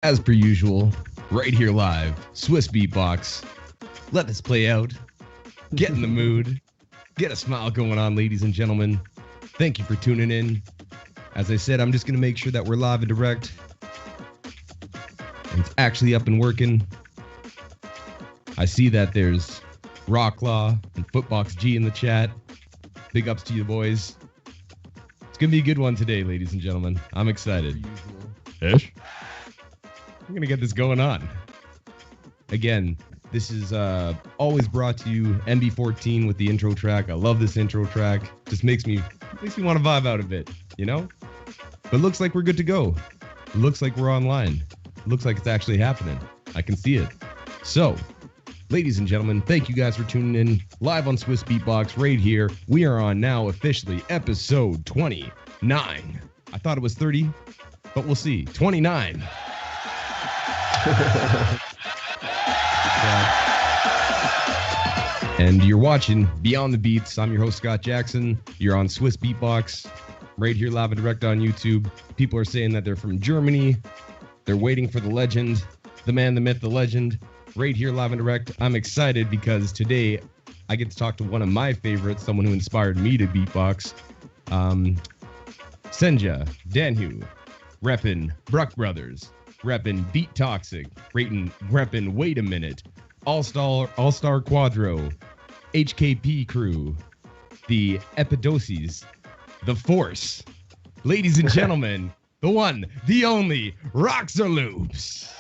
As per usual, right here live, Swissbeatbox. Let this play out. Get in the mood. Get a smile going on, ladies and gentlemen. Thank you for tuning in. As I said, I'm just going to make sure that we're live and direct. And it's actually up and working. I see that there's Rocklaw and Footbox G in the chat. Big ups to you boys. It's going to be a good one today, ladies and gentlemen. I'm excited. Ish. We're going to get this going on. Again, this is always brought to you MB14 with the intro track. I love this intro track. Just makes me want to vibe out a bit, you know? But looks like we're good to go. Looks like we're online. Looks like it's actually happening. I can see it. So, ladies and gentlemen, thank you guys for tuning in live on Swissbeatbox right here. We are on now officially episode 29. I thought it was 30, but we'll see. 29. And you're watching Beyond the Beats. I'm your host, Scott Jackson. You're on Swissbeatbox, right here live and direct on YouTube. People are saying that they're from Germany. They're waiting for the legend, the man, the myth, the legend, right here live and direct. I'm excited because today I get to talk to one of my favorites, someone who inspired me to beatbox. Senja, Danhu, reppin' Bruck Brothers, reppin' Beat Toxic, reppin' Wait a Minute, All-Star Quadro, HKP Crew, the Epidoses, the Force. Ladies and gentlemen, the one, the only, Roxorloops.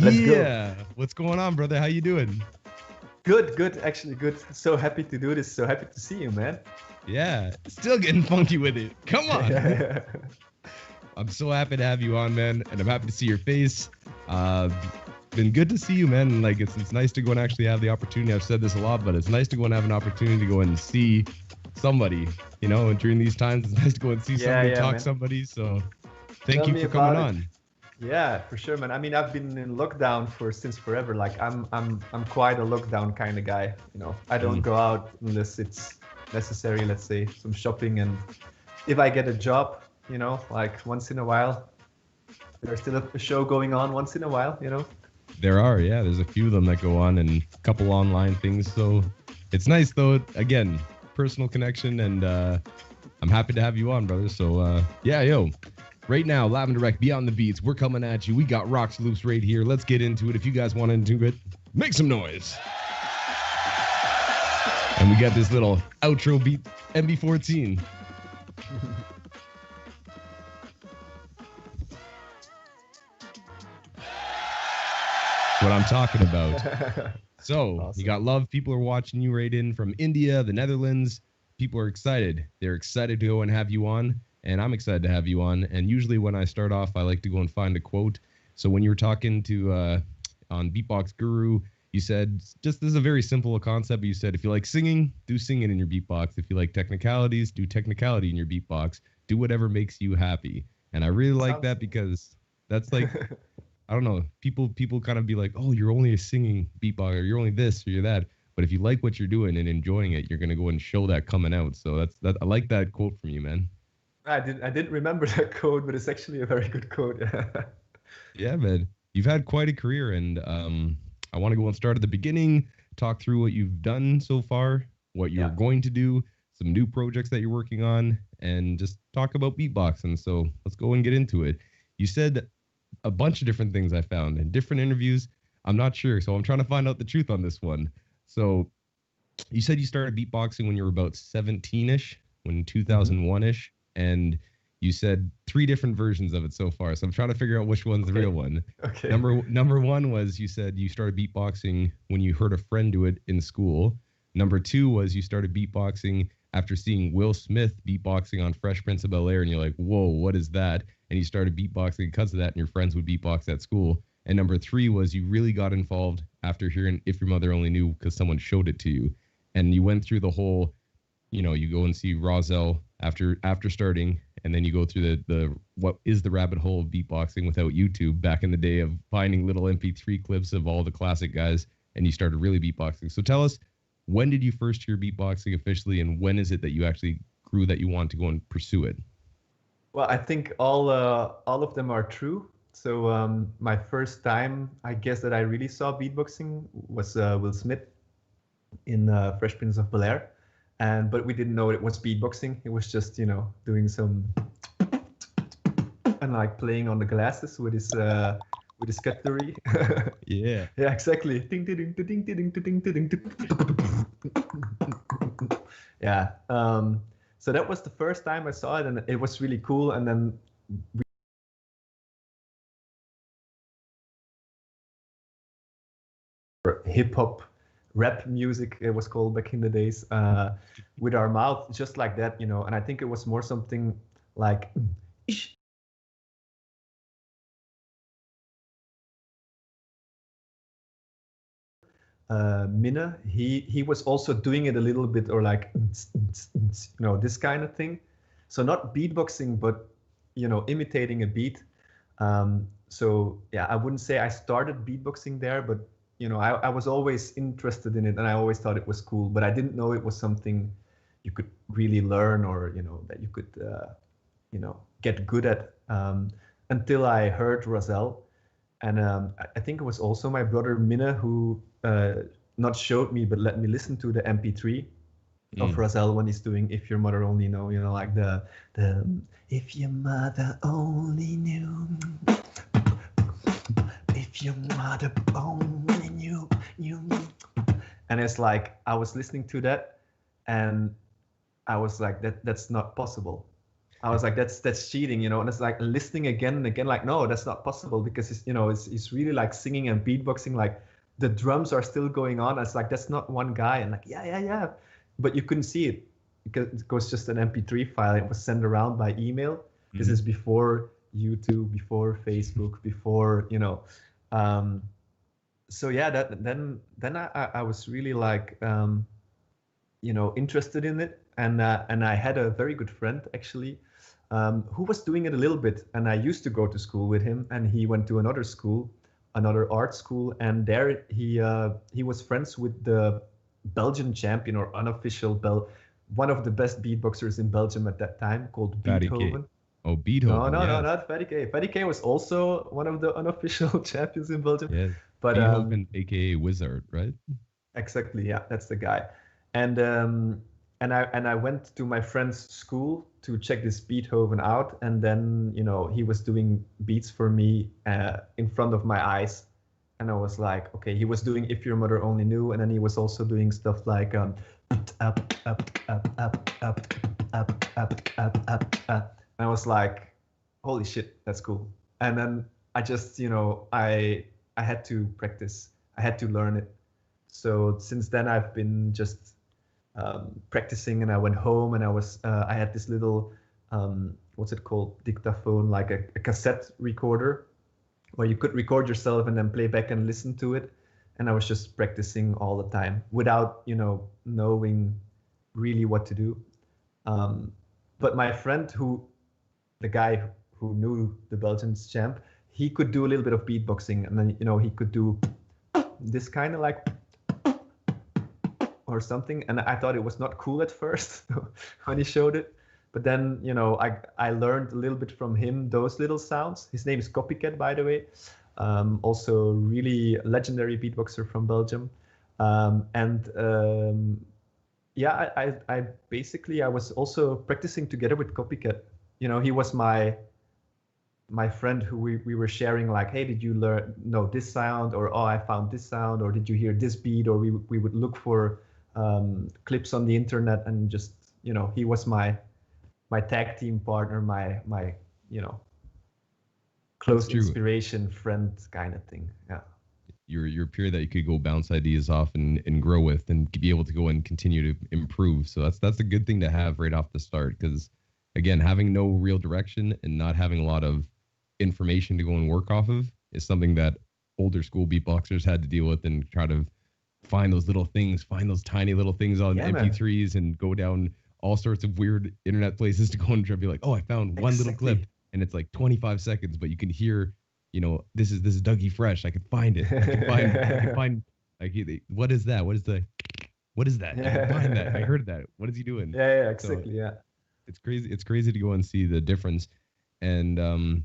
Yeah. What's going on, brother? How you doing? Good. Actually, good. So happy to do this. So happy to see you, man. Yeah. Still getting funky with it. Come on. I'm so happy to have you on, man, and I'm happy to see your face. Been good to see you, man. Like it's nice to go and actually have the opportunity. I've said this a lot, but it's nice to go and have an opportunity to go and see somebody. You know, and during these times, it's nice to go and see somebody, talk to somebody. So, thank you for coming on. Yeah, for sure, man. I mean, I've been in lockdown since forever. Like, I'm quite a lockdown kind of guy. You know, I don't go out unless it's necessary. Let's say some shopping, and if I get a job, you know, like once in a while, there's still a show going on once in a while. You know. There are, yeah. There's a few of them that go on, and a couple online things. So it's nice, though. Again, personal connection, and I'm happy to have you on, brother. So yeah, yo. Right now, live and direct, Beyond the Beats, we're coming at you. We got Roxorloops right here. Let's get into it. If you guys want into it, make some noise. And we got this little outro beat, MB14. What I'm talking about. So, awesome. You got love. People are watching you right in from India, the Netherlands. People are excited. They're excited to go and have you on. And I'm excited to have you on. And usually when I start off, I like to go and find a quote. So when you were talking to on Beatbox Guru, you said, this is a very simple concept. But you said, if you like singing, do singing in your beatbox. If you like technicalities, do technicality in your beatbox. Do whatever makes you happy. And I really like that because that's like, I don't know, people kind of be like, oh, you're only a singing beatbox, or you're only this, or you're that. But if you like what you're doing and enjoying it, you're going to go and show that coming out. So I like that quote from you, man. I didn't remember that code, but it's actually a very good code. Yeah, man. You've had quite a career, and I want to go and start at the beginning, talk through what you've done so far, what you're going to do, some new projects that you're working on, and just talk about beatboxing. So let's go and get into it. You said a bunch of different things I found in different interviews. I'm not sure, so I'm trying to find out the truth on this one. So you said you started beatboxing when you were about 17-ish, when 2001-ish. And you said 3 different versions of it so far. So I'm trying to figure out which one's the real one. Okay. Number 1 was you said you started beatboxing when you heard a friend do it in school. Number 2 was you started beatboxing after seeing Will Smith beatboxing on Fresh Prince of Bel-Air. And you're like, whoa, what is that? And you started beatboxing because of that, and your friends would beatbox at school. And number 3 was you really got involved after hearing If Your Mother Only Knew because someone showed it to you. And you went through the whole, you know, you go and see Roselle after starting, and then you go through the what is the rabbit hole of beatboxing without YouTube back in the day of finding little MP3 clips of all the classic guys, and you started really beatboxing. So tell us, when did you first hear beatboxing officially, and when is it that you actually crew that you want to go and pursue it? Well, I think all of them are true. So my first time, I guess, that I really saw beatboxing was Will Smith in Fresh Prince of Bel-Air, but we didn't know it was beatboxing. It was just doing some and like playing on the glasses with his cutlery. Yeah. Yeah, exactly. Ding, ding, ding, ding, ding, ding, ding, ding. Yeah. So that was the first time I saw it, and it was really cool. And then hip hop, rap music, it was called back in the days, with our mouth, just like that, And I think it was more something like. Minna, he was also doing it a little bit, or like this kind of thing. So not beatboxing, but imitating a beat. So yeah, I wouldn't say I started beatboxing there, but I was always interested in it, and I always thought it was cool, but I didn't know it was something you could really learn, or that you could get good at, until I heard Roselle. And I think it was also my brother Minna who not showed me, but let me listen to the MP3 of Roselle when he's doing "If Your Mother Only Knew," like the "If your mother only knew, if your mother only knew." And it's like I was listening to that, and I was like, that's not possible. I was like, that's cheating, And it's like listening again and again, like, no, that's not possible, because it's really like singing and beatboxing, like the drums are still going on. It's like, that's not one guy. And like, yeah, but you couldn't see it because it was just an MP3 file. It was sent around by email. This is before YouTube, before Facebook, before So yeah, then I was really like interested in it, and I had a very good friend actually. Who was doing it a little bit, and I used to go to school with him, and he went to another school, another art school, and there he was friends with the Belgian champion, or unofficial one of the best beatboxers in Belgium at that time, called Beethoven. Oh, Beethoven. No, not Fatty K. Fatty K was also one of the unofficial champions in Belgium. Yeah, but Beethoven, aka Wizard, right? Exactly, yeah, that's the guy. And I went to my friend's school to check this Beethoven out, and then he was doing beats for me in front of my eyes, and I was like, okay, he was doing "If Your Mother Only Knew," and then he was also doing stuff like up, up, up, up, up, up, up. And I was like, holy shit, that's cool. And then I just I had to practice, I had to learn it. So since then I've been just practicing, and I went home, and I had this little what's it called, dictaphone, like a cassette recorder, where you could record yourself and then play back and listen to it. And I was just practicing all the time without knowing really what to do. But my friend, the guy who knew the Belgian champ, he could do a little bit of beatboxing, and then he could do this kind of like or something, and I thought it was not cool at first when he showed it, but then I learned a little bit from him, those little sounds. His name is Copycat, by the way, also really legendary beatboxer from Belgium. Yeah, I basically, I was also practicing together with Copycat. He was my friend who we were sharing, like, hey, did you know this sound, or oh, I found this sound, or did you hear this beat, or we would look for clips on the internet, and just he was my tag team partner, my close inspiration friend kind of thing. Yeah, your peer that you could go bounce ideas off and grow with, and be able to go and continue to improve. So that's a good thing to have right off the start, because again, having no real direction and not having a lot of information to go and work off of is something that older school beatboxers had to deal with, and try to find those little things, find those tiny little things on MP3s, and go down all sorts of weird internet places to go and try to be like, oh, I found one little clip, and it's like 25 seconds, but you can hear, this is Dougie Fresh. I can find it. I can find like, what is that? What is that? I can find that. I heard that. What is he doing? Yeah, exactly. So, it's crazy. It's crazy to go and see the difference. And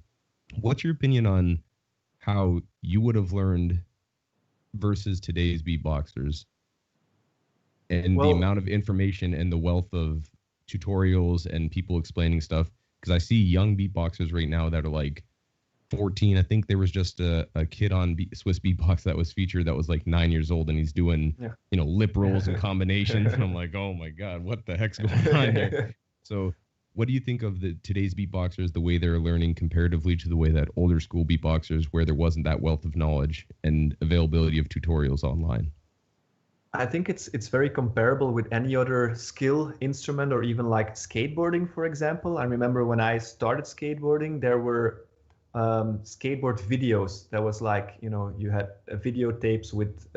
what's your opinion on how you would have learned versus today's beatboxers, and the Well, amount of information and the wealth of tutorials and people explaining stuff? Because I see young beatboxers right now that are like 14. I think there was just a kid on Swissbeatbox that was featured that was like 9 years old, and he's doing, yeah. lip rolls and combinations. And I'm like, oh my God, what the heck's going on here? So what do you think of today's beatboxers, the way they're learning comparatively to the way that older school beatboxers, where there wasn't that wealth of knowledge and availability of tutorials online? I think it's very comparable with any other skill, instrument, or even like skateboarding, for example. I remember when I started skateboarding, there were skateboard videos. That was like, you had videotapes with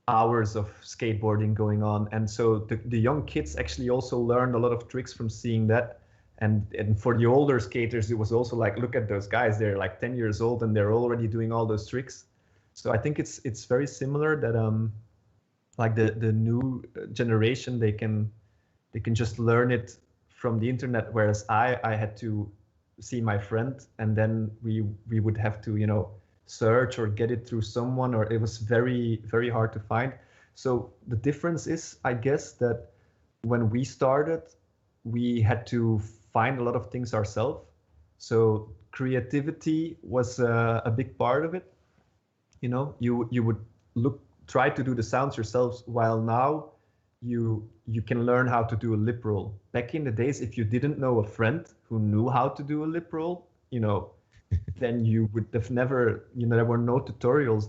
hours of skateboarding going on. And so the young kids actually also learned a lot of tricks from seeing that. And for the older skaters, it was also like, look at those guys, they're like 10 years old and they're already doing all those tricks. So I think it's very similar that like the new generation, they can just learn it from the internet, whereas I had to see my friend, and then we would have to search or get it through someone, or it was very, very hard to find. So the difference is, I guess, that when we started, we had to find a lot of things ourselves. So creativity was a big part of it. You would try to do the sounds yourselves, while now you can learn how to do a lip roll. Back in the days, if you didn't know a friend who knew how to do a lip roll, then you would have never, there were no tutorials,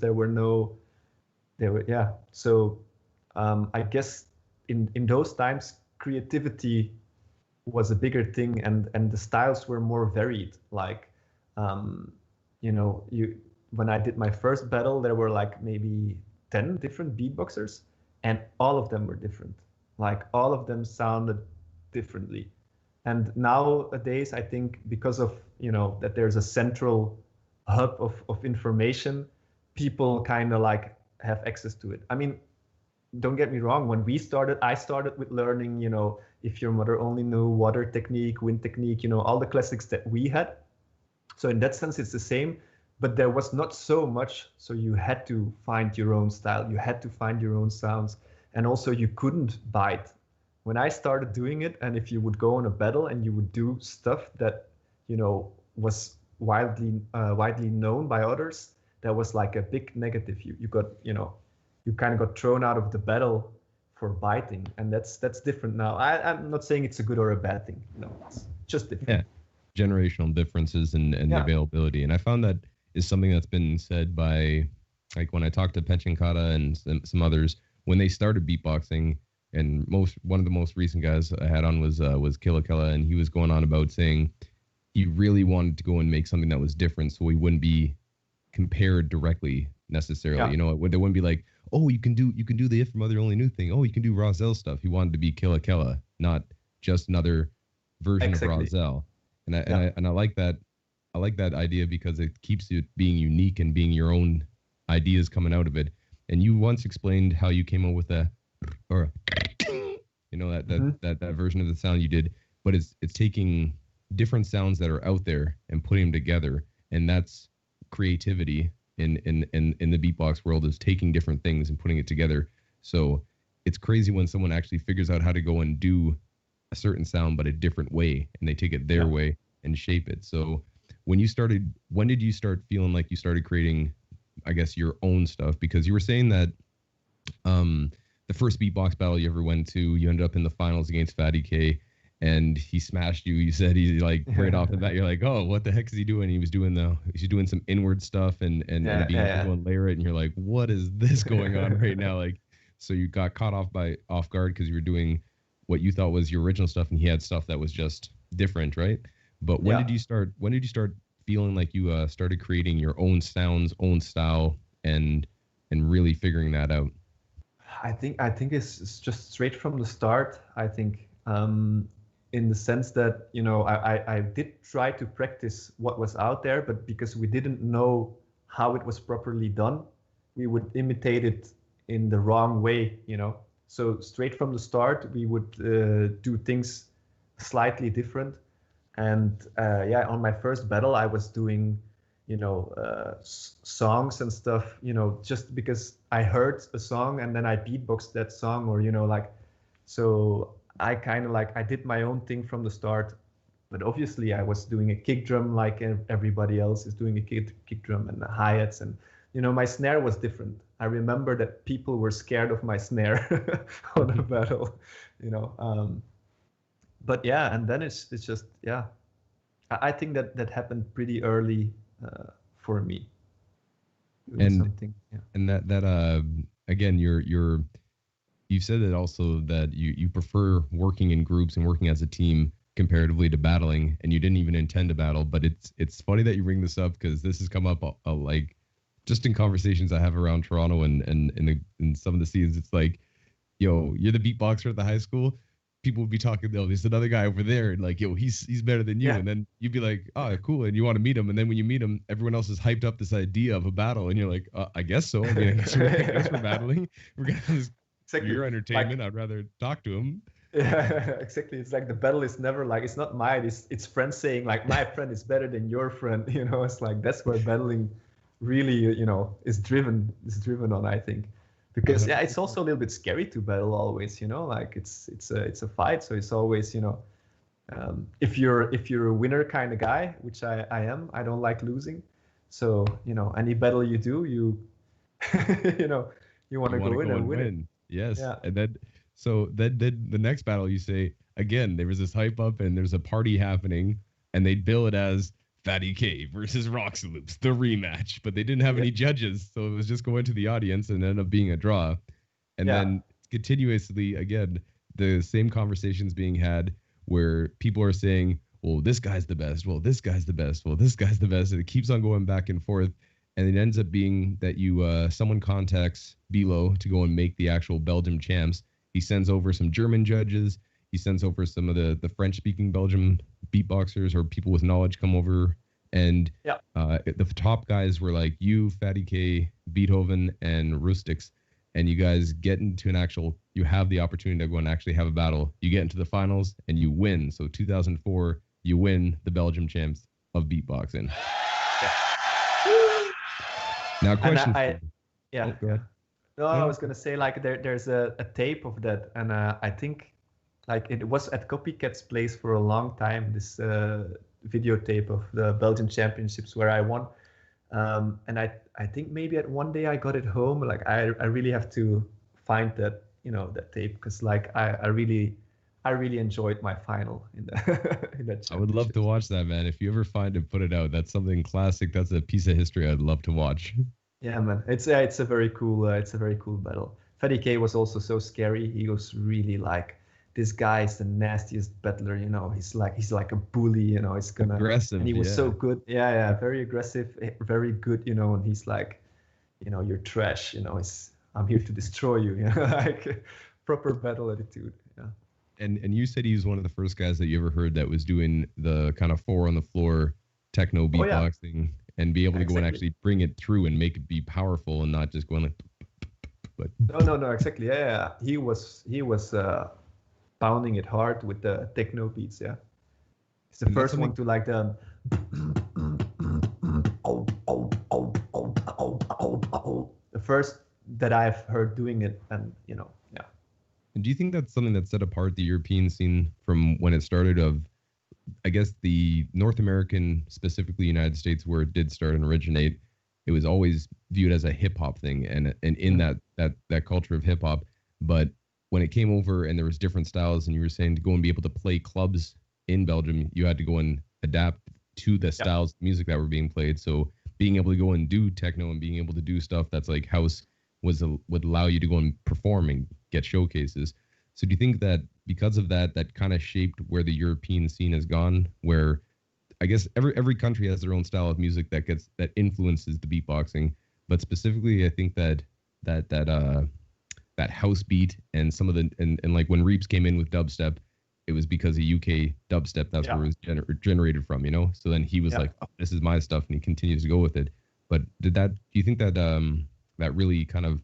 yeah. So I guess in those times, creativity was a bigger thing, and the styles were more varied. Like, when I did my first battle, there were like maybe 10 different beatboxers, and all of them were different. Like, all of them sounded differently. And nowadays, I think because of, that there's a central hub of information, people kind of like have access to it. I mean, don't get me wrong, when I started with learning, if your mother only knew, water technique, wind technique, all the classics that we had. So in that sense, it's the same, but there was not so much. So you had to find your own style, you had to find your own sounds, and also you couldn't bite. When I started doing it, and if you would go on a battle and you would do stuff that, was widely known by others, that was like a big negative. You got, you kind of got thrown out of the battle for biting, and that's different now. I'm not saying it's a good or a bad thing. No, it's just different. Yeah, generational differences and the availability. And I found that is something that's been said by, like, when I talked to Penchinkata and some others, when they started beatboxing, and one of the most recent guys I had on was Killa Killa, and he was going on about saying he really wanted to go and make something that was different, so he wouldn't be compared directly necessarily. Yeah. They wouldn't be like, oh, you can do the If Your Mother Only Knew thing. Oh, you can do Rozelle stuff. He wanted to be Killa Killa, not just another version of Rozelle. And I like that. I like that idea because it keeps it being unique and being your own ideas coming out of it. And you once explained how you came up with that version of the sound you did, but it's taking different sounds that are out there and putting them together, and that's creativity in the beatbox world, is taking different things and putting it together. So it's crazy when someone actually figures out how to go and do a certain sound but a different way, and they take it their way and shape it. So when did you start feeling like you started creating, I guess, your own stuff? Because you were saying that the first beatbox battle you ever went to, you ended up in the finals against Fatty K, and he smashed you. You said he, like, right off the bat, you're like, oh, what the heck is he doing? He was doing some inward stuff and being able to go and layer it, and you're like, what is this going on right now? Like, so you got caught off guard because you were doing what you thought was your original stuff, and he had stuff that was just different, right? But when did you start feeling like you started creating your own sounds, own style, and really figuring that out? I think it's just straight from the start. I think in the sense that, I did try to practice what was out there, but because we didn't know how it was properly done, we would imitate it in the wrong way. So straight from the start, we would do things slightly different. And yeah, on my first battle, I was doing, you know, songs and stuff, you know, just because I heard a song and then I beatboxed that song, or, you know, like, so I kind of like, I did my own thing from the start. But obviously I was doing a kick drum like everybody else is doing a kick drum, and the hi-hats, and, you know, my snare was different. I remember that people were scared of my snare on a battle, you know. But yeah, and then it's just, yeah, I think that happened pretty early for me. And something, yeah. and that again, you've said that also that you prefer working in groups and working as a team comparatively to battling, and you didn't even intend to battle. But it's funny that you bring this up, because this has come up like just in conversations I have around Toronto and in some of the scenes. It's like, yo, you're the beatboxer at the high school. People would be talking, oh, there's another guy over there, and like, yo, he's better than you. Yeah. And then you'd be like, oh, cool, and you want to meet him, and then when you meet him, everyone else has hyped up this idea of a battle, and you're like, I guess so. I mean, I guess we're battling. We're gonna have this exactly. Your entertainment. Like, I'd rather talk to him. Yeah, exactly. It's like the battle is never like, it's not mine. It's friends saying like, my friend is better than your friend. You know, it's like, that's where battling really, you know, is driven on, I think. Because yeah, it's also a little bit scary to battle always, you know, like it's a fight, so it's always, you know, if you're a winner kind of guy, which I am, I don't like losing, so, you know, any battle you do, you you know, you want to go in and win. Yes. Yeah. And then the next battle, you say again, there was this hype up and there's a party happening, and they bill it as Fatty K versus Roxorloops, the rematch, but they didn't have any judges, so it was just going to the audience and ended up being a draw. And then continuously, again, the same conversations being had where people are saying, well, this guy's the best, well, this guy's the best, well, this guy's the best, and it keeps on going back and forth. And it ends up being that someone contacts Bilo to go and make the actual Belgium champs. He sends over some German judges. He sends over some of the French-speaking Belgium beatboxers or people with knowledge come over. And the top guys were like you, Fatty K, Beethoven, and Rustics. And you guys get into you have the opportunity to go and actually have a battle. You get into the finals and you win. So 2004, you win the Belgium champs of beatboxing. Now, question. No, I was going to say, like, there's a tape of that. And I think, like, it was at Copycat's place for a long time, this videotape of the Belgian championships where I won. And I think maybe at one day I got it home. Like, I really have to find that, you know, that tape, because like I really enjoyed my final in that. I would love to watch that, man. If you ever find it, put it out. That's something classic. That's a piece of history I'd love to watch. Yeah, man. It's a very cool battle. Fatty K was also so scary. He was really like, this guy is the nastiest battler, you know. He's like a bully, you know. He's gonna aggressive. And he was so good. Yeah, very aggressive, very good, you know. And he's like, you know, you're trash, you know. I'm here to destroy you, you know, like proper battle attitude. Yeah. And you said he was one of the first guys that you ever heard that was doing the kind of 4 on the floor techno beatboxing, and be able to go and actually bring it through and make it be powerful and not just going like. But no, exactly. Yeah. He was pounding it hard with the techno beats. Yeah, it's the first one to like the. The first that I've heard doing it, and you know, yeah. And do you think that's something that set apart the European scene from when it started? Of, I guess, the North American, specifically United States, where it did start and originate, it was always viewed as a hip hop thing, and in that culture of hip hop. But when it came over and there was different styles, and you were saying to go and be able to play clubs in Belgium, you had to go and adapt to the styles of music that were being played. So being able to go and do techno and being able to do stuff that's like house would allow you to go and perform and get showcases. So do you think that because of that kind of shaped where the European scene has gone, where I guess every country has their own style of music that influences the beatboxing, but specifically I think that house beat and some of the and like when Reeps came in with dubstep, it was because of UK dubstep. That's where it was generated from, you know. So then he was like, oh, this is my stuff, and he continues to go with it. But do you think that that really kind of,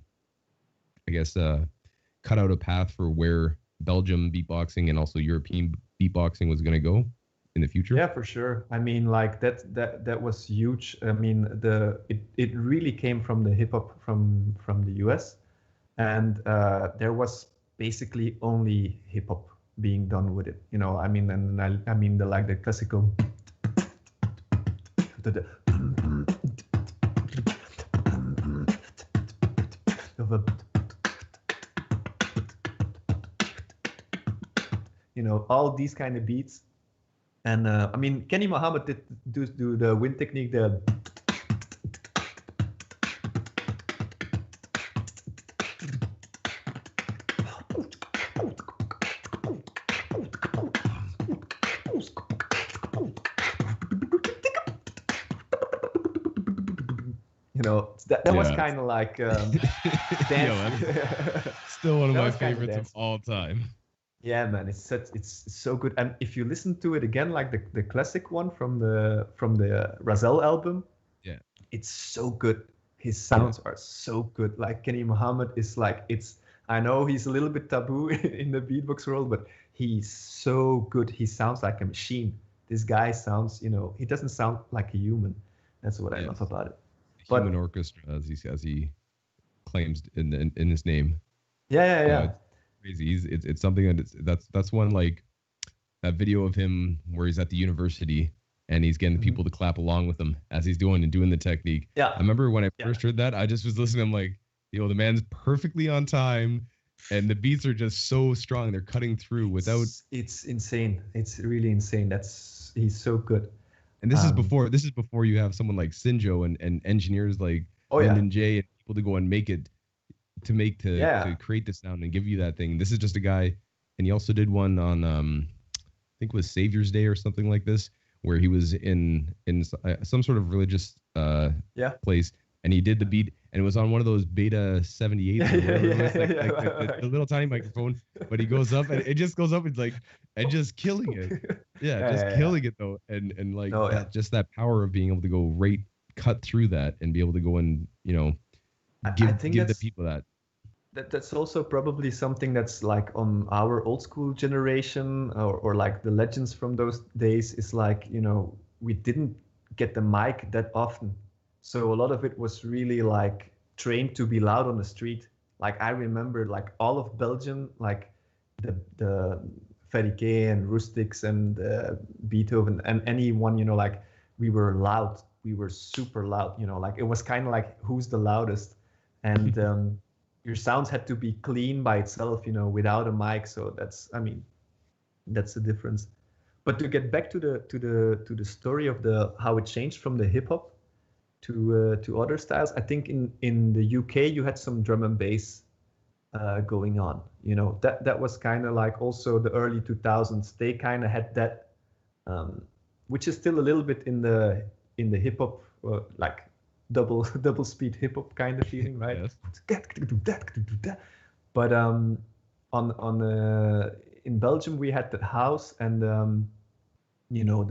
I guess, cut out a path for where Belgium beatboxing and also European beatboxing was going to go in the future? Yeah, for sure. I mean, like that was huge. I mean, it really came from the hip hop from the US, and there was basically only hip hop being done with it. You know, I mean, and I mean the like the classical. The, you know, all these kind of beats. And I mean, Kenny Mohammed did do the wind technique, the you know, that was kind of like dance. Still one of my favorites of all time. Yeah, man, it's so good. And if you listen to it again, like the classic one from the Razel album, yeah, it's so good. His sounds are so good. Like Kenny Mohammed is like, I know he's a little bit taboo in the beatbox world, but he's so good. He sounds like a machine. This guy sounds, you know, he doesn't sound like a human. That's what I love about it. Human orchestra, as he claims in his name. Yeah. Crazy. It's something that's one, like that video of him where he's at the university and he's getting people to clap along with him as he's doing the technique. Yeah. I remember when I first heard that, I just was listening. I'm like, the man's perfectly on time, and the beats are just so strong. They're cutting through without. It's insane. It's really insane. He's so good. And this is before you have someone like Sinjo and engineers like Lyndon J and people to go and make it. To create the sound and give you that thing. This is just a guy, and he also did one on I think it was Savior's Day or something like this, where he was in some sort of religious place, and he did the beat, and it was on one of those Beta 78s the little tiny microphone, but he goes up and it just goes up and like and just killing it, killing it though, and like just that power of being able to go cut through that and be able to go and give the people that. That's also probably something that's like on our old school generation or like the legends from those days is like, you know, we didn't get the mic that often. So a lot of it was really like trained to be loud on the street. Like I remember like all of Belgium, like the Ferrique and Rustics and Beethoven and anyone, you know, like we were loud. We were super loud, you know, like it was kind of like who's the loudest. And your sounds had to be clean by itself, you know, without a mic. So that's the difference. But to get back to the story of how it changed from the hip hop to other styles, I think in the UK you had some drum and bass going on. You know, that was kind of like also the early 2000s. They kind of had that, which is still a little bit in the hip hop like. Double speed hip hop kind of feeling, right? Yes. But in Belgium we had the house and you know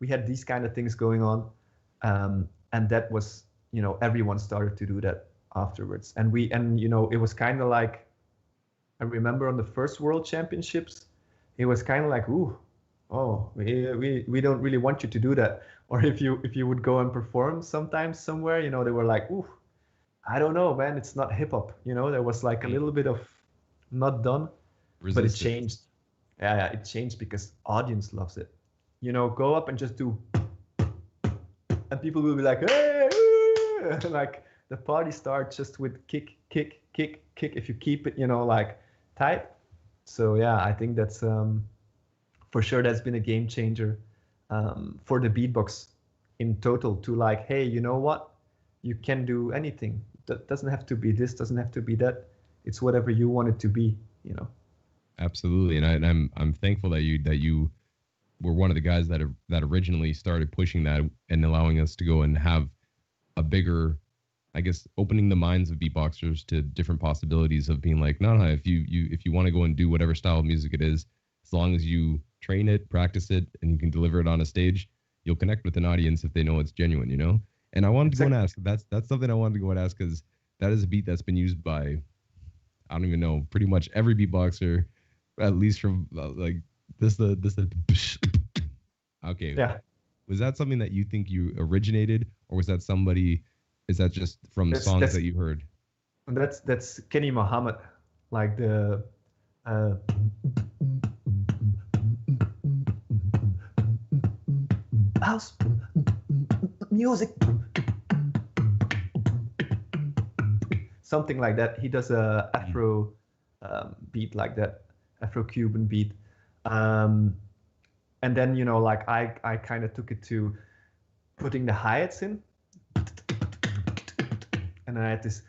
we had these kind of things going on, and that was, you know, everyone started to do that afterwards, and you know, it was kind of like. I remember on the first World Championships, it was kind of like, we don't really want you to do that. Or if you would go and perform sometimes somewhere, you know, they were like, I don't know, man, it's not hip hop. You know, there was like a little bit of not done, but it changed. Yeah, it changed because audience loves it. You know, go up and just do, and people will be like, hey, like the party starts just with kick. If you keep it, you know, like tight. So yeah, I think that's for sure that's been a game changer for the beatbox in total, to like, hey, you know what, you can do anything. That doesn't have to be this, doesn't have to be that. It's whatever you want it to be, you know. Absolutely. And I'm thankful that you were one of the guys that originally started pushing that and allowing us to go and have a bigger, I guess, opening the minds of beatboxers to different possibilities of being like, no, if you want to go and do whatever style of music it is, as long as you train it, practice it, and you can deliver it on a stage, you'll connect with an audience if they know it's genuine, you know? And I wanted to go and ask. That's something I wanted to go and ask because that is a beat that's been used by, I don't even know, pretty much every beatboxer, at least from like this the okay. Yeah. Was that something that you think you originated, or was that somebody? Is that just from songs that you heard? That's Kenny Muhammad, like the house music, something like that. He does a Afro beat like that, Afro-Cuban beat. And then, you know, like I kind of took it to putting the hi-hats in. And I had this.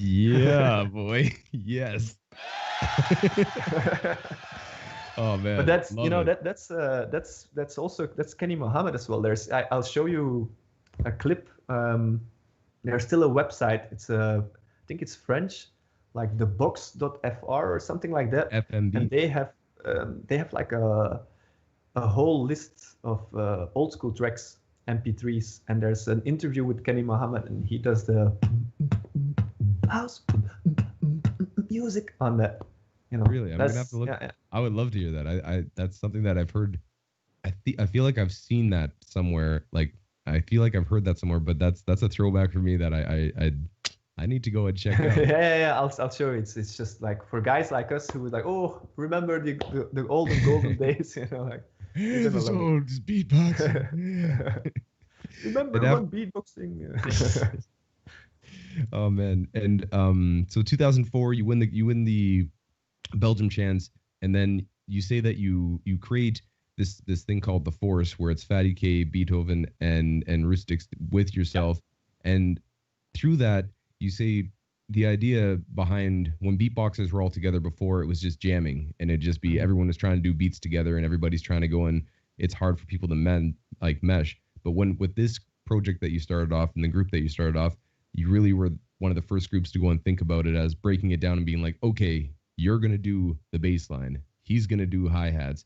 Yeah, boy. Yes. Oh man. But that's Love you know it. that's also that's Kenny Mohammed as well. I'll show you a clip. There's still a website. It's I think it's French, like the box.fr or something like that. FMB. And they have like a whole list of old school tracks, MP3s, and there's an interview with Kenny Mohammed, and he does the house music on that. You know, really, I'm gonna have to look. Yeah. I would love to hear that. I that's something that I've heard. I feel like I've seen that somewhere. Like I feel like I've heard that somewhere, but that's a throwback for me that I need to go and check out. yeah. I'll show you. It's just like for guys like us who would like, oh, remember the old and golden days, you know, like this old beatbox. Remember when beatboxing? Oh man, and so 2004, you win the Belgium chance, and then you say that you create this thing called the Force, where it's Fatty K, Beethoven, and Rustics with yourself, and through that you say the idea behind when beatboxers were all together before, it was just jamming, and it'd just be everyone was trying to do beats together, and everybody's trying to go in. It's hard for people to mesh, but when with this project that you started off and the group that you started off, you really were one of the first groups to go and think about it as breaking it down and being like, okay, you're going to do the bass line. He's going to do hi-hats.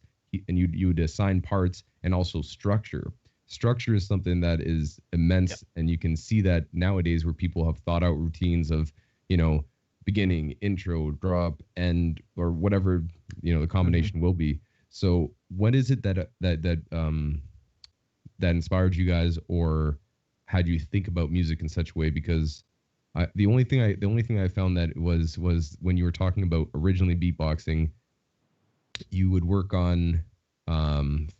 And you would assign parts and also structure. Structure is something that is immense. Yep. And you can see that nowadays where people have thought out routines of, you know, beginning, intro, drop, end, or whatever, you know, the combination will be. So what is it that inspired you guys, or had you think about music in such a way? Because the only thing I found that was when you were talking about originally beatboxing, you would work on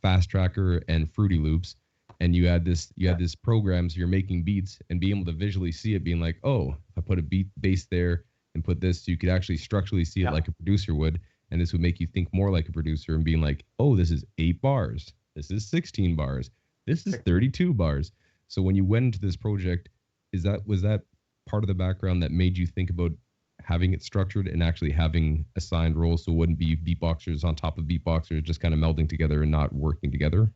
Fast Tracker and Fruity Loops, and you had this program, so you're making beats and being able to visually see it, being like, oh, if I put a bass there and put this, so you could actually structurally see it like a producer would, and this would make you think more like a producer and being like, oh, this is 8 bars, this is 16 bars, this is 32 bars. So when you went into this project, was that part of the background that made you think about having it structured and actually having assigned roles, so it wouldn't be beatboxers on top of beatboxers just kind of melding together and not working together?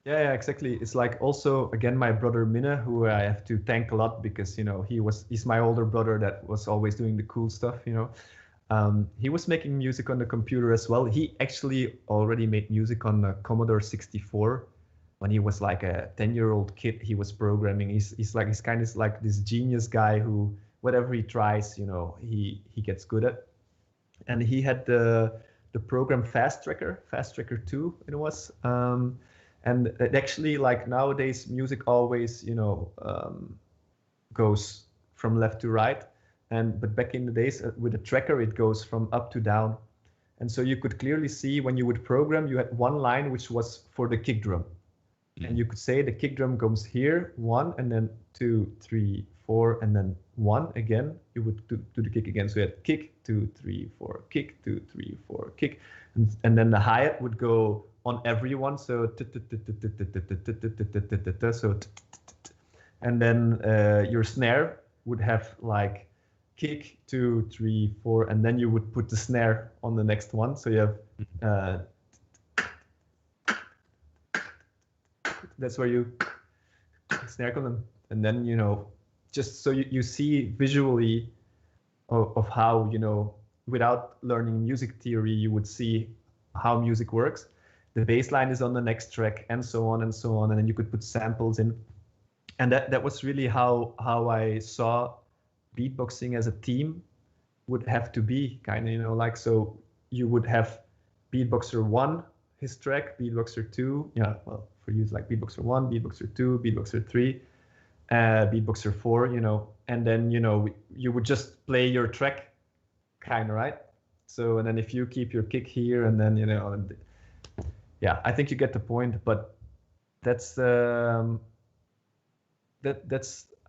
Yeah, exactly. It's like also, again, my brother Minne, who I have to thank a lot because, you know, he's my older brother that was always doing the cool stuff, you know. He was making music on the computer as well. He actually already made music on the Commodore 64. When he was like a 10-year-old kid, he was programming. He's kind of like this genius guy who whatever he tries, you know, he gets good at. And he had the program Fast Tracker 2, it was. And it actually, like nowadays, music always, you know, goes from left to right. But back in the days with a tracker, it goes from up to down. And so you could clearly see when you would program, you had one line which was for the kick drum. And you could say the kick drum comes here, 1, and then 2, 3, 4, and then 1 again. You would do the kick again. So you had kick, 2, 3, 4, kick, 2, 3, 4, kick. And then the hi-hat would go on every one. So, and then your snare would have like kick 2, 3, 4, and then you would put the snare on the next one. So you have that's where you snare them, and then just so you see visually of how without learning music theory you would see how music works. The bass line is on the next track, and so on and so on, and then you could put samples in, and that was really how I saw beatboxing as a team would have to be, kind of like, so you would have beatboxer 1, his track, beatboxer 2, well, for you it's like beatboxer 1, beatboxer 2, beatboxer 3, beatboxer 4, and then you would just play your track, kind of, right? So, and then if you keep your kick here, and then yeah, I think you get the point. But that's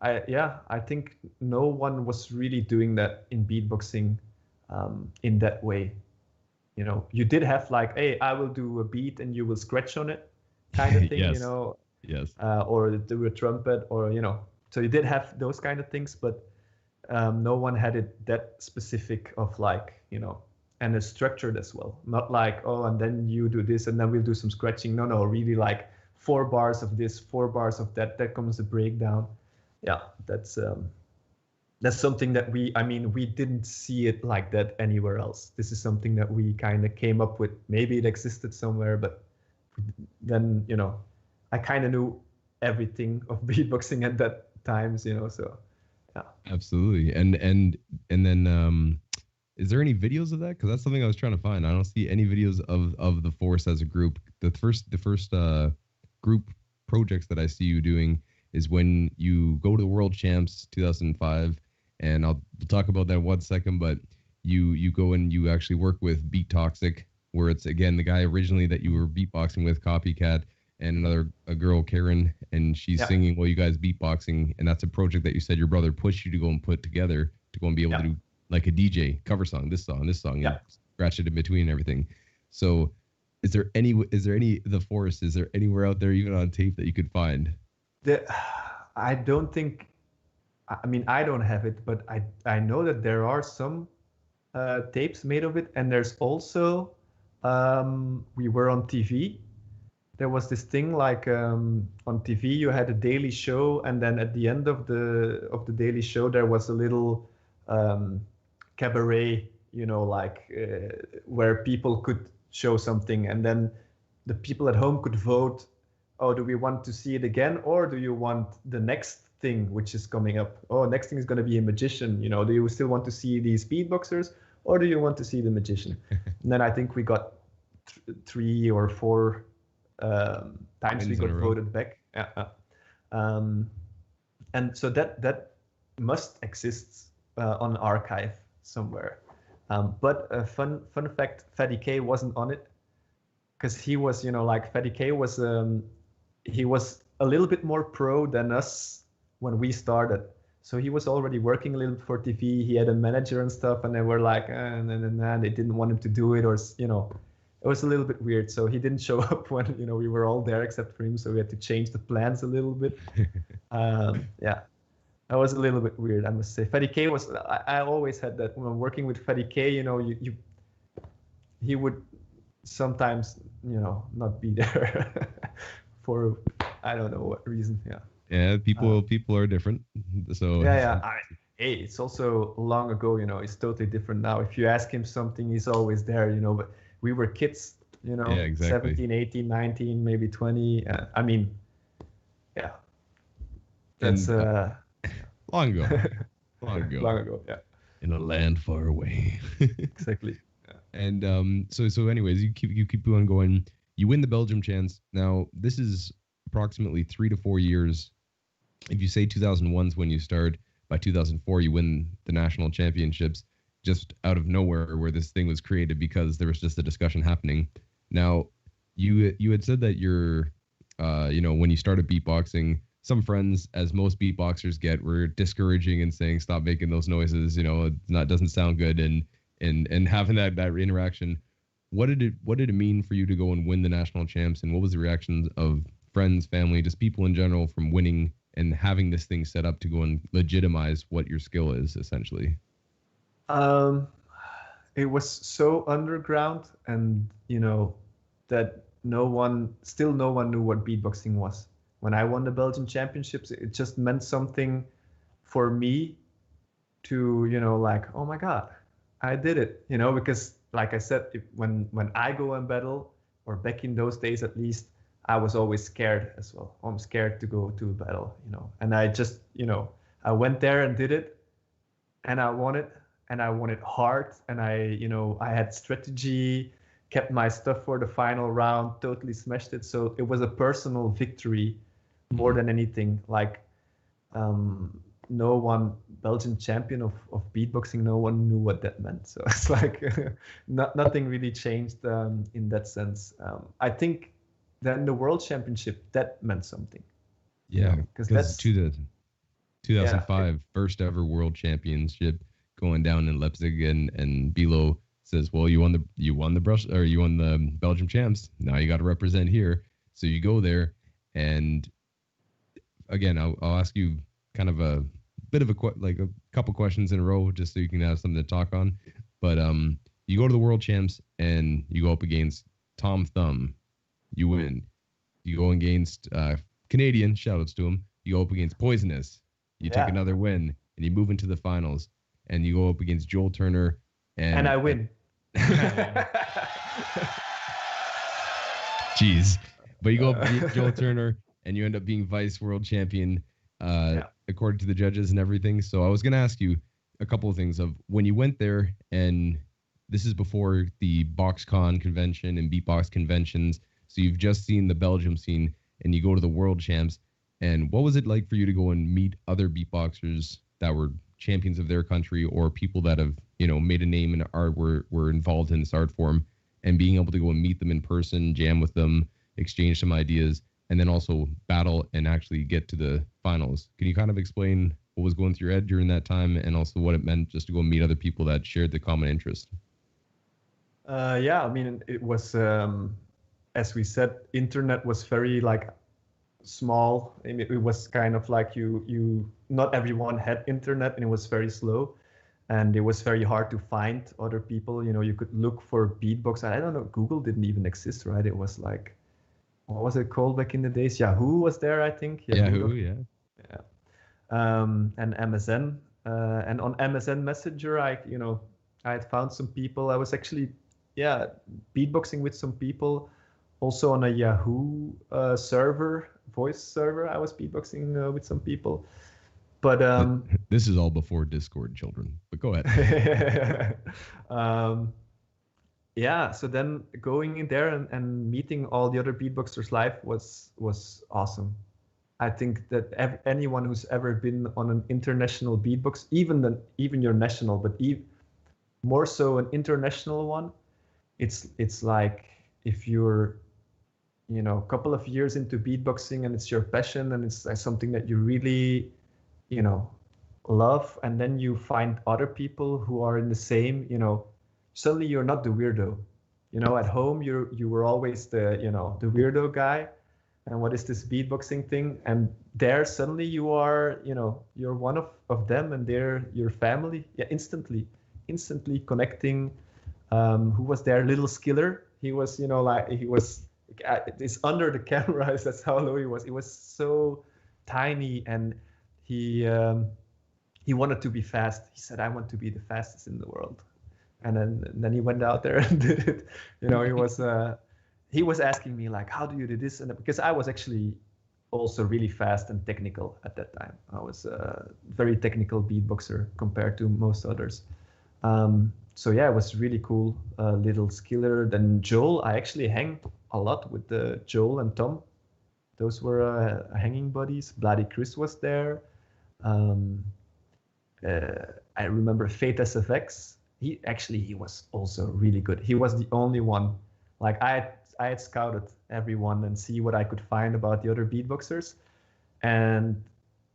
I think no one was really doing that in beatboxing in that way. You did have like, hey, I will do a beat and you will scratch on it, kind of thing. Yes. Yes. Or do a trumpet, or so you did have those kind of things, but no one had it that specific of like, and it's structured as well. Not like, oh, and then you do this and then we'll do some scratching. No, really like 4 bars of this, 4 bars of that. That comes the breakdown. Yeah, that's something that we didn't see it like that anywhere else. This is something that we kind of came up with. Maybe it existed somewhere, but then I kind of knew everything of beatboxing at that times, so yeah. Absolutely. And then is there any videos of that? Because that's something I was trying to find. I don't see any videos of the Force as a group. The first group projects that I see you doing is when you go to the World Champs 2005, and I'll talk about that in 1 second, but you go and you actually work with Beat Toxic, where it's again the guy originally that you were beatboxing with, Copycat, and a girl, Karen, and she's singing while you guys beatboxing, and that's a project that you said your brother pushed you to go and put together to go and be able to do like a DJ cover song, this song, and scratch it in between and everything. So is there any the Forest, is there anywhere out there even on tape that you could find? I don't think, I don't have it, but I know that there are some tapes made of it, and there's also we were on TV. There was this thing like on TV you had a daily show, and then at the end of the daily show there was a little cabaret, where people could show something, and then the people at home could vote, oh, do we want to see it again, or do you want the next thing which is coming up? Oh, next thing is going to be a magician, do you still want to see these beatboxers, or do you want to see the magician? And then I think we got 3 or 4 times we got voted back. And so that must exist on archive somewhere. But a fun fact, Fatty K wasn't on it, because he was, Fatty K was he was a little bit more pro than us when we started. So he was already working a little bit for TV. He had a manager and stuff, and they were like, they didn't want him to do it, or it was a little bit weird. So he didn't show up when we were all there except for him. So we had to change the plans a little bit. That was a little bit weird, I must say. Fatty K was, I always had that when I'm working with Fatty K, he would sometimes, not be there for, I don't know what reason. Yeah, people are different. So hey, it's also long ago, it's totally different now. If you ask him something, he's always there, but we were kids, exactly. 17, 18, 19, maybe 20. That's long ago. Long ago, yeah. In a land far away. Exactly. Yeah. And so anyways, you keep on going. You win the Belgium chance. Now, this is approximately 3 to 4 years. If you say 2001 is when you start, by 2004 you win the national championships, just out of nowhere, where this thing was created because there was just a discussion happening. Now, you had said that you're, when you started beatboxing, some friends, as most beatboxers get, were discouraging and saying, stop making those noises, it doesn't sound good, and having that interaction. What did it mean for you to go and win the national champs, and what was the reactions of friends, family, just people in general from winning and having this thing set up to go and legitimize what your skill is, essentially? Um, it was so underground, and that no one knew what beatboxing was. When I won the Belgian championships, it just meant something for me to, like, oh my God, I did it, because like I said, when I go and battle, or back in those days at least, I was always scared as well. I'm scared to go to a battle, and I just, I went there and did it, and I won it, and I won it hard, and I had strategy, kept my stuff for the final round, totally smashed it. So it was a personal victory more than anything. Like, no one Belgian champion of beatboxing, no one knew what that meant. So it's like nothing really changed in that sense. I think then the world championship, that meant something. Yeah, because that's to the 2005 first ever world championship going down in Leipzig, and Bilo says, well, you won the Belgium champs. Now you got to represent here. So you go there, and again, I'll ask you kind of a bit of a couple questions in a row, just so you can have something to talk on. But you go to the world champs and you go up against Tom Thumb. You win. You go against Canadian, shout outs to him. You go up against Poisonous. You take another win, and you move into the finals. And you go up against Joel Turner. And I win. Jeez. But you go up against Joel Turner, and you end up being vice world champion, according to the judges and everything. So I was going to ask you a couple of things of when you went there, and this is before the BoxCon convention and beatbox conventions. So you've just seen the Belgium scene, and you go to the world champs. And what was it like for you to go and meet other beatboxers that were champions of their country, or people that have, made a name in art, were involved in this art form, and being able to go and meet them in person, jam with them, exchange some ideas, and then also battle and actually get to the finals? Can you kind of explain what was going through your head during that time, and also what it meant just to go meet other people that shared the common interest? Yeah, I mean, it was, as we said, internet was very small. I mean, it was kind of like you not everyone had internet, and it was very slow, and it was very hard to find other people. You could look for beatbox. I don't know, Google didn't even exist, right? It was like, what was it called back in the days? Yahoo was there, I think. Yahoo, yeah. And MSN, and on MSN Messenger, I had found some people. I was actually beatboxing with some people, also on a Yahoo server, voice server. I was beatboxing with some people, but this is all before Discord, children. But go ahead. So then going in there and meeting all the other beatboxers live was awesome. I think that anyone who's ever been on an international beatbox, even your national, but more so an international one, it's like if you're a couple of years into beatboxing and it's your passion and it's something that you really love, and then you find other people who are in the same, suddenly you're not the weirdo. At home you were always the the weirdo guy, and what is this beatboxing thing? And there suddenly you are, you're one of them, and they're your family. Instantly connecting. Who was there? Little Skiller. He was, he was, it's under the camera. That's how low he was. He was so tiny, and he wanted to be fast. He said, I want to be the fastest in the world. And then he went out there and did it. He was asking me like, how do you do this? And because I was actually also really fast and technical at that time. I was a very technical beatboxer compared to most others. So yeah, it was really cool. Little Skiller. Then Joel, I actually hang a lot with Joel and Tom. Those were hanging buddies. Bloody Chris was there. I remember Fate SFX. He was also really good. He was the only one. Like I had scouted everyone and see what I could find about the other beatboxers, and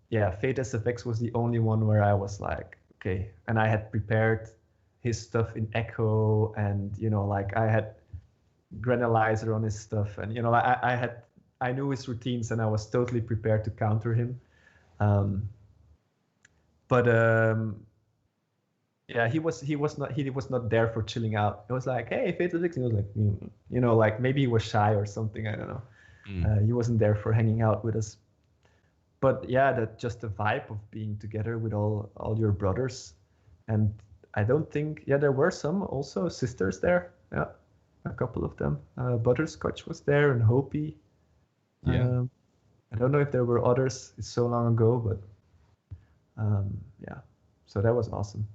yeah, Fate SFX was the only one where I was like, okay. And I had prepared his stuff in Echo, and I had Granulizer on his stuff, and I knew his routines, and I was totally prepared to counter him. But Yeah, he was not there for chilling out. It was like, hey, Fatal Six. He was like, like maybe he was shy or something. I don't know. He wasn't there for hanging out with us. But yeah, that just the vibe of being together with all your brothers, and I don't think there were some also sisters there. Yeah, a couple of them. Butterscotch was there and Hopi. Yeah. I don't know if there were others. It's so long ago, but yeah. So that was awesome.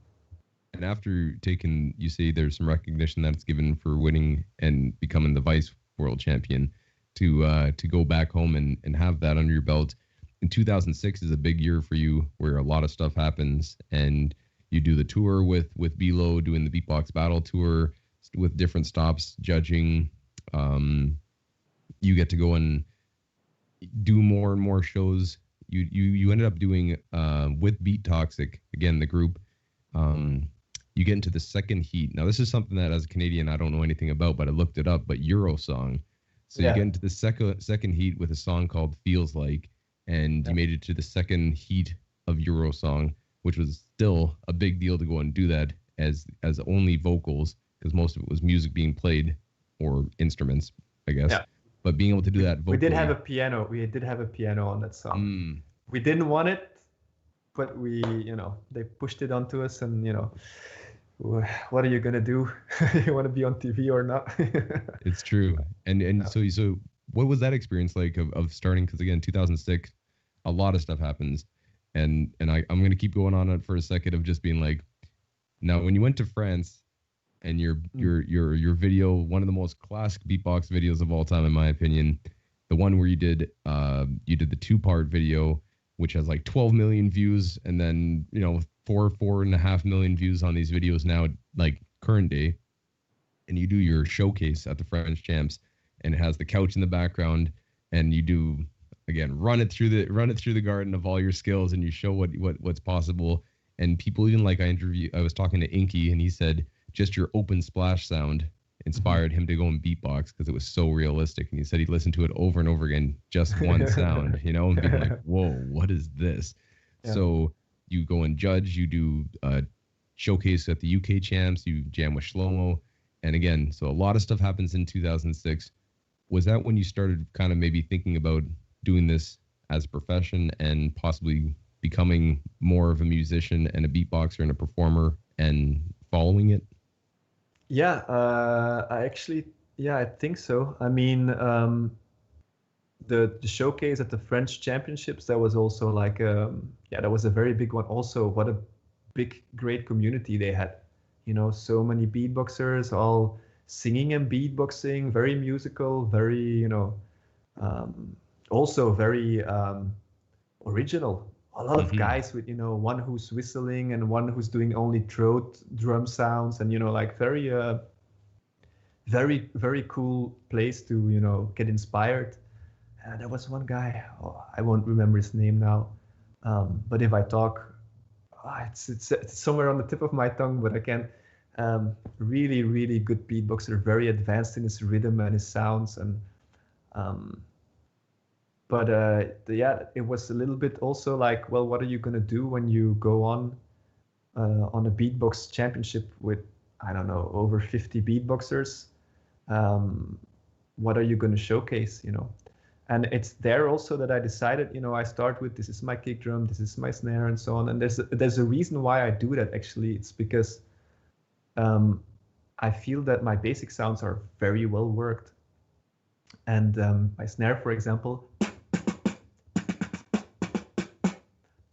And after taking, you say there's some recognition that's given for winning and becoming the vice world champion, to go back home and have that under your belt. In 2006 is a big year for you, where a lot of stuff happens, and you do the tour with Bilo, doing the Beatbox Battle Tour with different stops, judging. You get to go and do more and more shows. You ended up doing with Beat Toxic, again, the group. You get into the second heat. Now, this is something that as a Canadian I don't know anything about, but I looked it up. But Eurosong. So you get into the second heat with a song called "Feels Like," and you made it to the second heat of Eurosong, which was still a big deal to go and do that as only vocals, because most of it was music being played or instruments, I guess. Yeah. But being able to do that vocally. We did have a piano. We did have a piano on that song. We didn't want it, but they pushed it onto us, and what are you gonna do? You want to be on TV or not? It's true. And so what was that experience like of starting? Because again, 2006, a lot of stuff happens, and I'm gonna keep going on it for a second of just being like, now when you went to France, and your video, one of the most classic beatbox videos of all time, in my opinion, the one where you did the 2-part video, which has like 12 million views, and then 4.5 million views on these videos now, like current day, and you do your showcase at the French Champs, and it has the couch in the background, and you do, again, run it through the garden of all your skills, and you show what's possible. And people, even like I was talking to Inky, and he said just your open splash sound inspired him to go and beatbox because it was so realistic. And he said he listened to it over and over again, just one sound, and being like, whoa, what is this? Yeah. So you go and judge, you do a showcase at the UK Champs, you jam with Shlomo. And again, so a lot of stuff happens in 2006. Was that when you started kind of maybe thinking about doing this as a profession and possibly becoming more of a musician and a beatboxer and a performer and following it? Yeah, I think so. I mean, the showcase at the French Championships, that was also like, that was a very big one. Also, what a great community they had. So many beatboxers, all singing and beatboxing, very musical, very, also very original. A lot of guys with, one who's whistling and one who's doing only throat drum sounds, and, like very, very, very cool place to, get inspired. And there was one guy, I won't remember his name now. But if I talk, it's somewhere on the tip of my tongue, but I can't. Really, really good beatboxer, very advanced in his rhythm and his sounds. And, But it was a little bit also like, well, what are you gonna do when you go on a beatbox championship with, I don't know, over 50 beatboxers? What are you gonna showcase? And it's there also that I decided, I start with, this is my kick drum, this is my snare, and so on. And there's a reason why I do that. Actually, it's because I feel that my basic sounds are very well worked, and my snare, for example.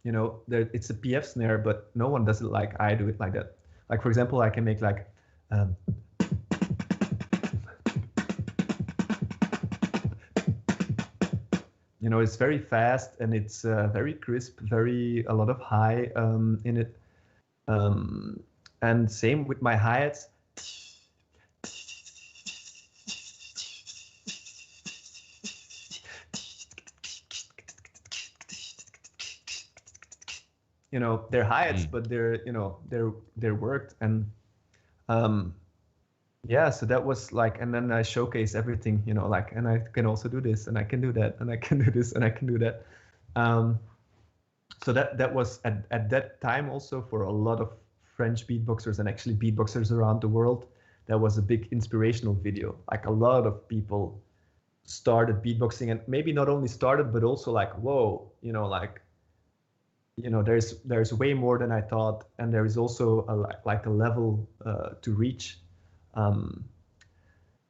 It's a PF snare, but no one does it like I do it like that. Like, for example, I can make like, it's very fast, and it's very crisp, a lot of high in it. And same with my hi-hats. They're hi-hats, but they're worked. And so that was like, and then I showcase everything, and I can also do this, and I can do that, and I can do this, and I can do that. So that was at that time also for a lot of French beatboxers and actually beatboxers around the world. That was a big inspirational video. Like a lot of people started beatboxing, and maybe not only started, but also like, whoa, like, there's way more than I thought, and there is also a level to reach.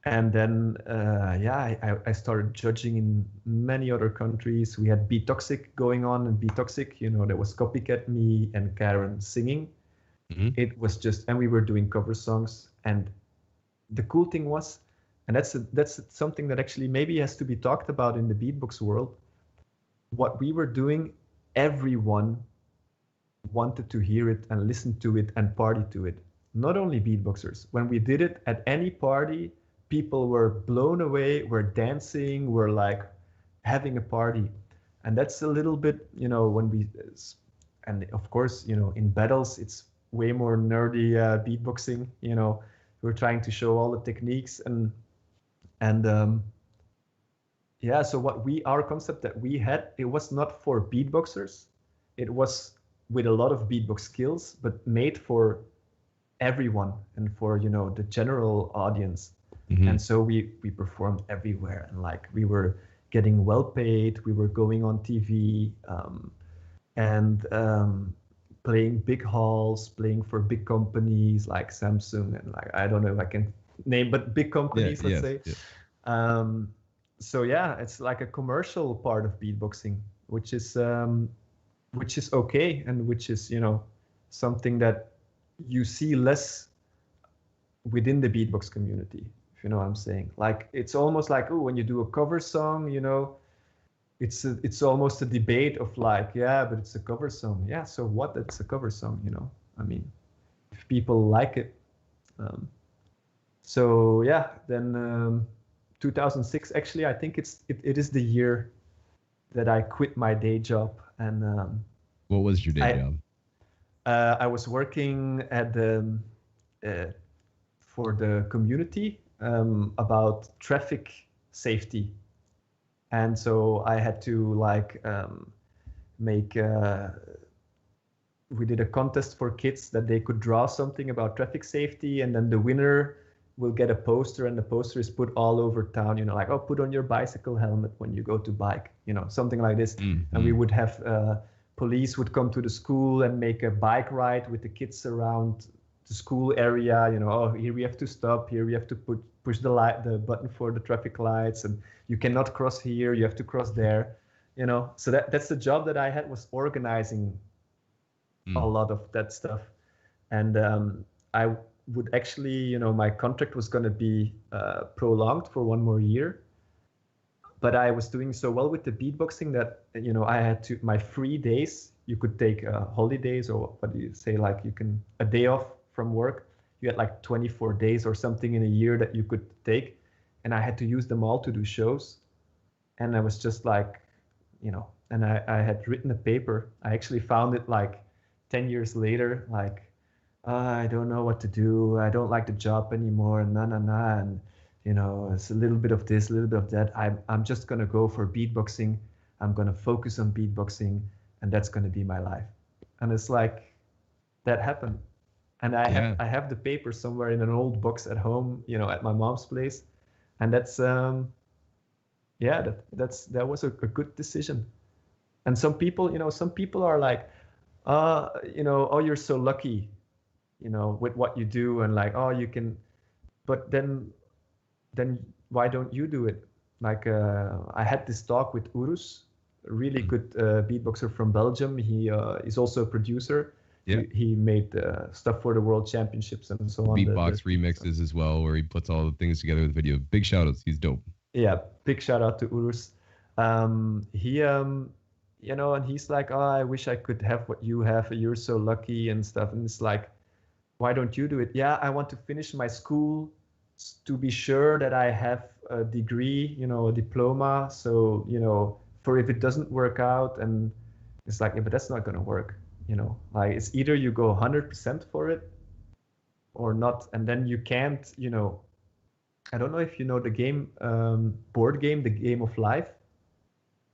And then, I started judging in many other countries. We had Beatoxic going on, and Beatoxic, there was Copycat, me, and Karen singing. Mm-hmm. It was just, and we were doing cover songs. And the cool thing was, and that's something that actually maybe has to be talked about in the beatbox world. What we were doing, everyone wanted to hear it and listen to it and party to it. Not only beatboxers. When we did it at any party, people were blown away, were dancing, were like having a party. And that's a little bit, when we, and of course, in battles, it's way more nerdy beatboxing, we're trying to show all the techniques so our concept that we had, it was not for beatboxers. It was with a lot of beatbox skills, but made for everyone and for, the general audience. Mm-hmm. And so we performed everywhere, and like we were getting well paid. We were going on TV and playing big halls, playing for big companies like Samsung and like, I don't know if I can name, but big companies, let's say. Yeah. So yeah, it's like a commercial part of beatboxing, which is okay, and which is, something that you see less within the beatbox community, if you know what I'm saying. Like, it's almost like, oh, when you do a cover song, it's almost a debate of like, yeah, but it's a cover song. Yeah, so what? It's a cover song, I mean, if people like it. So yeah, then 2006, actually, I think it is the year that I quit my day job. And what was your day job? I was working at the for the community about traffic safety, and so I had to like make. We did a contest for kids that they could draw something about traffic safety, and then the winner will get a poster, and the poster is put all over town. Like, oh, put on your bicycle helmet when you go to bike. Something like this. Mm-hmm. And we would have. Police would come to the school and make a bike ride with the kids around the school area. Oh, here we have to stop. Here we have to push the button for the traffic lights, and you cannot cross here. You have to cross there. So that's the job that I had, was organizing a lot of that stuff. And I would actually, my contract was going to be prolonged for one more year. But I was doing so well with the beatboxing that, I had to, my free days, you could take holidays, or what do you say, like a day off from work. You had like 24 days or something in a year that you could take. And I had to use them all to do shows. And I was just like, and I had written a paper. I actually found it like 10 years later, like, I don't know what to do. I don't like the job anymore. And it's a little bit of this, a little bit of that. I'm just going to go for beatboxing. I'm going to focus on beatboxing, and that's going to be my life. And it's like, that happened. And I have the paper somewhere in an old box at home, at my mom's place. And that's, that was a good decision. And some people are like, oh, you're so lucky, with what you do, and like, oh, you can, but then why don't you do it? Like, I had this talk with Urus, a really good beatboxer from Belgium. He is also a producer. Yeah. He made stuff for the World Championships and so on. Beatbox remixes as well, where he puts all the things together with video. Big shout outs. He's dope. Yeah, big shout out to Urus. And he's like, oh, I wish I could have what you have. You're so lucky and stuff. And it's like, why don't you do it? Yeah, I want to finish my school to be sure that I have a degree, a diploma. So, for if it doesn't work out, and it's like, yeah, but that's not going to work. Like, it's either you go 100% for it or not. And then you can't, I don't know if you know the game, board game, the Game of Life.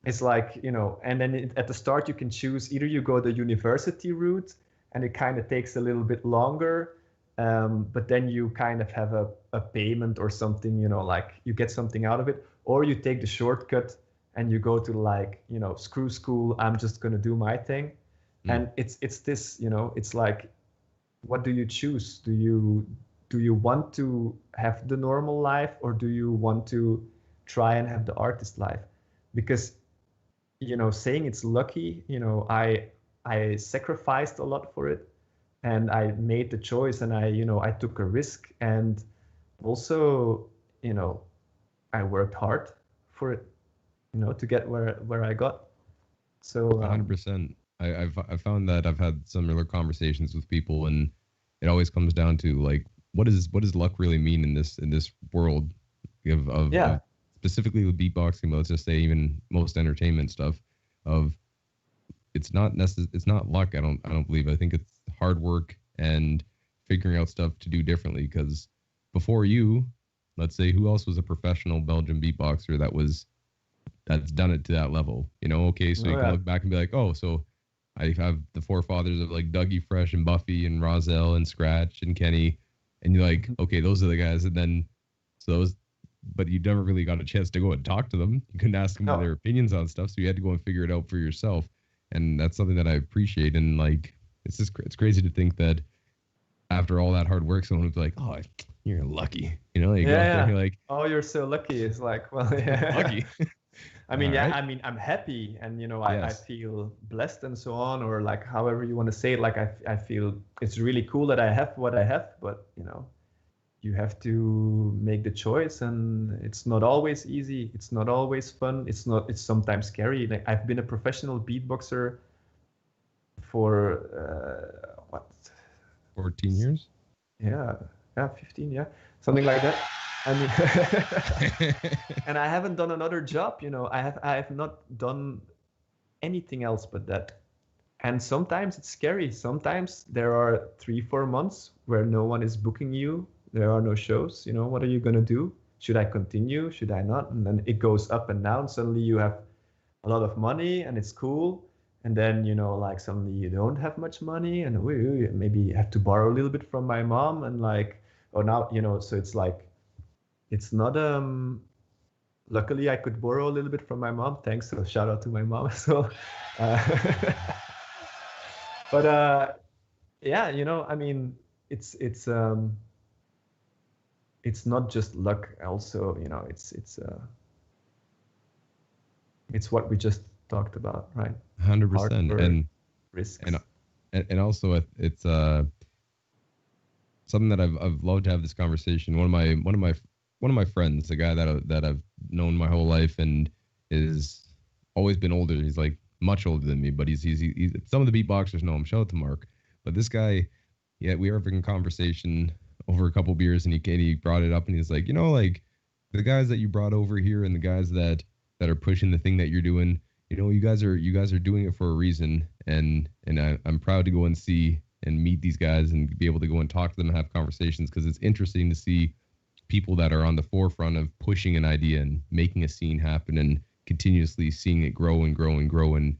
It's like, and then at the start you can choose, either you go the university route and it kind of takes a little bit longer. But then you kind of have a payment or something, you know, like you get something out of it, or you take the shortcut and you go to like, you know, screw school, I'm just going to do my thing. And it's this, you know, it's like, what do you choose? Do you want to have the normal life, or do you want to try and have the artist life? Because, you know, saying it's lucky, you know, I sacrificed a lot for it, and I made the choice, and I took a risk, and also, you know, I worked hard for it, you know, to get where I got. So 100%. I've found that I've had similar conversations with people, and it always comes down to like, what does luck really mean in this world of specifically with beatboxing, but let's just say even most entertainment stuff, of it's not luck. I don't believe. I think it's hard work and figuring out stuff to do differently. Because before you, let's say, who else was a professional Belgian beatboxer that's done it to that level? You know, okay, so you can look back and be like, oh, so I have the forefathers of like Dougie Fresh and Buffy and Rozelle and Scratch and Kenny, and you're like, okay, those are the guys. And then but you never really got a chance to go and talk to them. You couldn't ask them their opinions on stuff, so you had to go and figure it out for yourself. And that's something that I appreciate. And like, it's crazy to think that after all that hard work, someone would be like, oh, you're lucky, you know? Like, you're like, oh, you're so lucky. It's like, well, yeah. Lucky. I mean, right. I mean, I'm happy, and, you know, I feel blessed and so on, or like however you want to say it. Like, I feel it's really cool that I have what I have, but, you know, you have to make the choice, and it's not always easy. It's not always fun. It's sometimes scary. Like, I've been a professional beatboxer for 14 years? Yeah, 15, yeah. Something like that. I mean, and I haven't done another job, you know. I have not done anything else but that. And sometimes it's scary. Sometimes there are 3-4 months where no one is booking you. There are no shows. You know, what are you gonna do? Should I continue? Should I not? And then it goes up and down. Suddenly you have a lot of money and it's cool. And then, you know, like suddenly you don't have much money, and maybe you have to borrow a little bit from my mom, and like, oh, now, you know, so it's like, it's not, luckily I could borrow a little bit from my mom. Thanks. So shout out to my mom. So, but yeah, you know, I mean, it's not just luck. Also, you know, it's what we just talked about, right? 100%. And risks. And also it's something that I've loved to have this conversation. One of my friends, the guy that I've known my whole life and is always been older. He's like much older than me, but he's some of the beatboxers know him. Shout out to Mark. But this guy, we were having a conversation over a couple beers, and he brought it up, and he's like, you know, like the guys that you brought over here and the guys that are pushing the thing that you're doing, you know, you guys are doing it for a reason, and I'm proud to go and see and meet these guys and be able to go and talk to them and have conversations, because it's interesting to see people that are on the forefront of pushing an idea and making a scene happen and continuously seeing it grow and grow and grow. And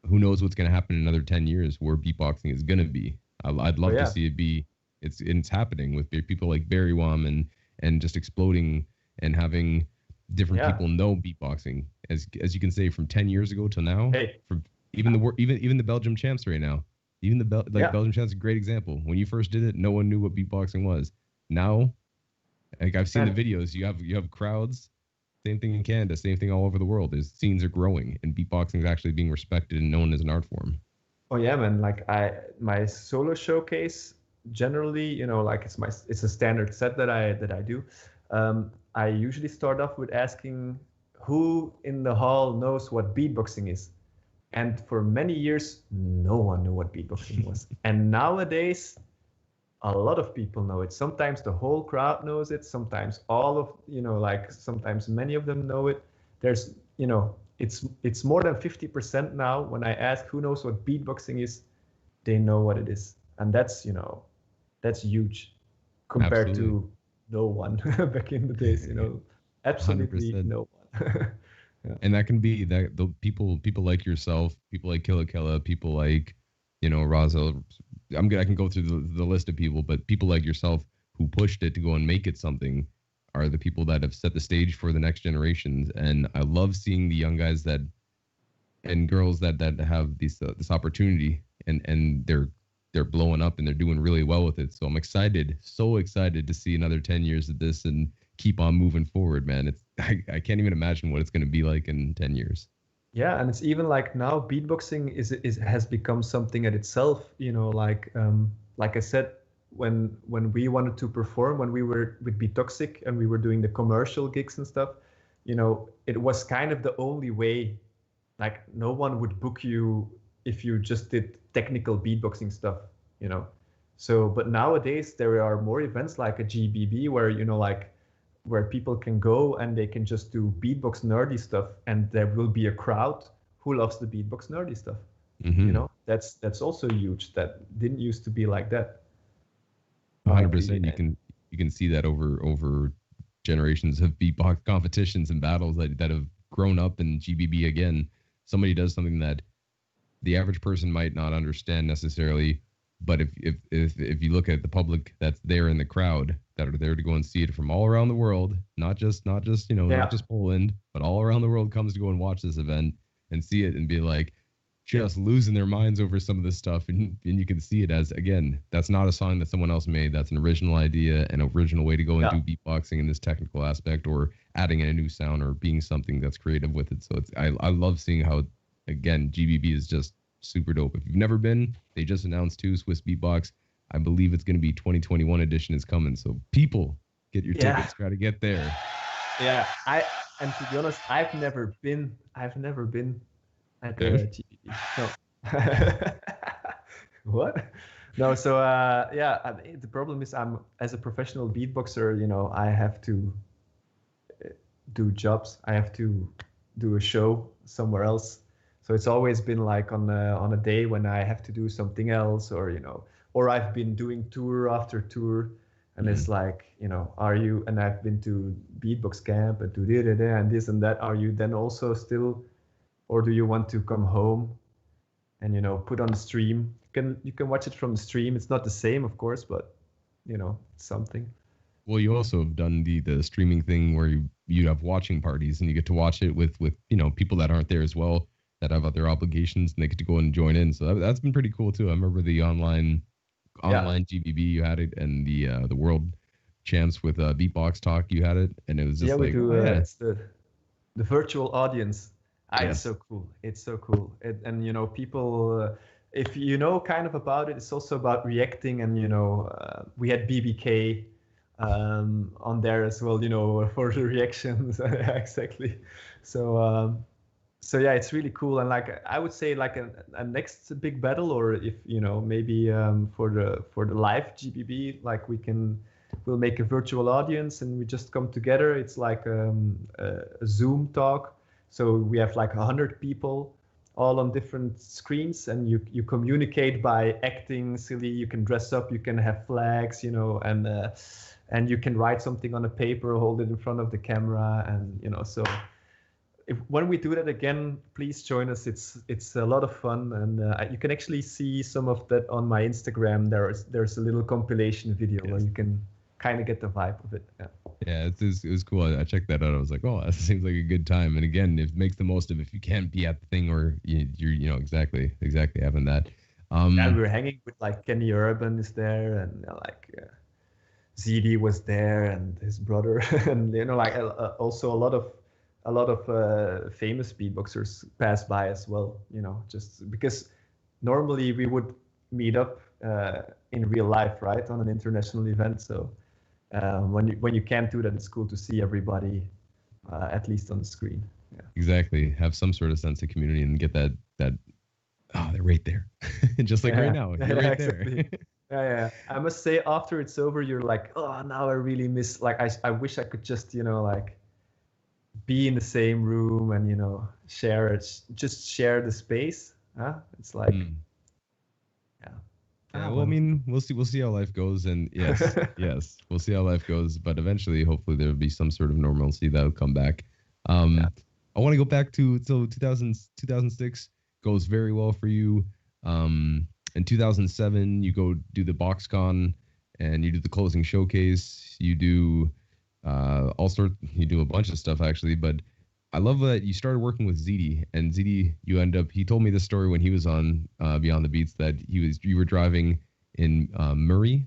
who knows what's going to happen in another 10 years where beatboxing is going to be. I'd love to see it be. It's happening with people like Barry Wam and just exploding and having different people know beatboxing, as you can say, from 10 years ago to now. From even the Belgium champs right now. Even the Belgium champs is a great example. When you first did it, no one knew what beatboxing was. Now, like, I've seen the videos. You have crowds. Same thing in Canada. Same thing all over the world. Scenes are growing, and beatboxing is actually being respected and known as an art form. Oh yeah, man! Like my solo showcase, generally, you know, like it's a standard set that I do. I usually start off with asking who in the hall knows what beatboxing is, and for many years, no one knew what beatboxing was. And nowadays, a lot of people know it. Sometimes the whole crowd knows it. Sometimes all of, you know, like sometimes many of them know it. There's, you know, it's more than 50% now. When I ask who knows what beatboxing is, they know what it is. And that's, you know, that's huge compared to no one back in the days, you know, absolutely 100%. No one. Yeah. And that can be that the people like yourself, people like Killa Killa, people like, you know, Rozelle, I can go through the list of people, but people like yourself who pushed it to go and make it something are the people that have set the stage for the next generations. And I love seeing the young guys that and girls that have this opportunity, and they're blowing up and they're doing really well with it. So I'm excited, so excited to see another 10 years of this and keep on moving forward, man. I can't even imagine what it's going to be like in 10 years. Yeah, and it's even like now beatboxing is has become something at itself. Like I said, when we wanted to perform, when we were with Be Toxic and we were doing the commercial gigs and stuff, it was kind of the only way. Like no one would book you if you just did technical beatboxing stuff, So, but nowadays there are more events like a GBB where where people can go and they can just do beatbox nerdy stuff, and there will be a crowd who loves the beatbox nerdy stuff. Mm-hmm. That's also huge. That didn't used to be like that. 100%. You can see that over generations of beatbox competitions and battles that have grown up in GBB again. Somebody does something that the average person might not understand necessarily, but if you look at the public that's there in the crowd that are there to go and see it from all around the world, not just not just Poland, but all around the world comes to go and watch this event and see it and be like just losing their minds over some of this stuff, and you can see it as, again, that's not a song that someone else made. That's an original idea, an original way to go and do beatboxing in this technical aspect, or adding in a new sound, or being something that's creative with it. So I love seeing how, again, GBB is just super dope. If you've never been, they just announced too, Swissbeatbox. I believe it's going to be 2021 edition is coming. So people, get your tickets. Try to get there. Yeah, and to be honest, I've never been at the GBB. No. What? No. So the problem is, I'm as a professional beatboxer, I have to do jobs. I have to do a show somewhere else. So it's always been like on a day when I have to do something else, or I've been doing tour after tour, and it's like, and I've been to Beatbox Camp and to and this and that. Are you then also still, or do you want to come home and put on the stream? You can watch it from the stream. It's not the same, of course, but it's something. Well, you also have done the streaming thing where you have watching parties and you get to watch it with people that aren't there as well, that have other obligations, and they get to go and join in. So that's been pretty cool too. I remember the online GBB, you had it, and the world champs with Beatbox Talk, you had it, and it was just we do. It's the virtual audience. It's so cool. It's so cool. And people, if you know kind of about it, it's also about reacting. And we had BBK on there as well, for the reactions. Exactly. So yeah, it's really cool. And like I would say, like a next big battle, or if maybe for the live GBB, like we'll make a virtual audience and we just come together. It's like a Zoom talk. So we have like 100 people all on different screens, and you communicate by acting silly. You can dress up, you can have flags, and you can write something on a paper, hold it in front of the camera, and so when we do that again, please join us. It's a lot of fun, and you can actually see some of that on my Instagram. There's a little compilation video where you can kind of get the vibe of it. Yeah, it was cool. I checked that out. I was like, oh, that seems like a good time. And again, it makes the most of it if you can't be at the thing, or you're exactly having that. And we were hanging with like Kenny Urban is there, and ZD was there, and his brother, and also a lot of famous beatboxers pass by as well. Just because normally we would meet up in real life, right, on an international event. So when you can't do that, it's cool to see everybody at least on the screen. Yeah. Exactly. Have some sort of sense of community and get that they're right there. Just like right now. You're right exactly. there. Yeah. I must say, after it's over, you're like, oh, now I really miss, like, I wish I could just, like be in the same room and, share it, just share the space. Huh? It's like, Yeah, well, I mean, we'll see how life goes, and yes, we'll see how life goes. But eventually, hopefully, there will be some sort of normalcy that will come back. I want to go back to 2006 goes very well for you. in 2007, you go do the BoxCon, and you do the closing showcase. You do you do a bunch of stuff actually, but I love that you started working with ZD, and ZD, he told me this story when he was on Beyond the Beats, that you were driving in Muri,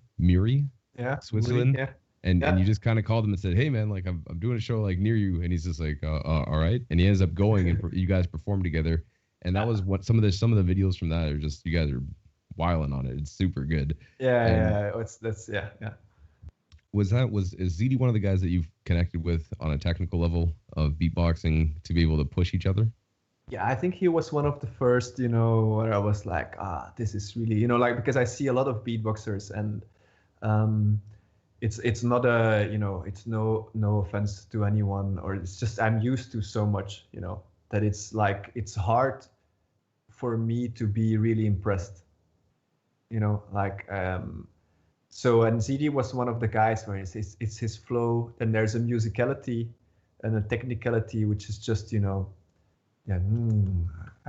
Yeah, Switzerland, yeah. and you just kind of called him and said, hey man, like I'm doing a show like near you, and he's just like, all right, and he ends up going, and you guys performed together, and that was what some of the videos from that are just, you guys are wilding on it. It's super good. Yeah. Was ZD one of the guys that you've connected with on a technical level of beatboxing to be able to push each other? Yeah, I think he was one of the first, where I was like, this is really, like, because I see a lot of beatboxers, and it's not a, it's no offense to anyone, or it's just I'm used to so much, that it's like, it's hard for me to be really impressed, like, so, and ZD was one of the guys where it's his flow, and there's a musicality and a technicality, which is just, I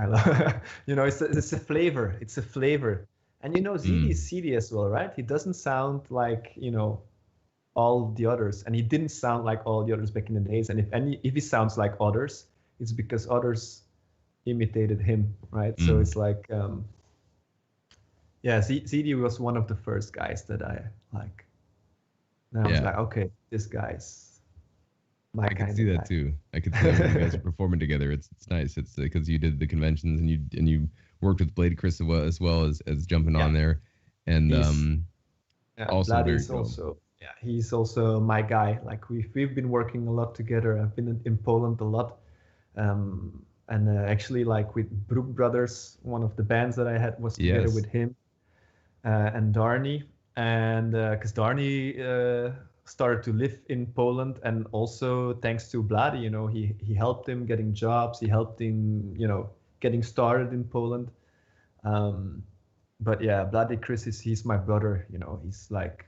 love, it's a flavor. It's a flavor. And, ZD is CD as well, right? He doesn't sound like, all the others. And he didn't sound like all the others back in the days. And if he sounds like others, it's because others imitated him, right? So it's like, yeah, ZD was one of the first guys that I like. And I was like, okay, this guy's my kind of guy. I can see that too. I can see that when you guys are performing together. It's nice. It's because you did the conventions, and you worked with Blade Chris as well as jumping on there, and also very cool. He's also my guy. Like we've been working a lot together. I've been in Poland a lot, and actually, like with Brook Brothers, one of the bands that I had was together with him and Darny, and because Darny started to live in Poland, and also thanks to Blady, he helped him getting jobs, he helped him, getting started in Poland. But yeah, Blady Chris he's my brother, he's like,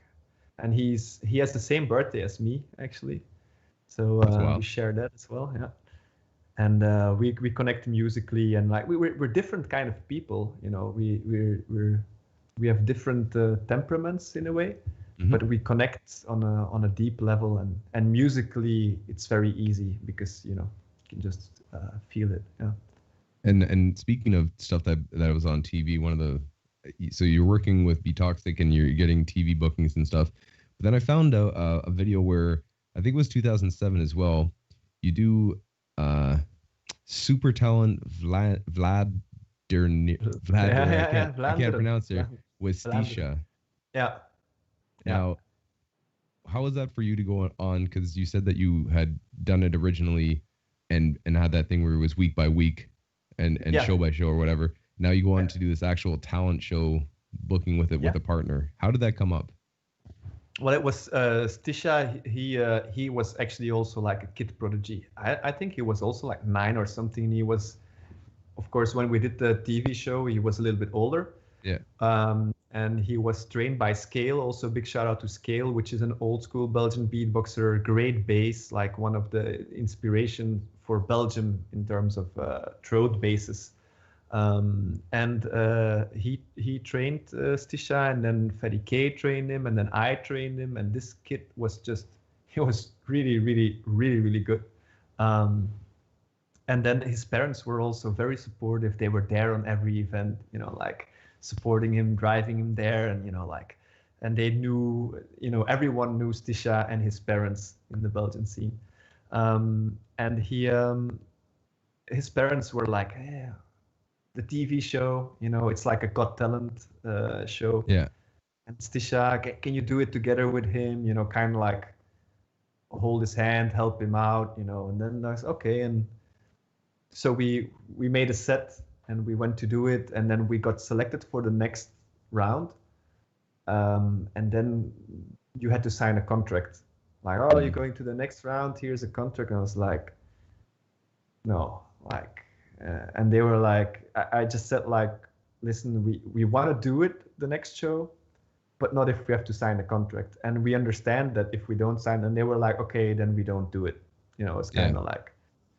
and he has the same birthday as me actually, so we share that as well, yeah. And we connect musically, and like we're different kind of people, we have different temperaments in a way, but we connect on a deep level, and musically it's very easy because you can just feel it. Yeah. And speaking of stuff that was on TV, so you're working with Be Toxic and you're getting TV bookings and stuff. But then I found a video where I think it was 2007 as well. You do super talent Vlad I can't pronounce it, with Stisha. Yeah. Now, how was that for you to go on? Because you said that you had done it originally and had that thing where it was week by week and show by show or whatever. Now you go on to do this actual talent show booking with a partner. How did that come up? Well, it was Stisha. He was actually also like a kid prodigy. I think he was also like 9 or something. He was, of course, when we did the TV show, he was a little bit older. Yeah. And he was trained by Scale. Also, big shout out to Scale, which is an old school Belgian beatboxer, great bass, like one of the inspiration for Belgium in terms of throat basses. And he trained Stisha, and then Freddy K trained him, and then I trained him, and this kid was he was really, really, really, really good. And then his parents were also very supportive. They were there on every event, like supporting him, driving him there, and and they knew, everyone knew Stisha and his parents in the Belgian scene. And his parents were like, hey, the TV show, it's like a Got Talent show. Yeah. And Stisha, can you do it together with him? Kind of like hold his hand, help him out, and then I was okay. And so we made a set and we went to do it, and then we got selected for the next round. And then you had to sign a contract. Like, oh, you're going to the next round, here's a contract. And I was like, no, like, and they were like, I just said like, listen, we want to do it the next show, but not if we have to sign a contract. And we understand that if we don't sign, and they were like, okay, then we don't do it. It's kind of like,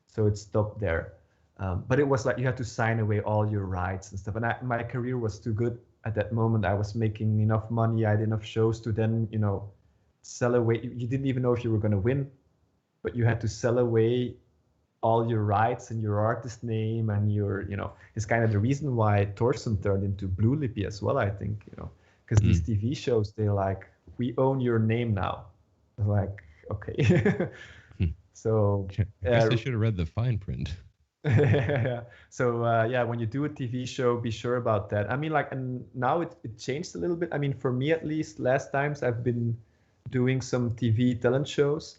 so it stopped there. But it was like, you had to sign away all your rights and stuff. And my career was too good at that moment I was making enough money, I had enough shows to then, you know, sell away. You didn't even know if you were going to win, but you had to sell away all your rights and your artist name and your, you know, it's kind of the reason why Thorson turned into Blue Lippy as well, I think, you know, because these TV shows, they're like, we own your name now. Like, okay. So I guess I should have read the fine print. yeah. So yeah, when you do a TV show, be sure about that. I mean, like, and now it changed a little bit. I mean, for me at least, last times I've been doing some TV talent shows.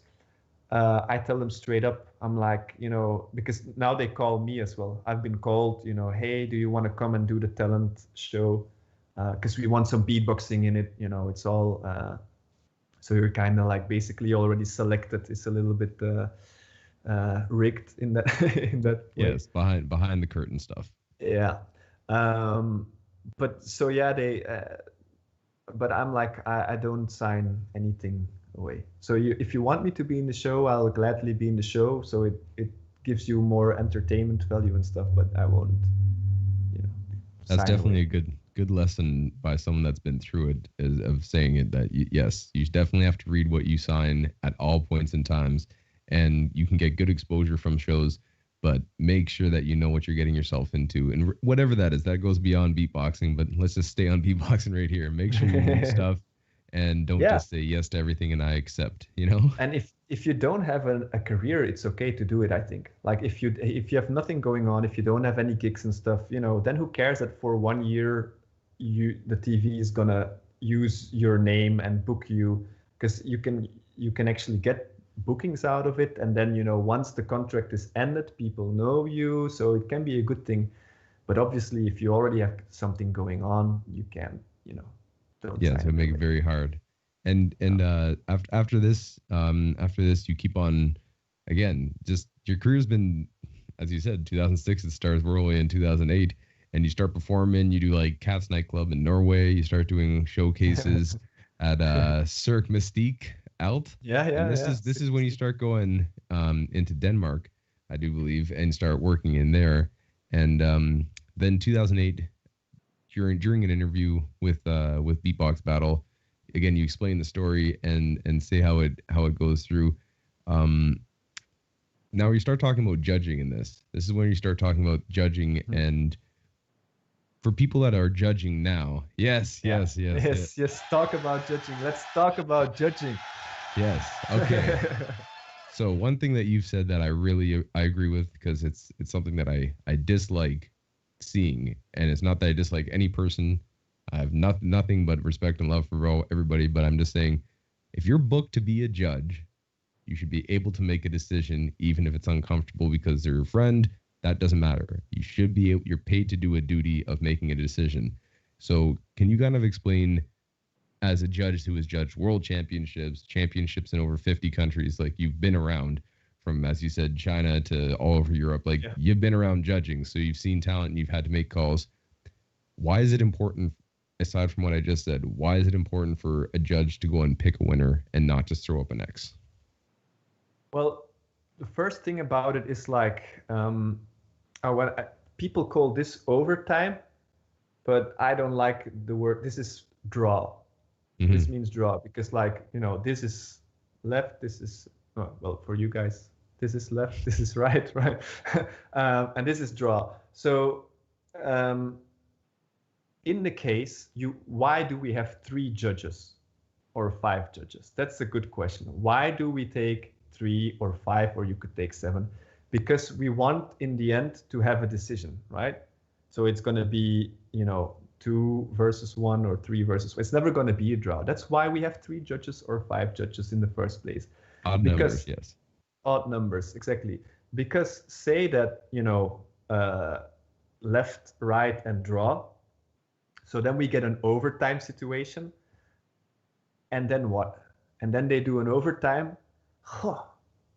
I tell them straight up, I'm like, you know, because now they call me as well. I've been called, you know, hey, do you want to come and do the talent show? Because we want some beatboxing in it, you know, it's all, so you're kind of like basically already selected. It's a little bit rigged in that in that way. Yes, behind the curtain stuff. Yeah. But so yeah, but I'm like, I don't sign anything away. So if you want me to be in the show, I'll gladly be in the show. So it gives you more entertainment value and stuff, but I won't, you know. That's definitely a good lesson by someone that's been through it, is of saying it, that yes, you definitely have to read what you sign at all points in times, and you can get good exposure from shows, but make sure that you know what you're getting yourself into, and whatever that is. That goes beyond beatboxing, but let's just stay on beatboxing right here. Make sure you read stuff. And don't just say yes to everything and I accept, you know? And if you don't have a career, it's okay to do it, I think. Like if you have nothing going on, if you don't have any gigs and stuff, you know, then who cares that for 1 year the TV is gonna use your name and book you, because you can actually get bookings out of it, and then, you know, once the contract is ended, people know you, so it can be a good thing. But obviously if you already have something going on, you can't, you know. Yeah, so make it very hard. And after this, you keep on, again, just your career's been, as you said, 2006 it starts. We're only in 2008, and you start performing. You do like Cat's nightclub in Norway. You start doing showcases at Cirque Mystique Alt. Yeah. And this is when you start going into Denmark, I do believe, and start working in there. And then 2008. During an interview with Beatbox Battle, again, you explain the story and say how it goes through. Now you start talking about judging in this. This is when you start talking about judging, and for people that are judging now, yes. Talk about judging. Let's talk about judging. Yes. Okay. So one thing that you've said that I agree with, because it's something that I dislike seeing, and it's not that I dislike any person. I have nothing but respect and love for everybody, but I'm just saying, if you're booked to be a judge, you should be able to make a decision, even if it's uncomfortable because they're your friend. That doesn't matter. You're paid to do a duty of making a decision. So can you kind of explain, as a judge who has judged world championships in over 50 countries, like you've been around, from, as you said, China to all over Europe, like you've been around judging, so you've seen talent and you've had to make calls. Why is it important, aside from what I just said, why is it important for a judge to go and pick a winner and not just throw up an X? Well, the first thing about it is like, people call this overtime, but I don't like the word. This is draw. Mm-hmm. This means draw, because, like, you know, this is left, this is, well, for you guys, this is left, this is right, and this is draw. So in the case, why do we have 3 judges or 5 judges? That's a good question. Why do we take 3 or 5, or you could take 7? Because we want, in the end, to have a decision, right? So it's going to be, you know, 2 versus 1 or 3 versus 1. It's never going to be a draw. That's why we have 3 judges or 5 judges in the first place. Odd numbers, yes. Odd numbers, exactly. Because say that, you know, left, right, and draw. So then we get an overtime situation. And then what? And then they do an overtime.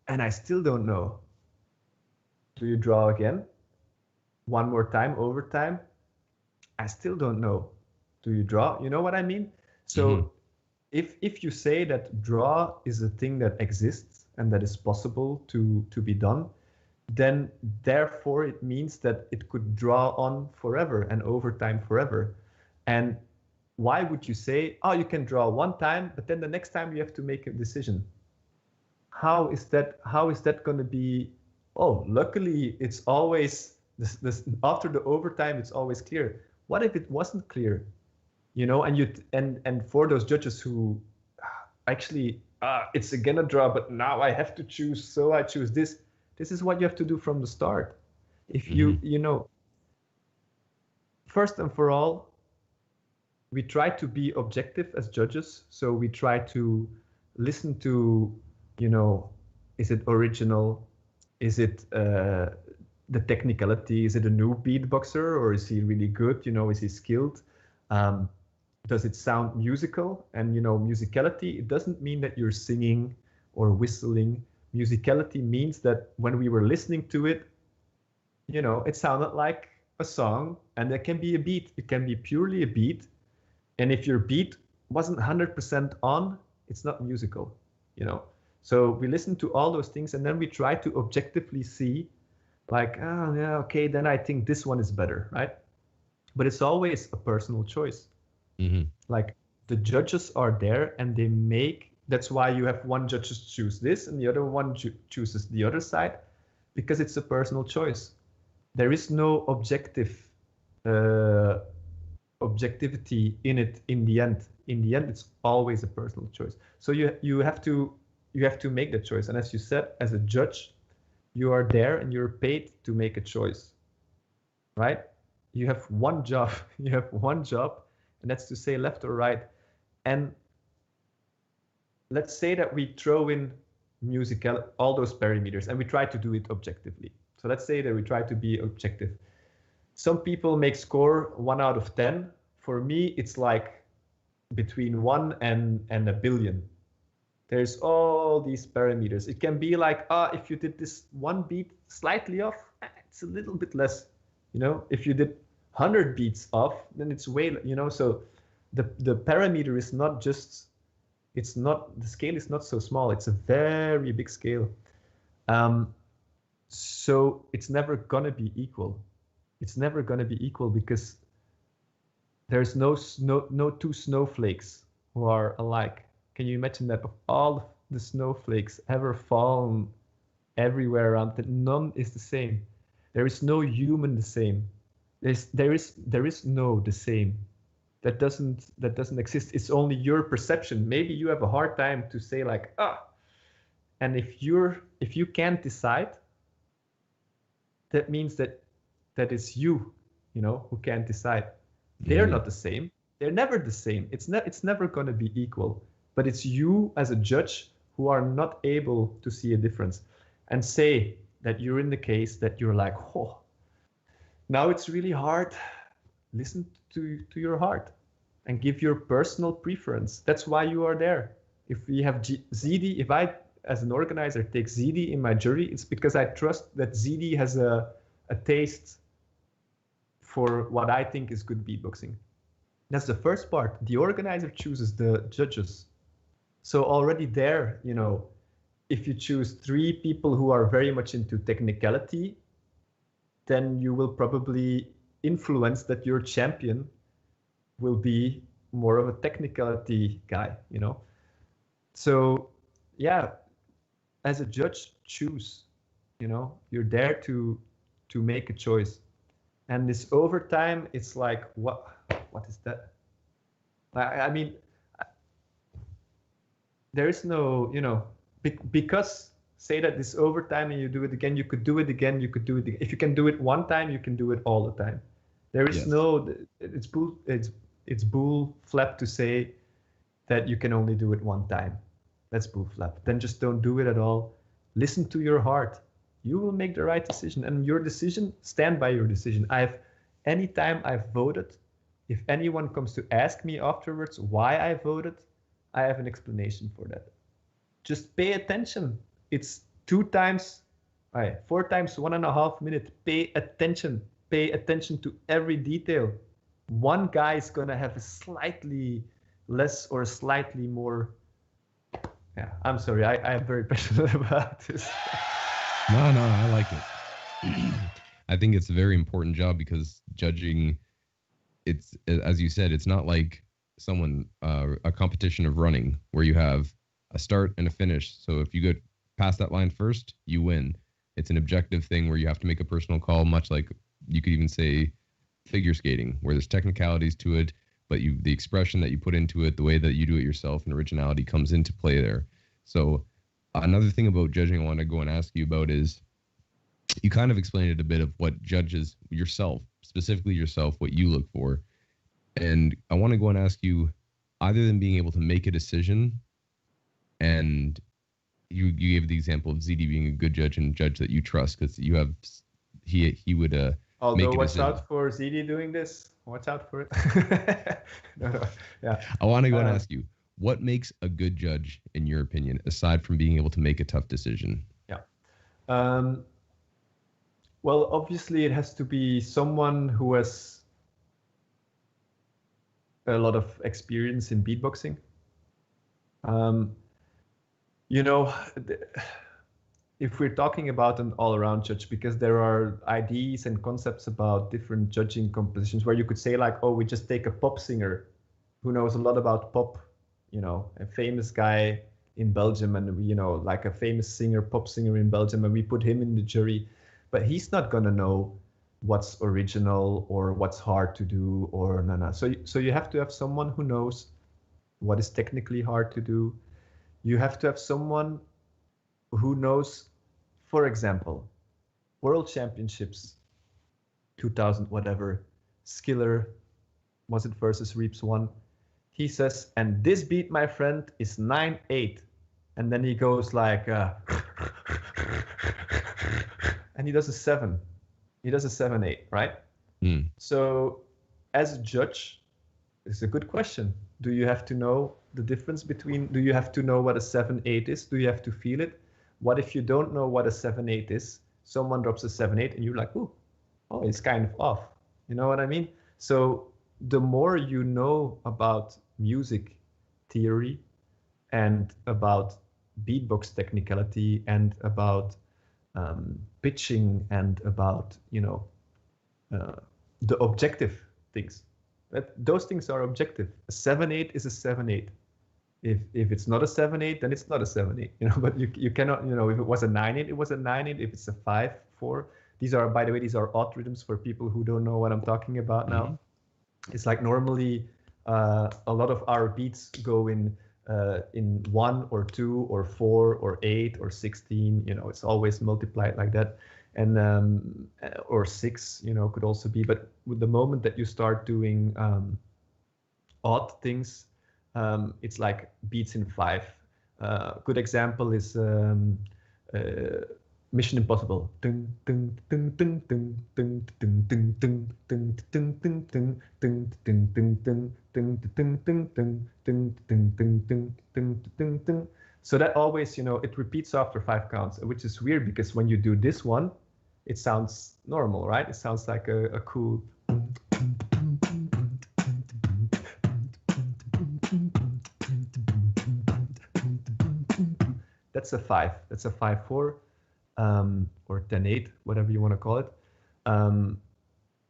And I still don't know. Do you draw again? One more time, overtime. I still don't know. Do you draw? You know what I mean? So if you say that draw is a thing that exists and that is possible to be done, then therefore it means that it could draw on forever and overtime forever. And why would you say, oh, you can draw one time, but then the next time you have to make a decision? How is that going to be? Oh, luckily it's always this after the overtime, it's always clear. What if it wasn't clear? And for those judges who actually it's again a draw, but now I have to choose, so I choose this. This is what you have to do from the start. If you first and for all, we try to be objective as judges. So we try to listen to, is it original? Is it the technicality? Is it a new beatboxer, or is he really good? Is he skilled? Does it sound musical? And musicality, it doesn't mean that you're singing or whistling. Musicality means that when we were listening to it, it sounded like a song, and there can be a beat. It can be purely a beat. And if your beat wasn't 100% on, it's not musical, So we listen to all those things, and then we try to objectively see, like, oh yeah, okay, then I think this one is better, right? But it's always a personal choice. Like, the judges are there, and they make. That's why you have one judge choose this, and the other one chooses the other side, because it's a personal choice. There is no objectivity in it. In the end, it's always a personal choice. So you have to make the choice. And as you said, as a judge, you are there and you're paid to make a choice, right? You have one job. And that's to say left or right. And let's say that we throw in musical, all those parameters, and we try to do it objectively. So let's say that we try to be objective. Some people make score 1 out of 10. For me, it's like between 1 and a billion. There's all these parameters. It can be like, if you did this one beat slightly off, it's a little bit less. If you did 100 beats off, then it's way, so the parameter is not just, the scale is not so small. It's a very big scale. So it's never gonna be equal. It's never gonna be equal because there's no two snowflakes who are alike. Can you imagine that of all the snowflakes ever fallen everywhere around, that none is the same? There is no human the same. There is no the same. That doesn't exist. It's only your perception. Maybe you have a hard time to say like, and if you can't decide, that means that is you, who can't decide. They're not the same. They're never the same. It's never going to be equal. But it's you as a judge who are not able to see a difference, and say that you're in the case that you're like, oh, now it's really hard. Listen to your heart and give your personal preference. That's why you are there. If we have ZD, if I, as an organizer, take ZD in my jury, it's because I trust that ZD has a taste for what I think is good beatboxing. That's the first part. The organizer chooses the judges. So already there, if you choose 3 people who are very much into technicality, then you will probably influence that your champion will be more of a technicality guy, So yeah, as a judge, choose, you're there to make a choice. And this overtime, it's like, what is that? I mean, there is no, because say that this overtime and you do it again, you could do it again, you could do it again. If you can do it one time, you can do it all the time. There is no, it's bull flap to say that you can only do it one time. That's bull flap. Then just don't do it at all. Listen to your heart. You will make the right decision, and your decision, stand by your decision. Anytime I've voted, if anyone comes to ask me afterwards why I voted, I have an explanation for that. Just pay attention. It's 4 times 1.5 minutes. Pay attention. Pay attention to every detail. One guy is gonna have a slightly less or slightly more. Yeah, I'm sorry. I am very passionate about this. No, I like it. I think it's a very important job because judging it's, as you said, it's not like a competition of running where you have a start and a finish. So if you go past that line first, you win. It's an objective thing where you have to make a personal call, much like you could even say figure skating, where there's technicalities to it, but the expression that you put into it, the way that you do it yourself, and originality comes into play there. So another thing about judging I want to go and ask you about is, you kind of explained it a bit of what judges yourself, specifically yourself, what you look for. And I want to go and ask you, other than being able to make a decision, and you gave the example of ZD being a good judge and judge that you trust, because you have he would although make a watch decision. out for ZD doing this. Watch out for it. No. Yeah. I want to go and ask you, what makes a good judge in your opinion, aside from being able to make a tough decision? Yeah. Well, obviously it has to be someone who has a lot of experience in beatboxing. You know, if we're talking about an all-around judge, because there are ideas and concepts about different judging compositions where you could say like, oh, we just take a pop singer who knows a lot about pop, you know, a famous guy in Belgium, and, you know, like a famous singer, pop singer in Belgium, and we put him in the jury. But he's not gonna know what's original or what's hard to do or no. So you have to have someone who knows what is technically hard to do. You have to have someone who knows, for example, World Championships 2000 whatever, Skiller, was it versus Reeps 1? He says, and this beat, my friend, is 9/8. And then he goes like and he does a 7. He does a 7/8, right? So as a judge, it's a good question. Do you have to know the difference between, do you have to know what a 7/8 is? Do you have to feel it? What if you don't know what a 7/8 is? Someone drops a 7/8 and you're like, oh, it's kind of off. You know what I mean? So the more you know about music theory and about beatbox technicality and about pitching and about, you know, the objective things. Those things are objective. A 7/8 is a 7/8. If it's not a 7/8, then it's not a 7/8. You know, but you cannot, you know, if it was a 9/8, it was a 9/8. If it's a 5/4, these are, by the way, these are odd rhythms for people who don't know what I'm talking about now. It's like normally a lot of our beats go in 1 or 2 or 4 or 8 or 16, you know, it's always multiplied like that. And or 6, you know, could also be. But with the moment that you start doing odd things, it's like beats in 5. Good example is Mission Impossible. So that always, you know, it repeats after 5 counts, which is weird because when you do this one, it sounds normal, right? It sounds like a cool. That's a 5. That's a 5/4. Or 10/8, whatever you want to call it.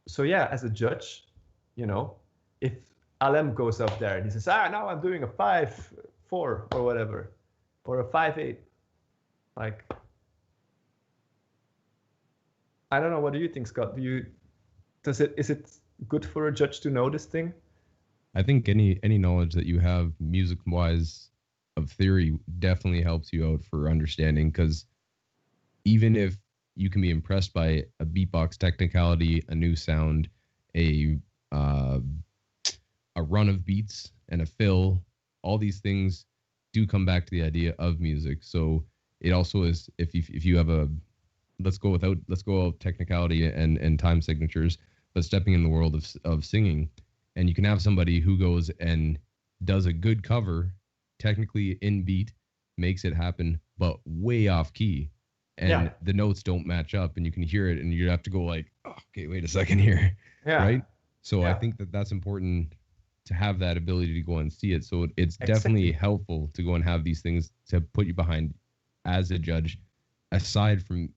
So yeah, as a judge, you know, if Alem goes up there and he says, now I'm doing a 5/4 or whatever, or a 5/8, like, I don't know. What do you think, Scott? Is it good for a judge to know this thing? I think any knowledge that you have music-wise of theory definitely helps you out for understanding, because even if you can be impressed by a beatbox technicality, a new sound, a run of beats and a fill, all these things do come back to the idea of music. So it also is, if you have a, let's go technicality and time signatures, but stepping in the world of singing, and you can have somebody who goes and does a good cover, technically in beat, makes it happen, but way off key. And the notes don't match up, and you can hear it, and you have to go like, oh, okay, wait a second here, right? So I think that's important to have that ability to go and see it. So it's definitely helpful to go and have these things to put you behind as a judge, aside from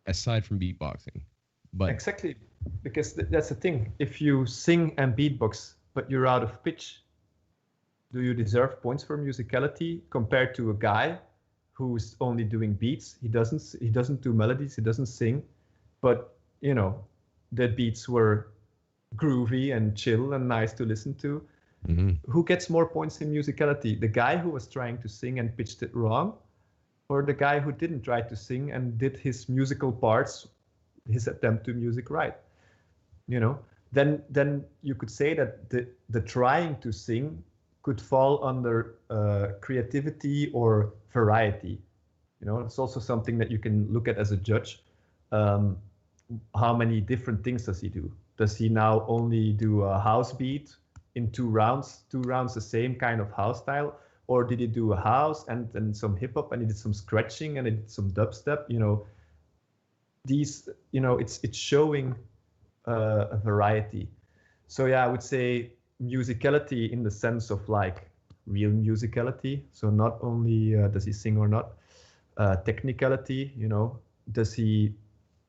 beatboxing. But exactly, because that's the thing. If you sing and beatbox, but you're out of pitch, do you deserve points for musicality compared to a guy who's only doing beats? He doesn't do melodies, he doesn't sing, but you know, the beats were groovy and chill and nice to listen to. Who gets more points in musicality? The guy who was trying to sing and pitched it wrong, or the guy who didn't try to sing and did his musical parts, his attempt to music right? You know, then you could say that the trying to sing could fall under creativity or variety. You know, it's also something that you can look at as a judge. How many different things does he do? Does he now only do a house beat in 2 rounds the same kind of house style? Or did he do a house and then some hip hop, and he did some scratching and he did some dubstep? You know, these, you know, it's showing a variety. So yeah, I would say musicality in the sense of like real musicality. So not only does he sing or not, technicality, you know, does he,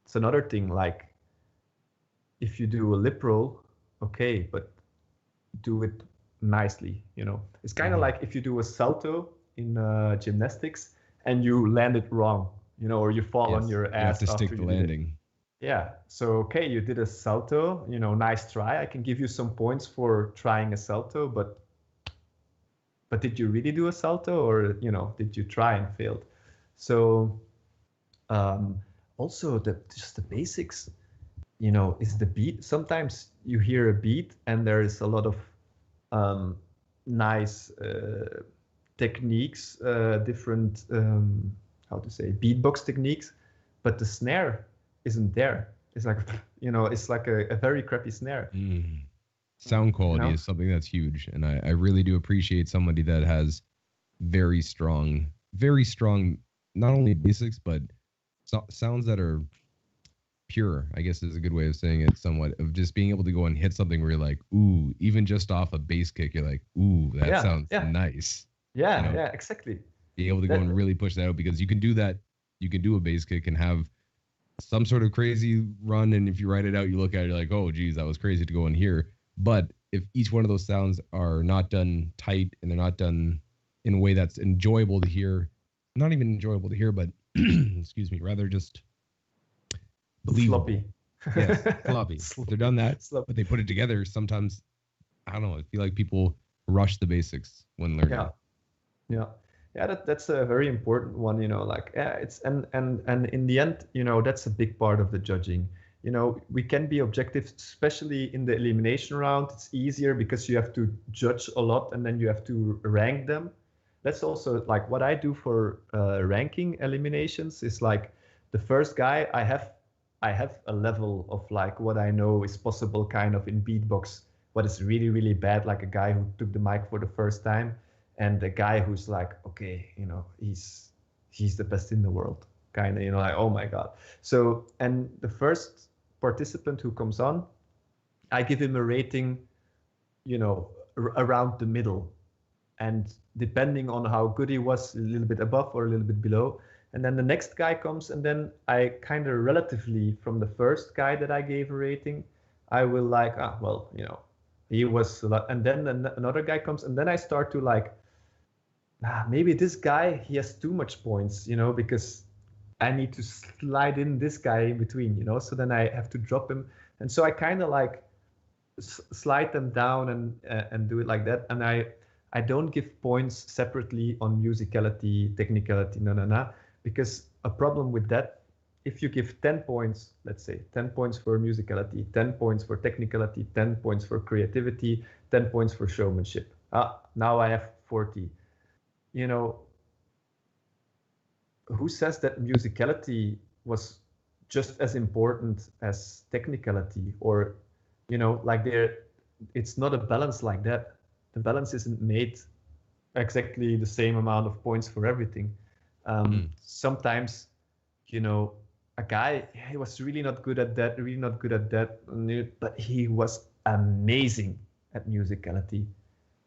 it's another thing, like if you do a lip roll, okay, but do it nicely, you know. It's kind of like if you do a salto in gymnastics and you land it wrong, you know, or you fall on your ass. You have to stick the landing. Yeah, so okay, you did a salto, you know, nice try. I can give you some points for trying a salto, but did you really do a salto, or, you know, did you try and failed? So also just the basics, you know, is the beat. Sometimes you hear a beat and there is a lot of nice techniques, different, how to say, beatbox techniques, but the snare isn't there. It's like, you know, it's like a very crappy snare. Sound quality, you know, is something that's huge. And I really do appreciate somebody that has very strong, not only basics, but sounds that are pure, I guess is a good way of saying it, somewhat, of just being able to go and hit something where you're like, ooh, even just off a bass kick, you're like, ooh, that sounds nice. Yeah, you know, yeah, exactly. Be able to go and really push that out, because you can do that. You can do a bass kick and have some sort of crazy run, and if you write it out, you look at it, you're like, oh, geez, that was crazy to go in here. But if each one of those sounds are not done tight and they're not done in a way that's enjoyable to hear, not even enjoyable to hear, but excuse me, rather just believable. Sloppy. Yes, sloppy. They're done that, but they put it together. Sometimes, I don't know, I feel like people rush the basics when learning. Yeah, that's a very important one, you know, like, it's, and in the end, you know, that's a big part of the judging. You know, we can be objective, especially in the elimination round. It's easier because you have to judge a lot and then you have to rank them. That's also like what I do for ranking eliminations is like the first guy I have a level of like what I know is possible kind of in beatbox, what is really, really bad, like a guy who took the mic for the first time, and a guy who's like, okay, you know, he's the best in the world, kind of, you know, like, oh my God. So, and the first participant who comes on, I give him a rating, you know, around the middle. And depending on how good he was, a little bit above or a little bit below. And then the next guy comes, and then I kind of relatively from the first guy that I gave a rating, I will like, well, you know, he was a lot. And then another guy comes, and then I start to like, maybe this guy, he has too much points, you know, because I need to slide in this guy in between, you know, so then I have to drop him. And so I kind of like slide them down and do it like that. And I don't give points separately on musicality, technicality, no, because a problem with that, if you give 10 points, let's say 10 points for musicality, 10 points for technicality, 10 points for creativity, 10 points for showmanship. Now I have 40. You know, who says that musicality was just as important as technicality? Or, you know, like it's not a balance like that. The balance isn't made exactly the same amount of points for everything. Sometimes, you know, a guy, he was really not good at that, but he was amazing at musicality.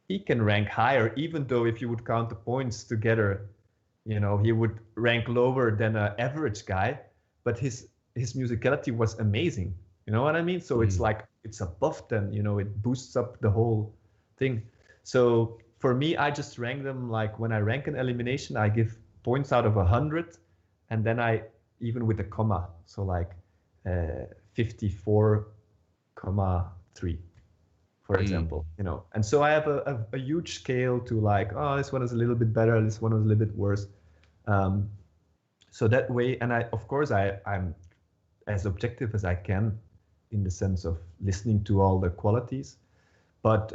He can rank higher, even though if you would count the points together, you know, he would rank lower than an average guy, but his musicality was amazing. You know what I mean? So it's like, it's above them, you know, it boosts up the whole thing. So for me, I just rank them, like when I rank an elimination, I give points out of 100, and then I, even with a comma, so like 54,3, for example, you know. And so I have a huge scale to like, oh, this one is a little bit better, this one is a little bit worse. So that way, and of course I'm as objective as I can in the sense of listening to all the qualities, but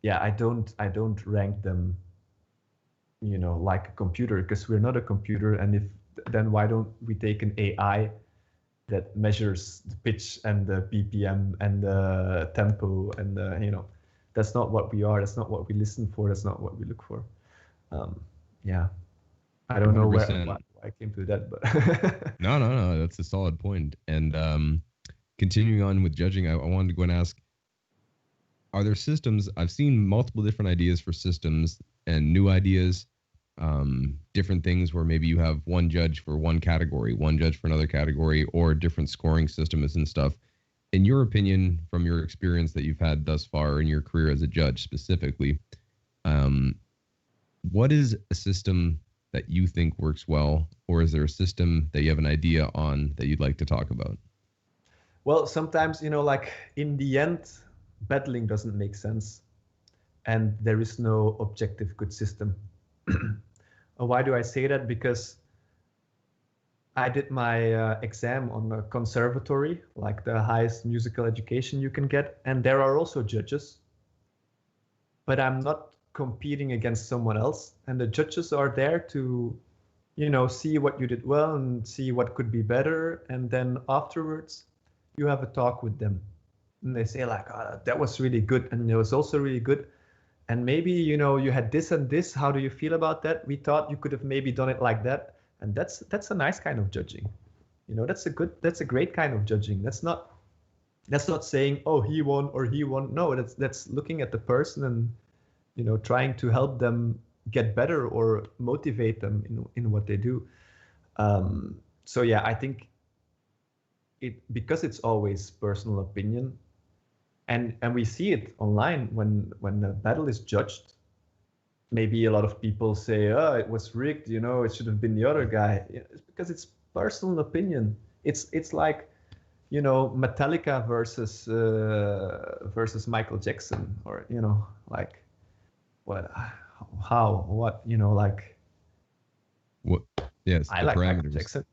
yeah, I don't rank them, you know, like a computer, because we're not a computer. And then why don't we take an AI that measures the pitch and the BPM and the tempo and the, you know, that's not what we are. That's not what we listen for. That's not what we look for. Yeah, I don't know why I came to that, but no, that's a solid point. And continuing on with judging, I wanted to go and ask, are there systems? I've seen multiple different ideas for systems and new ideas, different things where maybe you have one judge for one category, one judge for another category, or different scoring systems and stuff. In your opinion, from your experience that you've had thus far in your career as a judge specifically, what is a system that you think works well, or is there a system that you have an idea on that you'd like to talk about? Well, sometimes, you know, like in the end, battling doesn't make sense, and there is no objective good system. Why do I say that? Because I did my exam on a conservatory, like the highest musical education you can get, and there are also judges, but I'm not competing against someone else, and the judges are there to, you know, see what you did well and see what could be better, and then afterwards you have a talk with them. And they say like, oh, that was really good, and it was also really good, and maybe, you know, you had this and this, how do you feel about that? We thought you could have maybe done it like that. And that's a nice kind of judging. You know, that's a great kind of judging. That's not saying, oh, he won or he won. No, that's looking at the person and, you know, trying to help them get better or motivate them in what they do. So yeah, I think because it's always personal opinion, and we see it online when the battle is judged. Maybe a lot of people say, oh, it was rigged, you know, it should have been the other guy. It's because it's personal opinion. It's like, you know, Metallica versus Michael Jackson, or, you know, like what, you know, like what? Yes, I the like parameters. Michael Jackson.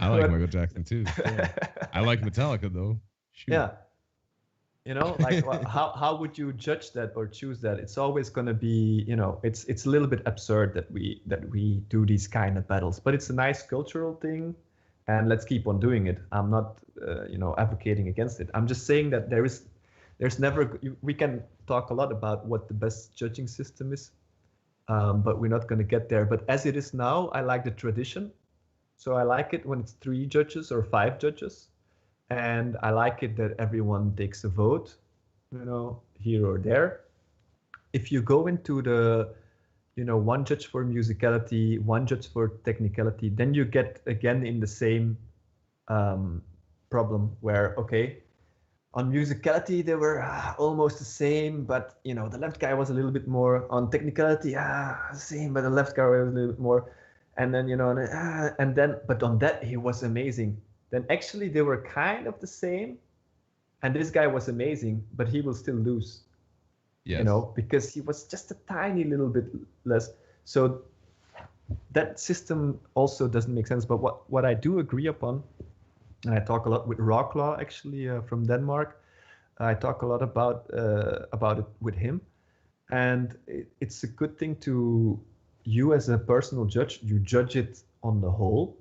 I like Michael Jackson too. Yeah. I like Metallica though. Shoot. Yeah. You know, like how would you judge that or choose that? It's always going to be, you know, it's a little bit absurd that we do these kind of battles, but it's a nice cultural thing, and let's keep on doing it. I'm not, you know, advocating against it. I'm just saying that there's never, we can talk a lot about what the best judging system is, but we're not going to get there. But as it is now, I like the tradition. So I like it when it's 3 judges or 5 judges. And I like it that everyone takes a vote, you know, here or there. If you go into the, you know, 1 judge for musicality, 1 judge for technicality, then you get again in the same problem where, okay, on musicality they were almost the same, but, you know, the left guy was a little bit more. On technicality, same, but the left guy was a little bit more. And then, you know, and then, but on that he was amazing. Then actually they were kind of the same, and this guy was amazing, but he will still lose. Yes. You know, because he was just a tiny little bit less. So that system also doesn't make sense. But what I do agree upon, and I talk a lot with Roxorloops actually from Denmark, I talk a lot about it with him, and it's a good thing to, you as a personal judge, you judge it on the whole.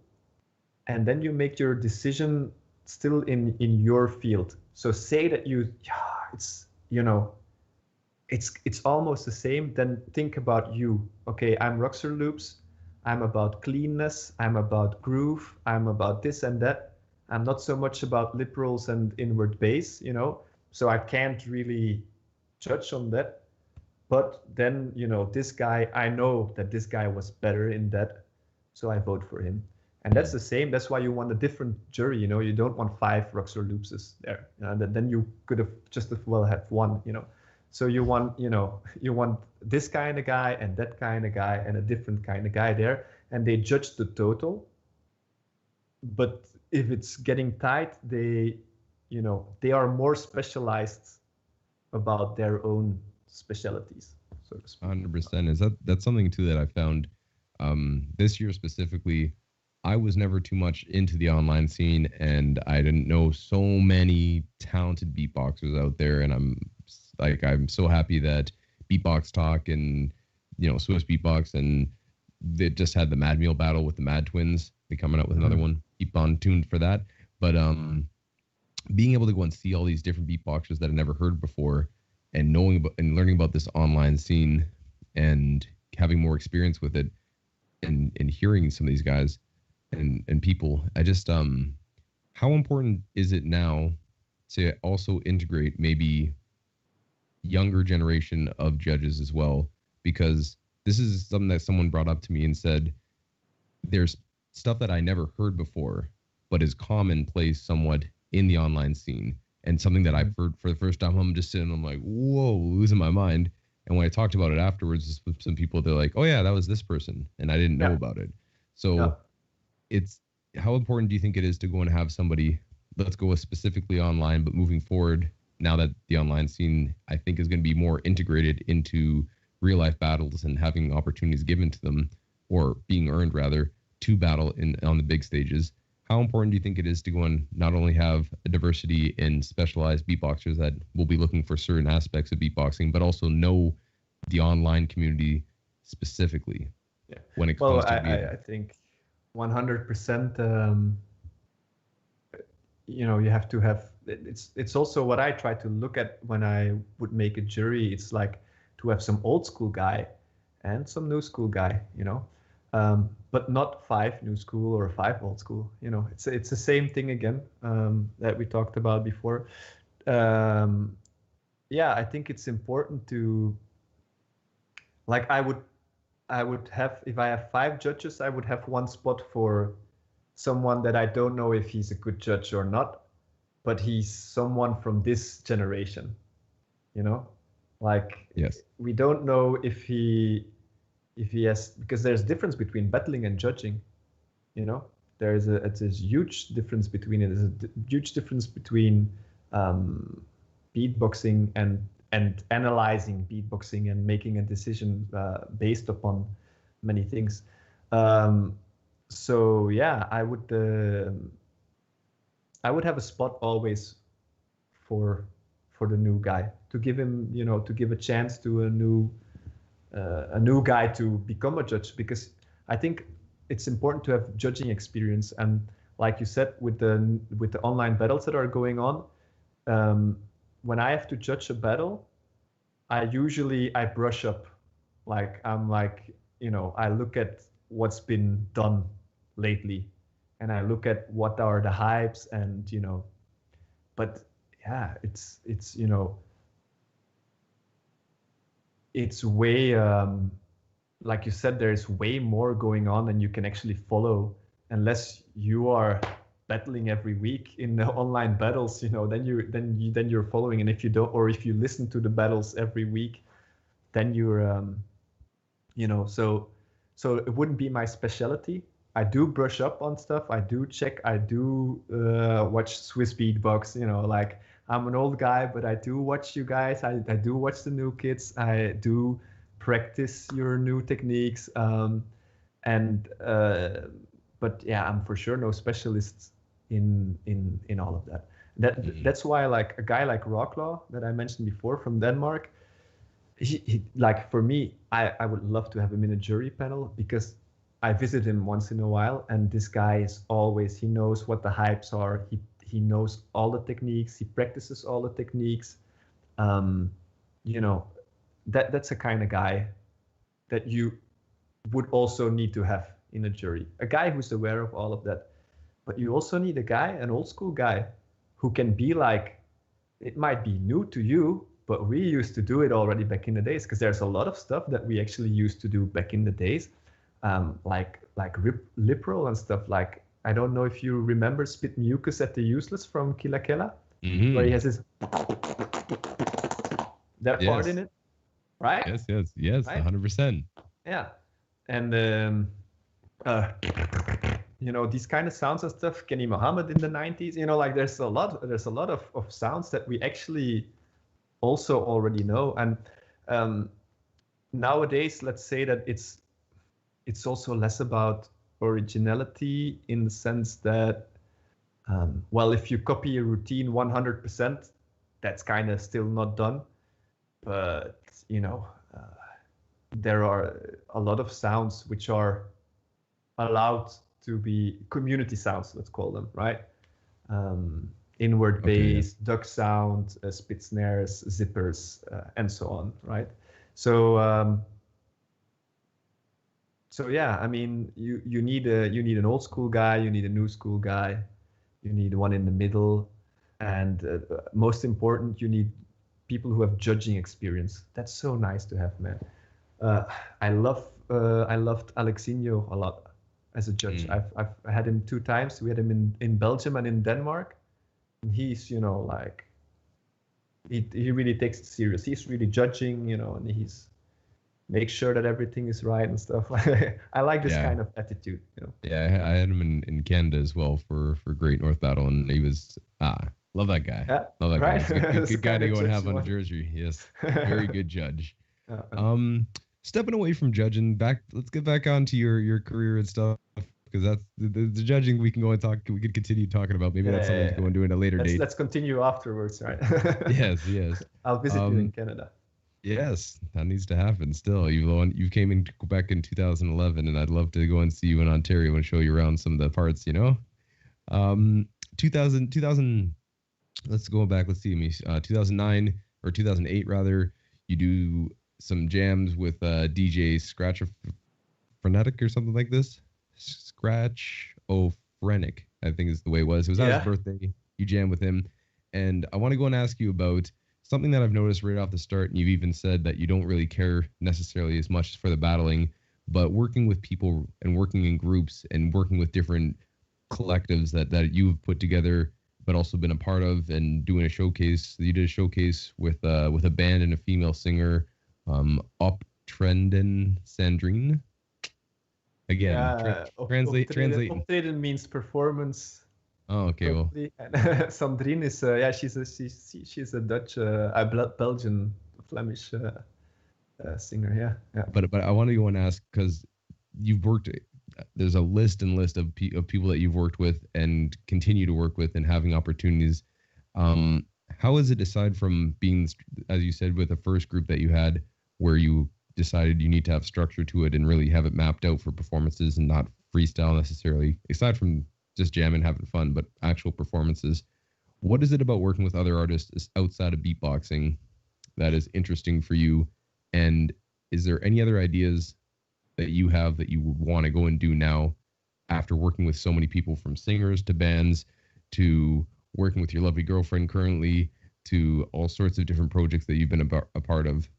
And then you make your decision still in your field. So say that it's, you know, it's almost the same. Then think about you. Okay, I'm Roxorloops. I'm about cleanness. I'm about groove. I'm about this and that. I'm not so much about lip rolls and inward bass, you know. So I can't really judge on that. But then, you know, this guy, I know that this guy was better in that, so I vote for him. And that's the same. That's why you want a different jury. You know, you don't want 5 Roxorloops there. Then you could have just as well have one. You know, so you want, you know, you want this kind of guy and that kind of guy and a different kind of guy there, and they judge the total. But if it's getting tight, they, you know, they are more specialized about their own specialties, so to speak. 100%. That's something too that I found this year specifically. I was never too much into the online scene, and I didn't know so many talented beatboxers out there. And I'm so happy that Beatbox Talk and, you know, Swissbeatbox, and they just had the Mad Meal battle with the Mad Twins. They're coming out with another one. Keep on tuned for that. But being able to go and see all these different beatboxers that I never heard before, and knowing about and learning about this online scene, and having more experience with it, and hearing some of these guys and people, I just how important is it now to also integrate maybe younger generation of judges as well? Because this is something that someone brought up to me and said there's stuff that I never heard before, but is commonplace somewhat in the online scene, and something that I've heard for the first time. I'm just sitting, I'm like, whoa, losing my mind. And when I talked about it afterwards with some people, they're like, oh yeah, that was this person, and I didn't know about it. So it's, how important do you think it is to go and have somebody, let's go with specifically online, but moving forward, now that the online scene, I think, is going to be more integrated into real life battles and having opportunities given to them, or being earned rather, to battle on the big stages. How important do you think it is to go and not only have a diversity in specialized beatboxers that will be looking for certain aspects of beatboxing, but also know the online community specifically? When it comes to I think 100%. You know, you have to have. It's also what I try to look at when I would make a jury. It's like to have some old school guy and some new school guy. You know. But not 5 new school or 5 old school. You know, it's the same thing again that we talked about before. Yeah, I think it's important to, like, I would have, if I have 5 judges, I would have 1 spot for someone that I don't know if he's a good judge or not, but he's someone from this generation. You know, like, yes, we don't know if he has, because there's difference between battling and judging. You know, it's a huge difference between it. There's a huge difference between beatboxing and analyzing beatboxing and making a decision based upon many things. So yeah, I would have a spot always for the new guy, to give him, you know, to give a chance to a new guy to become a judge, because I think it's important to have judging experience. And like you said, with the online battles that are going on, when I have to judge a battle, I brush up. Like, I'm like, you know, I look at what's been done lately, and I look at what are the hypes, and, you know, but yeah, it's you know, it's way, like you said, there's way more going on than you can actually follow, unless you are battling every week in the online battles. You know, then you're following, and if you don't, or if you listen to the battles every week, then you're, you know, so it wouldn't be my specialty. I do brush up on stuff. I do check. I do watch Swissbeatbox. You know, like, I'm an old guy, but I do watch you guys. I do watch the new kids. I do practice your new techniques. But yeah, I'm for sure no specialist in all of that. That's why, like, a guy like Rocklaw that I mentioned before from Denmark, he like, for me, I would love to have him in a jury panel, because I visit him once in a while, and this guy is always, he knows what the hypes are. He knows all the techniques. He practices all the techniques. You know, that's a kind of guy that you would also need to have in a jury. A guy who's aware of all of that. But you also need a guy, an old school guy, who can be like, it might be new to you, but we used to do it already back in the days, because there's a lot of stuff that we actually used to do back in the days. lip roll and stuff. Like, I don't know if you remember Spit Mucus at the Useless from Killa Killa, where he has this that part in it, right? Yes, right? 100%. Yeah, and you know, these kind of sounds and stuff. Kenny Mohammed in the 90s, you know, like there's a lot of sounds that we actually also already know. And nowadays, let's say that it's also less about originality, in the sense that well, if you copy a routine 100%, that's kind of still not done. But you know, there are a lot of sounds which are allowed to be community sounds, let's call them, right? Inward bass, duck sound, spit snares, zippers, and so on, right? So so yeah, I mean, you need an old school guy, you need a new school guy, you need one in the middle, and most important, you need people who have judging experience. That's so nice to have, man. I loved Alexinho a lot as a judge. I've had him 2 times. We had him in Belgium and in Denmark. And he's, you know, like, he really takes it serious. He's really judging, you know, and he's make sure that everything is right and stuff. I like this kind of attitude, you know. Yeah, I had him in Canada as well for Great North Battle, and he was love that guy. Yeah, love that right? guy. Good guy to go and have on a jersey. Yes, very good judge. Stepping away from judging, let's get back onto your career and stuff, because that's the judging we can go and talk. We could continue talking about. Maybe that's something to go and do at a later date. Let's continue afterwards, right? Yes. I'll visit you in Canada. Yes, that needs to happen still. You came in Quebec in 2011, and I'd love to go and see you in Ontario and show you around some of the parts, you know. 2000, let's go back, let's see, 2009 or 2008 rather, you do some jams with DJ Scratch Frenetic or something like this. Scratch O'Frenick, I think is the way it was. It was on his birthday. You jam with him. And I want to go and ask you about something that I've noticed right off the start, and you've even said that you don't really care necessarily as much for the battling, but working with people and working in groups and working with different collectives that you've put together, but also been a part of, and doing a showcase. You did a showcase with a band and a female singer, Optrenden Sandrine. Again, translate. Optreden means performance. Oh, okay. Well, Sandrine is she's a Dutch, Belgian, Flemish singer. Yeah. But I want to go and ask, because you've worked. There's a list of people that you've worked with and continue to work with and having opportunities. How is it, aside from being, as you said, with the first group that you had, where you decided you need to have structure to it and really have it mapped out for performances and not freestyle necessarily, aside from just jamming, having fun, but actual performances? What is it about working with other artists outside of beatboxing that is interesting for you? And is there any other ideas that you have that you would want to go and do now, after working with so many people, from singers to bands to working with your lovely girlfriend currently, to all sorts of different projects that you've been a part of?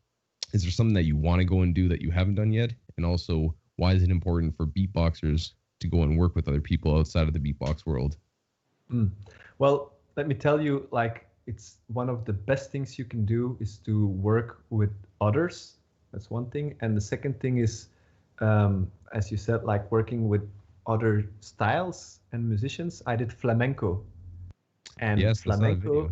Is there something that you want to go and do that you haven't done yet? And also, why is it important for beatboxers to go and work with other people outside of the beatbox world? Well, let me tell you, like, it's one of the best things you can do is to work with others. That's one thing. And the second thing is, as you said, like, working with other styles and musicians. I did flamenco. And yes, flamenco,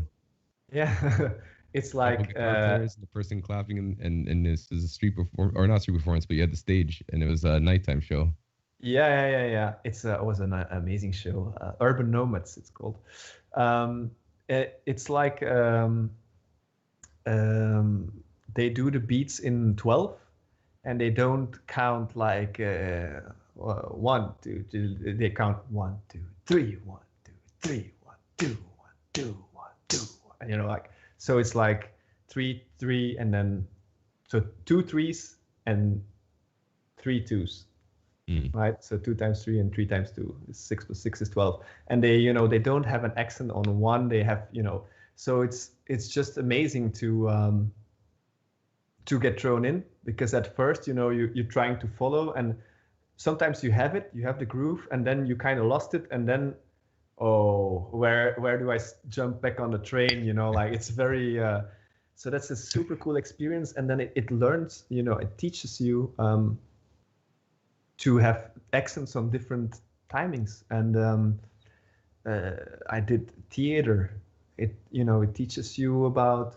yeah, it's like the person clapping, and this is a street performance, or not street performance, but you had the stage, and it was a nighttime show. Yeah. It was an amazing show. Urban Nomads, it's called. It's like they do the beats in 12, and they don't count like 1, 2, 2. They count 1, 2, 3, 1, 2, 3, 1, 2, 1, 2, 1, 2, 1. You know, like, so it's like 3, 3, and then so 2 3s and 3 2s. Right, so 2 times 3 and 3 times 2 is 6 plus 6 is 12, and they, you know, they don't have an accent on 1. They have, you know, so it's just amazing to get thrown in, because at first, you know, you're trying to follow, and sometimes you have it, you have the groove, and then you kind of lost it, and then, oh, where do I jump back on the train? You know, like it's very. So that's a super cool experience, and then it learns. You know, it teaches you to have accents on different timings, and I did theater. It teaches you about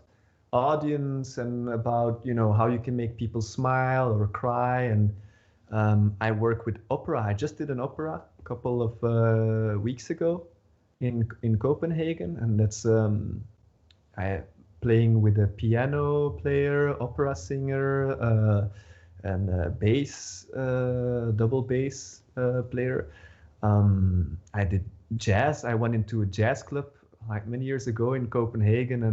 audience and about how you can make people smile or cry. And I work with opera. I just did an opera a couple of weeks ago in Copenhagen, and that's I playing with a piano player, opera singer, and a bass, double bass player. I did jazz. I went into a jazz club like many years ago in Copenhagen,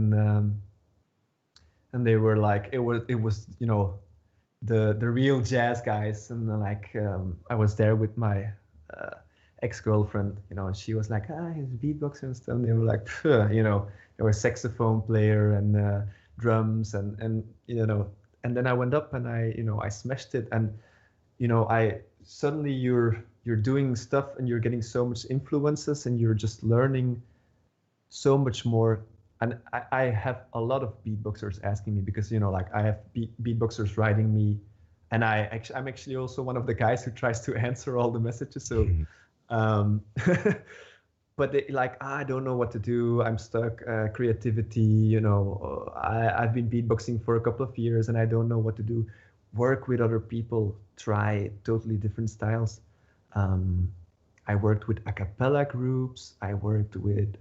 and they were like, it was the real jazz guys, and like I was there with my ex-girlfriend, and she was like, he's a beatboxer and stuff. And they were like, phew, they were saxophone player and drums and and then I went up and I smashed it. And I suddenly you're doing stuff and you're getting so much influences and you're just learning so much more. And I have a lot of beatboxers asking me, because like I have beatboxers writing me, and I'm actually also one of the guys who tries to answer all the messages. So but they, like, I don't know what to do, I'm stuck, creativity, I've been beatboxing for a couple of years and I don't know what to do. Work with other people, try totally different styles. I worked with a cappella groups, I worked with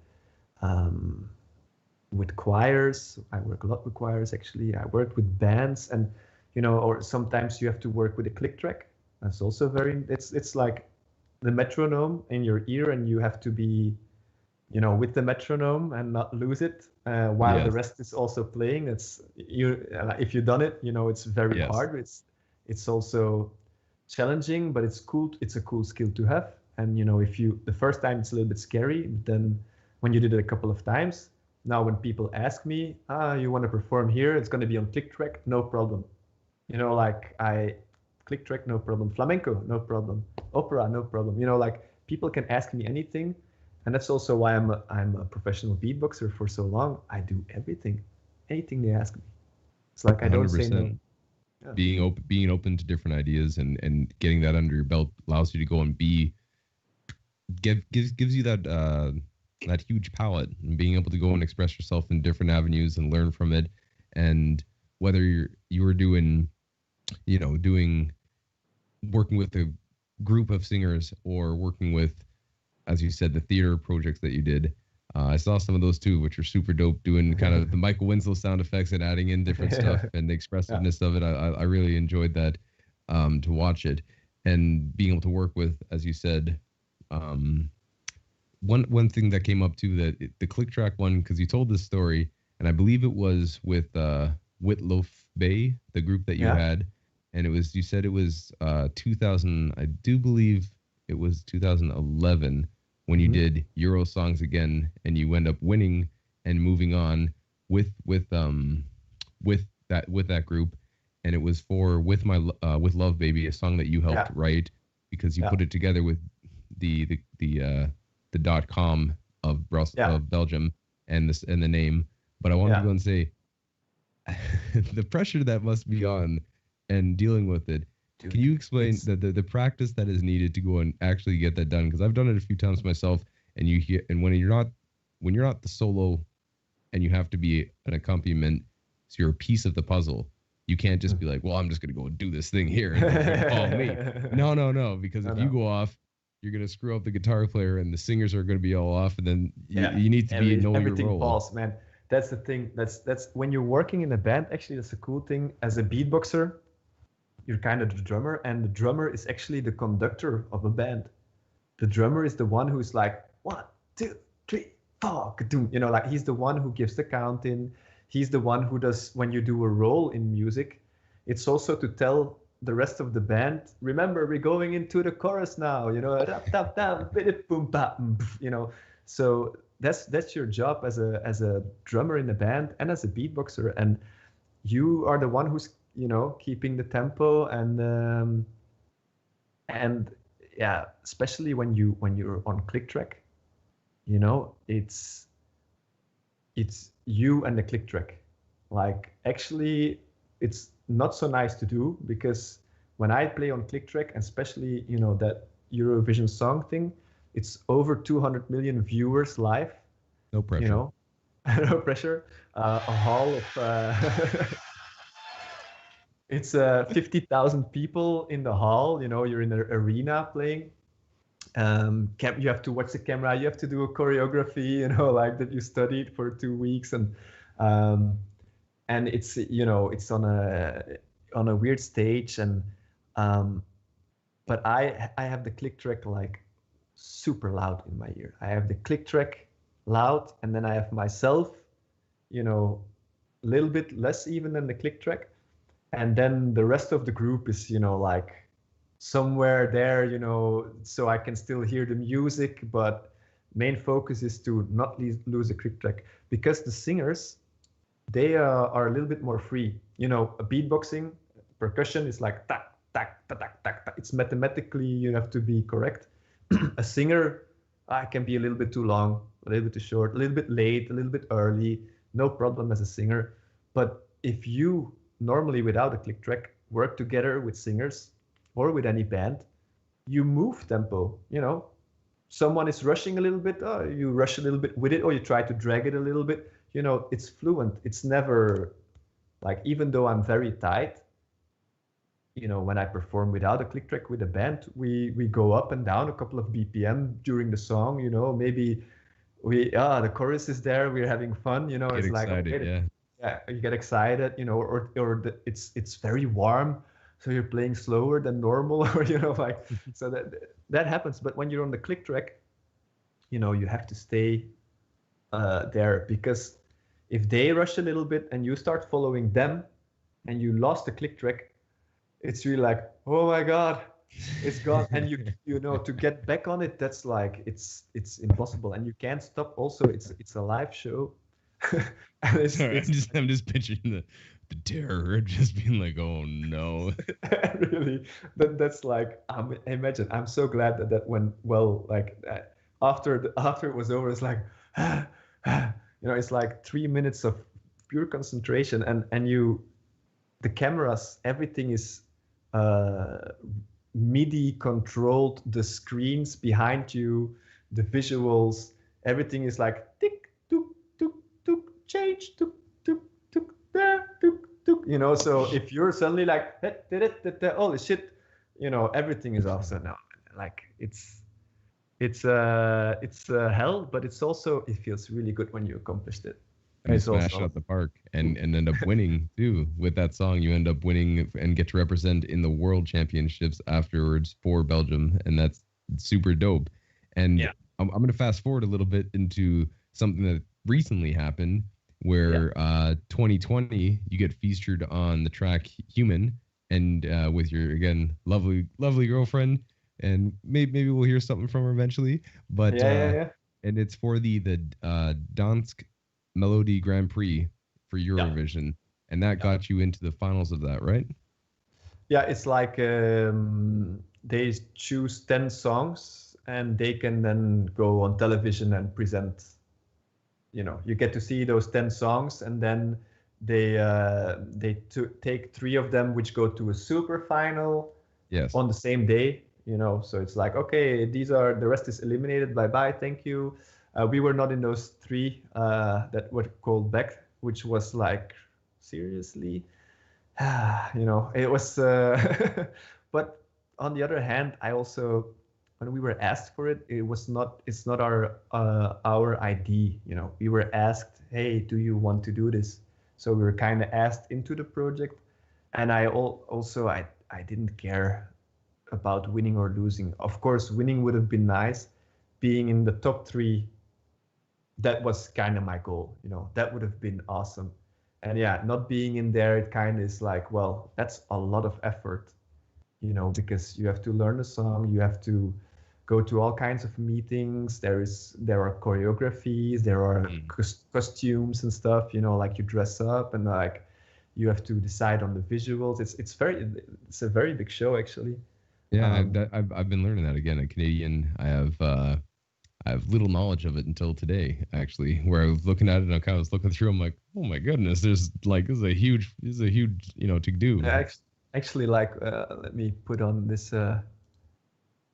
choirs. I work a lot with choirs, actually. I worked with bands, and or sometimes you have to work with a click track. That's also it's like the metronome in your ear, and you have to be with the metronome and not lose it while the rest is also playing. It's if you've done it, it's very hard. It's also challenging, but it's cool. It's a cool skill to have. And if you the first time it's a little bit scary, but then when you did it a couple of times, now when people ask me, you want to perform here, it's going to be on click track, no problem. Like click track, no problem. Flamenco, no problem. Opera, no problem. Like people can ask me anything. And that's also why I'm a professional beatboxer for so long. I do everything, anything they ask me. It's like I don't say no. Yeah. Being open to different ideas and getting that under your belt allows you to go and gives you that huge palette, and being able to go and express yourself in different avenues and learn from it. And whether you were doing working with a group of singers or working with, as you said, the theater projects that you did, I saw some of those too, which are super dope, doing kind of the Michael Winslow sound effects and adding in different stuff and the expressiveness of it. I really enjoyed that, to watch it, and being able to work with, as you said, one thing that came up too, that the click track one, because you told this story, and I believe it was with Whitloaf Bay, the group that you had, and you said it was 2000, I do believe it was 2011 when you did Euro Songs Again, and you end up winning and moving on with that group, and it was for with Love Baby, a song that you helped write, because you put it together with the .com of Belgium and the name. But I wanted to go and say the pressure that must be on and dealing with it. Dude, can you explain the practice that is needed to go and actually get that done? Because I've done it a few times myself, and when you're not the solo, and you have to be an accompaniment, so you're a piece of the puzzle. You can't just be like, well, I'm just gonna go and do this thing here and call me. No, because if you go off, you're gonna screw up the guitar player, and the singers are gonna be all off, and then you need to know your role. Falls, man. That's the thing. That's when you're working in a band. Actually, that's a cool thing. As a beatboxer, you're kind of the drummer, and the drummer is actually the conductor of a band. The drummer is the one who's like 1, 2, 3, 4, like he's the one who gives the count in. He's the one who does, when you do a roll in music, it's also to tell the rest of the band, remember, we're going into the chorus now, so that's your job as a drummer in a band and as a beatboxer, and you are the one who's keeping the tempo, and And yeah, especially when you're on click track, you know, it's you and the click track. Like actually, it's not so nice to do, because when I play on click track, and especially, you know, that Eurovision song thing, it's over 200 million viewers live. No pressure. You know, no pressure. A hall of it's 50,000 people in the hall. You know, you're in an arena playing. You have to watch the camera. You have to do a choreography. You know, like that you studied for 2 weeks, and it's, you know, it's on a weird stage, and but I have the click track like super loud in my ear. I have the click track loud, and then I have myself, you know, a little bit less even than the click track, and then the rest of the group is, you know, like somewhere there, you know, so I can still hear the music, but main focus is to not lose the click track, because the singers, they are a little bit more free. You know, a beatboxing percussion is like tak tak tak tak tak tak. It's mathematically, you have to be correct. A singer can be a little bit too long, a little bit too short, a little bit late, a little bit early. No problem as a singer. But if you normally, without a click track, work together with singers or with any band, you move tempo. You know, someone is rushing a little bit, you rush a little bit with it, or you try to drag it a little bit. You know, it's fluent. It's never like, even though I'm very tight, you know, when I perform without a click track with a band, we go up and down a couple of BPM during the song. You know, maybe the chorus is there, we're having fun. You know, Get it's excited, like, okay, yeah, you get excited. You know, it's very warm, so you're playing slower than normal, or, you know, like, so that happens. But when you're on the click track, you know, you have to stay there, because if they rush a little bit and you start following them and you lost the click track, it's really like, oh my god, it's gone. And you know, to get back on it, that's like, it's impossible, and you can't stop. Also, it's a live show. And Sorry, I'm just picturing the terror, just being like, oh no. Really, that's like, imagine. I'm so glad that went well. Like after it was over, it's like you know, it's like 3 minutes of pure concentration, and the cameras, everything is MIDI controlled, the screens behind you, the visuals, everything is like tick took took took change took took took there took took, you know. So if you're suddenly like holy shit, you know, everything is offset now. Like it's hell, but it's also, it feels really good when you accomplished it. And smash it out the park and end up winning too with that song. You end up winning and get to represent in the World Championships afterwards for Belgium, and that's super dope. And yeah, I'm going to fast forward a little bit into something that recently happened, where 2020 you get featured on the track Human, and with your, again, lovely girlfriend, and maybe we'll hear something from her eventually. But and it's for the Dansk Melody Grand Prix for Eurovision, and that got you into the finals of that, right? Yeah, it's like they choose 10 songs, and they can then go on television and present. You know, you get to see those 10 songs, and then they take 3 of them, which go to a super final. Yes. On the same day. You know, so it's like, okay, the rest is eliminated. Bye, thank you. We were not in those 3 that were called back, which was like, seriously, you know, it was. But on the other hand, I also, when we were asked for it, it's not our ID. You know, we were asked, hey, do you want to do this? So we were kind of asked into the project, and I didn't care about winning or losing. Of course, winning would have been nice. Being in the top 3, that was kind of my goal. You know, that would have been awesome. And yeah, not being in there, it kind of is like, well, that's a lot of effort, you know, because you have to learn the song, you have to go to all kinds of meetings. There are choreographies, there are costumes and stuff, you know, like you dress up, and like you have to decide on the visuals. It's a very big show, actually. Yeah, I've been learning that again. A Canadian, I have little knowledge of it until today, actually, where I was looking at it and I kind of was looking through. I'm like, oh my goodness, there's like this is a huge to do. Actually, like let me put on this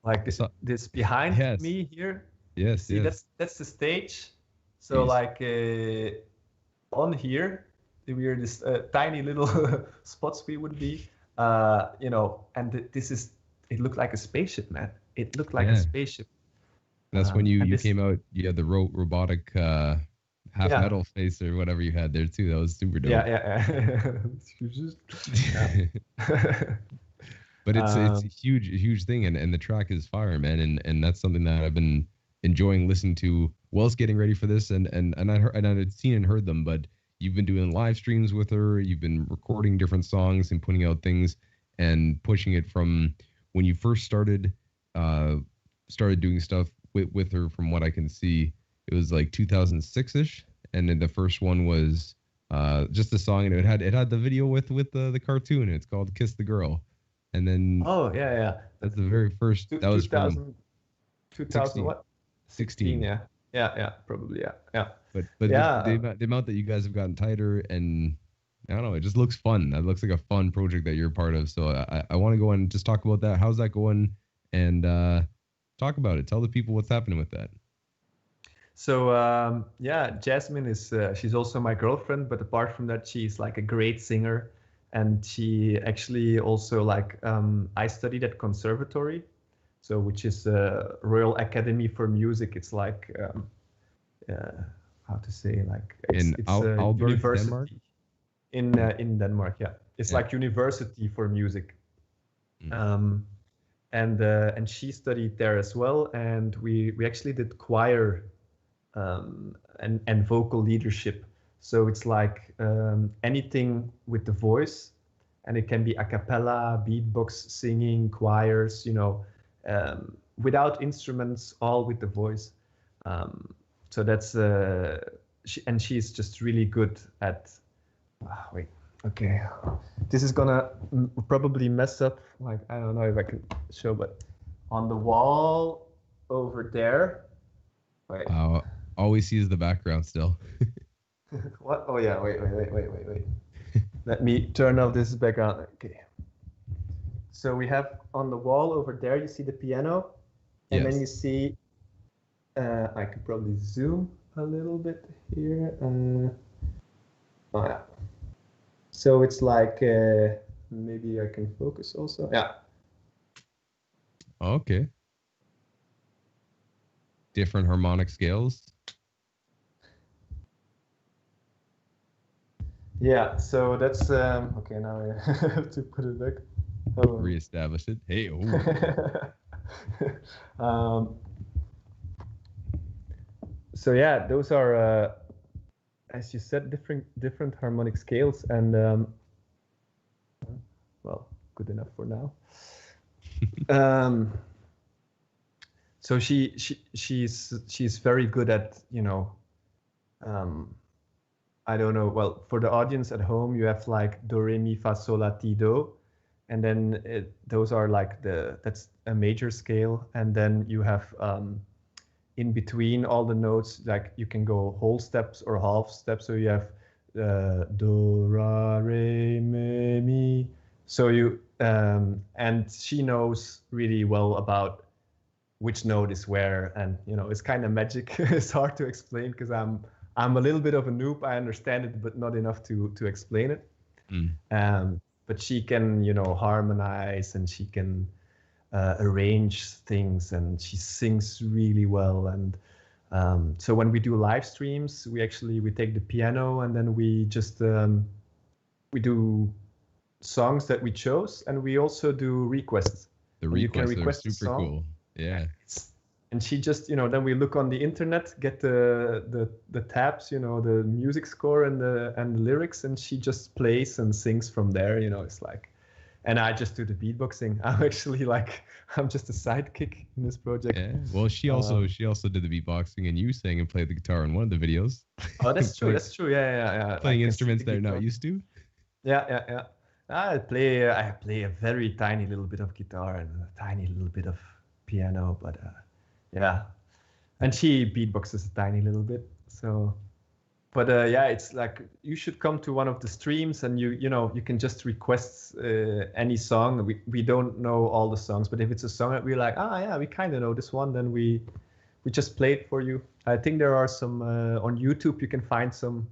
like So, this behind yes, me here. You yes, see, yes. that's the stage. So Jeez. like on here, we are this tiny little spots we would be, and this is it looked like a spaceship, man. It looked like a Yeah, spaceship. that's when And you this, came out. You had the robotic half yeah, metal face or whatever you had there too. That was super dope. yeah. You just, yeah. But it's um, a huge thing, and the track is fire, man, and that's something that I've been enjoying listening to whilst getting ready for this, and I heard, and I'd seen and heard them, but you've been doing live streams with her, you've been recording different songs and putting out things and pushing it from when you first started doing stuff with her. From what I can see, it was like 2006ish, and then the first one was just a song, and it had the video with the cartoon. It's called "Kiss the Girl." And then oh yeah. that's the very first. Two, That was from 2000, 2000 16. what? 16, 16. yeah, probably, yeah. But Yeah, the amount that you guys have gotten tighter, and I don't know, it just looks fun. That looks like a fun project that you're a part of. So I want to go and just talk about that. How's that going? And talk about it. Tell the people what's happening with that. so yeah, Jasmine is she's also my girlfriend, but apart from that, she's like a great singer, and she actually also like I studied at conservatory, so which is Royal Academy for Music. It's like uh, how to say, like In it's a Aalborg, Denmark. university in Denmark. Yeah, it's Yeah. like university for music. Mm. Um, and she studied there as well, and we actually did choir and vocal leadership. So it's like anything with the voice, and it can be a cappella, beatbox, singing, choirs, without instruments, all with the voice. So that's she's just really good at. Wait, okay. This is gonna probably mess up. Like I don't know if I can show, but on the wall over there. Wait. All we see is the background still. What? Oh yeah. Wait. Let me turn off this background. Okay. So we have on the wall over there. You see the piano, and then Yes. you see. I could probably zoom a little bit here. Oh yeah. So it's like maybe I can focus also. Yeah. Okay. Different harmonic scales. Yeah. So that's okay. Now I have to put it back. Oh. Reestablish it. Hey. So yeah, those are as you said, different harmonic scales, and well, good enough for now. So she's very good at I don't know. Well, for the audience at home, you have like do re mi fa sol la ti do, and then those are like that's a major scale, and then you have in between all the notes, like you can go whole steps or half steps. So you have do ra re mi mi. So you and she knows really well about which note is where, and it's kind of magic. It's hard to explain because I'm a little bit of a noob. I understand it, but not enough to explain it. But she can harmonize, and she can arrange things, and she sings really well. And so when we do live streams, we take the piano, and then we just we do songs that we chose, and we also do requests. The you can requests request are super a song. cool. Yeah. And she just then we look on the internet, get the tabs, the music score and the lyrics, and she just plays and sings from there. It's like, and I just do the beatboxing. I'm just a sidekick in this project. Yeah. Well, she also did the beatboxing, and you sang and played the guitar in one of the videos. Oh, that's true. That's true. Yeah. Playing instruments that you're not used to. Yeah. I play a very tiny little bit of guitar and a tiny little bit of piano, but yeah. And she beatboxes a tiny little bit. So, but yeah, it's like you should come to one of the streams and you can just request any song. We don't know all the songs, but if it's a song that we're like, yeah, we kind of know this one, then we just play it for you. I think there are some on YouTube. You can find some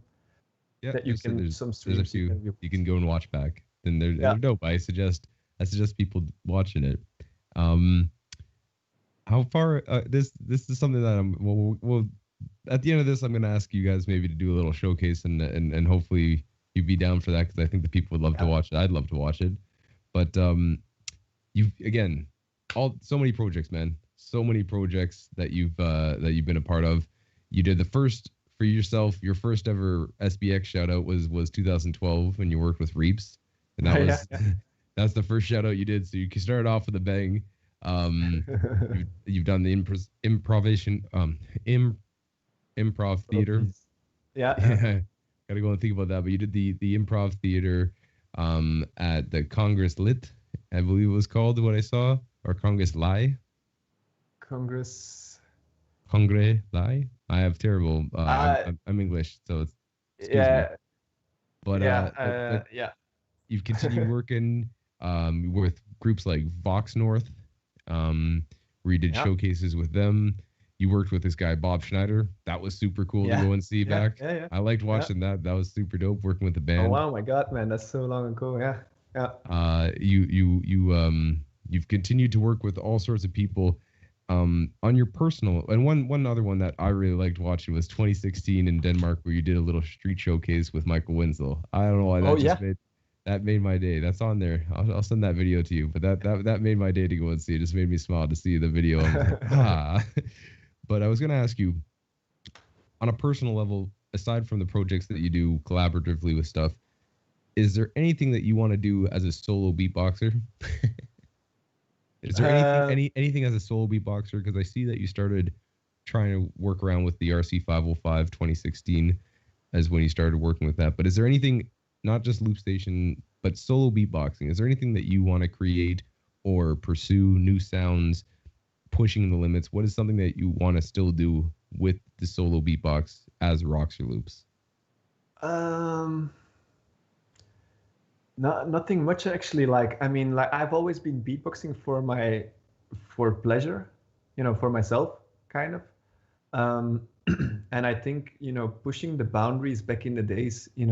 that you can some streams you can go and watch back. And they're dope. I suggest people watching it. How far this is something that we'll at the end of this, I'm going to ask you guys maybe to do a little showcase and hopefully you'd be down for that, because I think the people would love to watch it. I'd love to watch it. But you've again so many projects, man. So many projects that you've been a part of. You did the first for yourself. Your first ever SBX shout out was 2012 when you worked with Reaps, and that was that's the first shout out you did. So you started off with a bang. You've done the improv theater. Yeah. Gotta go and think about that. But you did the improv theater at the Congress Lit, I believe it was called, what I saw, or Congress Lie. Congress Lie. I have terrible. I'm English, so it's excuse me. But you've continued working with groups like Vox North, where you did showcases with them. You worked with this guy Bob Schneider. That was super cool to go and see back. Yeah. I liked watching that. That was super dope. Working with the band. Oh wow, my God, man, that's so long ago. Yeah. You've continued to work with all sorts of people. On your personal, and one other one that I really liked watching was 2016 in Denmark, where you did a little street showcase with Michael Winslow. I don't know why that made my day. That's on there. I'll send that video to you. But that made my day to go and see. It just made me smile to see the video. I was like, But I was going to ask you, on a personal level, aside from the projects that you do collaboratively with stuff, is there anything that you want to do as a solo beatboxer? Is there anything as a solo beatboxer? Because I see that you started trying to work around with the RC 505 2016 as when you started working with that. But is there anything, not just Loop Station, but solo beatboxing? Is there anything that you want to create or pursue new sounds, pushing the limits? What is something that you want to still do with the solo beatbox as Roxorloops? Nothing much actually. I've always been beatboxing for pleasure, for myself, kind of. And I think, pushing the boundaries back in the days, it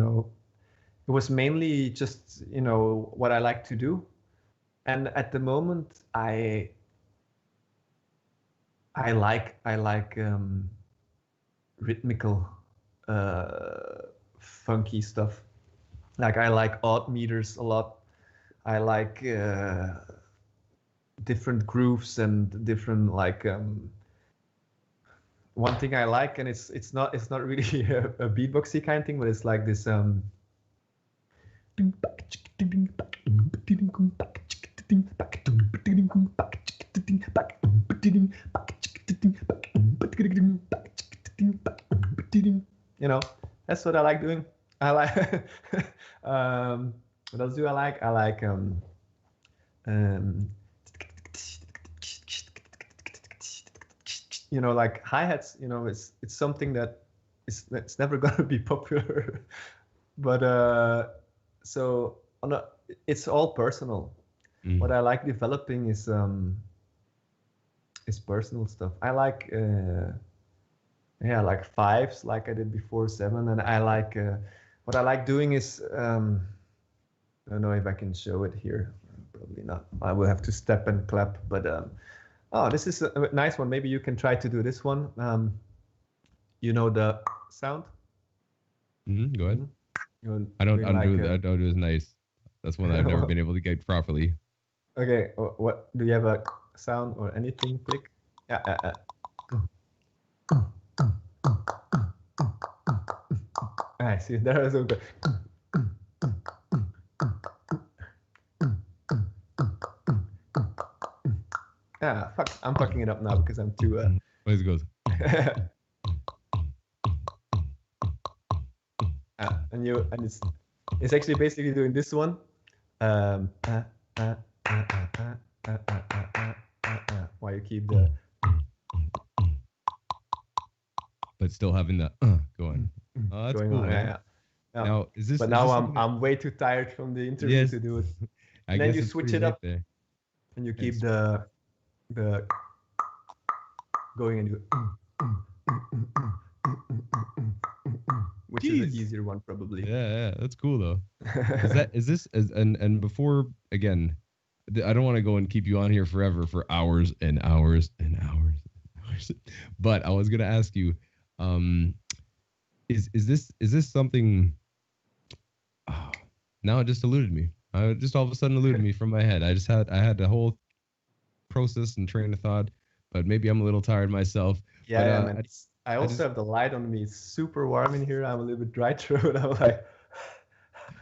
was mainly just, what I like to do. And at the moment, I like rhythmical, funky stuff. Like I like odd meters a lot. I like different grooves and different one thing I like, and it's not really a beatboxy kind of thing, but it's like this that's what I like doing. I like what else do I like? I like like hi-hats, it's something that it's never gonna be popular. But so it's all personal. What I like developing is personal stuff. I like like fives, like I did before, 7, and I like what I like doing is I don't know if I can show it here. Probably not. I will have to step and clap. But this is a nice one. Maybe you can try to do this one. The sound. Go ahead. I don't do as nice. That's one that I've never been able to get properly. Okay. What do you have a sound or anything? Click. Yeah. I see. There is a good. Fuck! I'm fucking it up now because I'm too. It goes. And it's actually basically doing this one, While you keep the but still having the going. Oh, that's going cool, on. man. Yeah. Now, is this? But Is now this I'm way too tired from the interview yes. to do it. I And then guess you it's switch pretty it late up there. and you keep the going and you which is an easier one probably. Yeah, that's cool though. And before again, I don't want to go and keep you on here forever for hours and hours and hours and hours. But I was gonna ask you, is this something? Oh, now it just eluded me. Just all of a sudden eluded me from my head. I had a whole process and train of thought, but maybe I'm a little tired myself. Yeah, But, yeah, man. I also have the light on me. It's super warm in here. I'm a little bit dry throat. I'm like,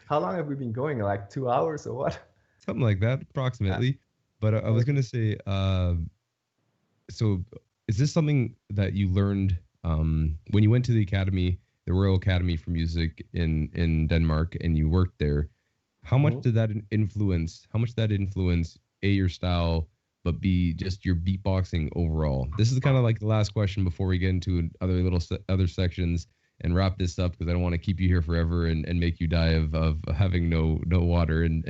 how long have we been going? Like 2 hours or what? Something like that, approximately. But I was gonna say, so is this something that you learned when you went to the academy, the Royal Academy for Music in Denmark, and you worked there? How much did that influence? How much did that influence A, your style, but B, just your beatboxing overall? This is kind of like the last question before we get into other sections and wrap this up, because I don't want to keep you here forever and make you die of having no water and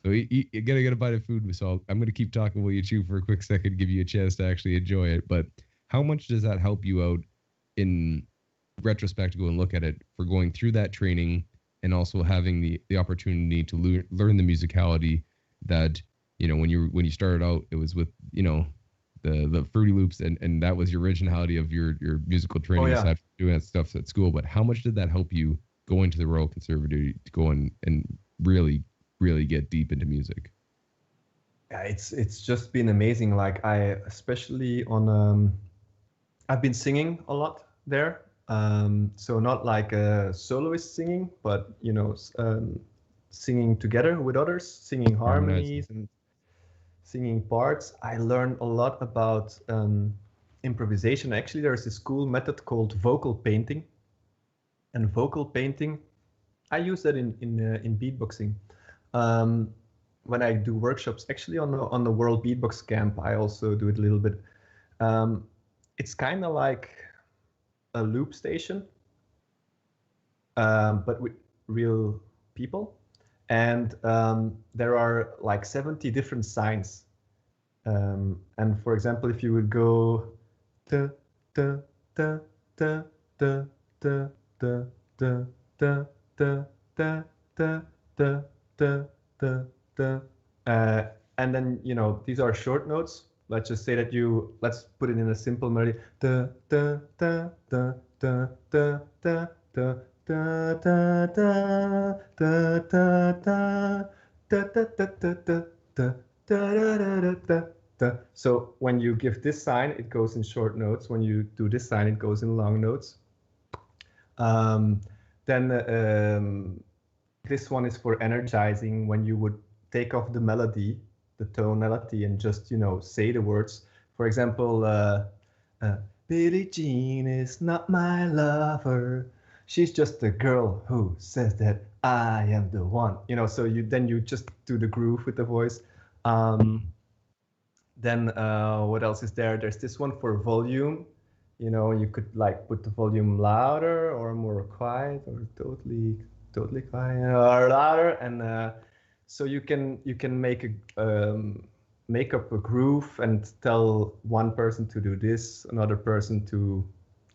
so you gotta get a bite of food. So I'm gonna keep talking while you chew for a quick second, give you a chance to actually enjoy it. But how much does that help you out in retrospect to go and look at it for going through that training and also having the opportunity to learn the musicality that, you know, when you started out, it was with, you know, the Fruity Loops and that was your originality of your musical training aside from doing that stuff at school. But how much did that help you going to the Royal Conservatory to go and really get deep into music? Yeah, it's just been amazing. Like especially on I've been singing a lot there. So not like a soloist singing, but you know, singing together with others, singing harmonies and singing parts. I learned a lot about improvisation. Actually, there's this cool method called vocal painting. And vocal painting, I use that in beatboxing. When I do workshops, actually on the World Beatbox Camp, I also do it a little bit. It's kind of like a loop station, but with real people. And there are like 70 different signs. And for example, if you would go da da da da da da da da da da da da da da da da and then, you know, these are short notes. Let's just say that let's put it in a simple melody. Da da da da da da da da da da da da da da da da da da. So when you give this sign, it goes in short notes. When you do this sign, it goes in long notes. Then this one is for energizing, when you would take off the melody, the tonality, and just, you know, say the words. For example, Billie Jean is not my lover. She's just a girl who says that I am the one. You know, so you just do the groove with the voice. Then what else is there? There's this one for volume. You know, you could like put the volume louder or more quiet or totally quiet or louder, and so you can make up a groove and tell one person to do this, another person to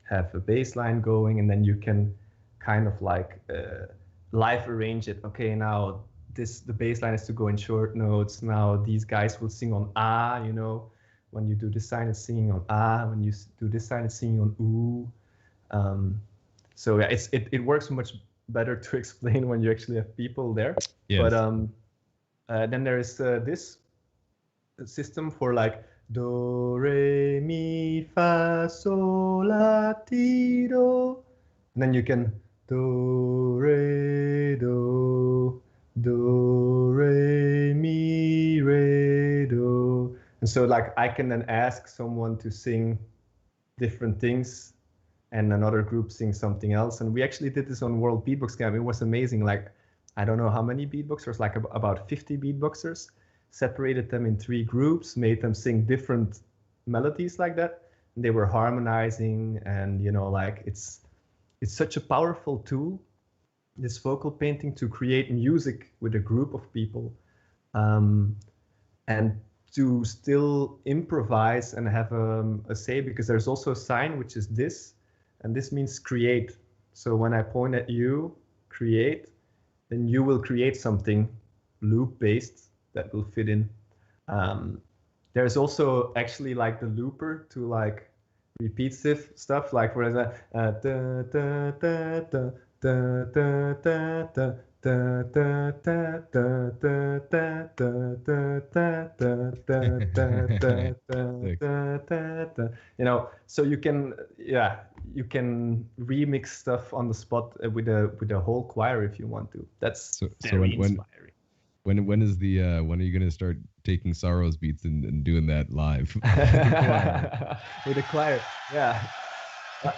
have a bass line going, and then you can kind of like live arrange it. Okay, now the bass line is to go in short notes. Now these guys will sing on ah, you know. When you do this sign, it's singing on ah. When you do this sign, it's singing on ooh. So yeah, it works much better to explain when you actually have people there. Yes. But then there is this system for like do, re, mi, fa, sol, la, ti, do. And then you can do, re, do, re, mi, re, do. And so like I can then ask someone to sing different things and another group sings something else. And we actually did this on World Beatbox Camp. It was amazing. Like I don't know how many beatboxers, like about 50 beatboxers, separated them in 3 groups, made them sing different melodies like that. And they were harmonizing, and like it's such a powerful tool, this vocal painting, to create music with a group of people, and to still improvise and have a say, because there's also a sign which is this, and this means create. So when I point at you, create, then you will create something loop based that will fit in. There's also actually like the looper to like repetitive stuff, like for example, so you can remix stuff on the spot with a whole choir if you want to. That's very inspiring. When is the when are you gonna start taking Sorrow's beats and doing that live with the choir? Yeah.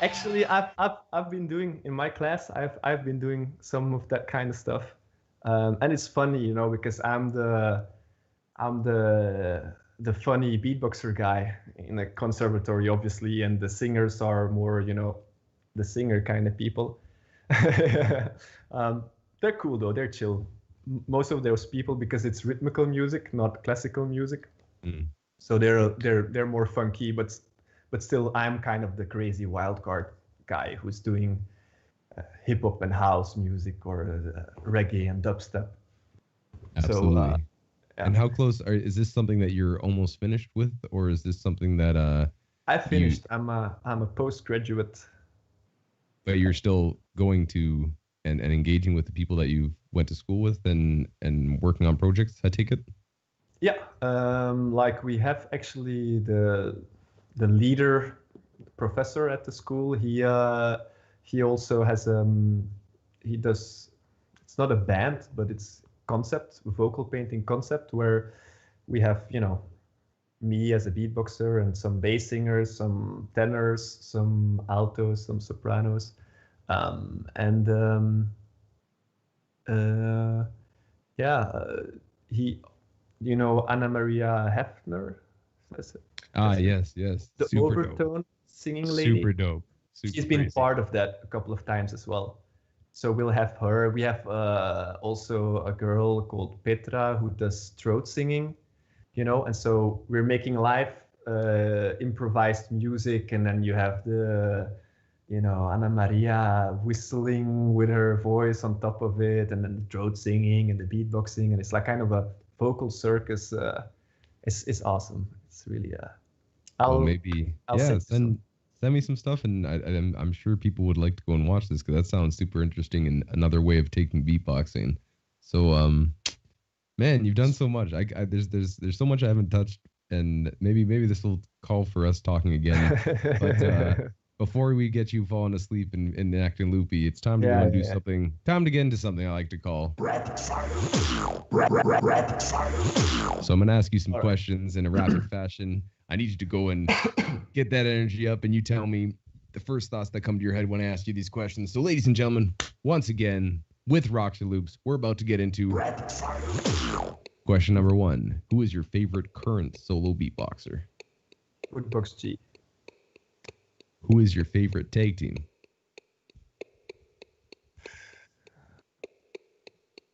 Actually, I've been doing in my class. I've been doing some of that kind of stuff, and it's funny, because I'm the funny beatboxer guy in a conservatory, obviously, and the singers are more, the singer kind of people. They're cool though. They're chill. Most of those people, because it's rhythmical music, not classical music, so they're more funky, but still, I'm kind of the crazy wild card guy who's doing hip hop and house music, or reggae and dubstep. Absolutely. So, And how close is this something that you're almost finished with, or is this something that I finished? I'm a postgraduate. But you're still going to and engaging with the people that you went to school with and working on projects, I take it? Yeah. Like we have actually the leader professor at the school. He also has he does, it's not a band, but it's vocal painting concept, where we have me as a beatboxer and some bass singers, some tenors, some altos, some sopranos, he Anna Maria Hefner. Yes. The super overtone dope. Singing lady. Super dope. She's been part of that a couple of times as well. So we'll have her. We have also a girl called Petra who does throat singing, and so we're making live improvised music, and then you have the, Anna Maria whistling with her voice on top of it, and then the throat singing and the beatboxing, and it's like kind of a vocal circus. It's awesome. It's really send me some stuff, and I'm sure people would like to go and watch this, because that sounds super interesting and another way of taking beatboxing. So man, you've done so much. There's so much I haven't touched, and maybe this will call for us talking again. But before we get you falling asleep and acting loopy, it's time to go and do something. Time to get into something I like to call rapid fire. So I'm gonna ask you some questions in a rapid fashion. I need you to go and get that energy up, and you tell me the first thoughts that come to your head when I ask you these questions. So, ladies and gentlemen, once again, with Roxorloops, we're about to get into rapid fire. Question number 1. Who is your favorite current solo beatboxer? Beatbox G. Who is your favorite tag team?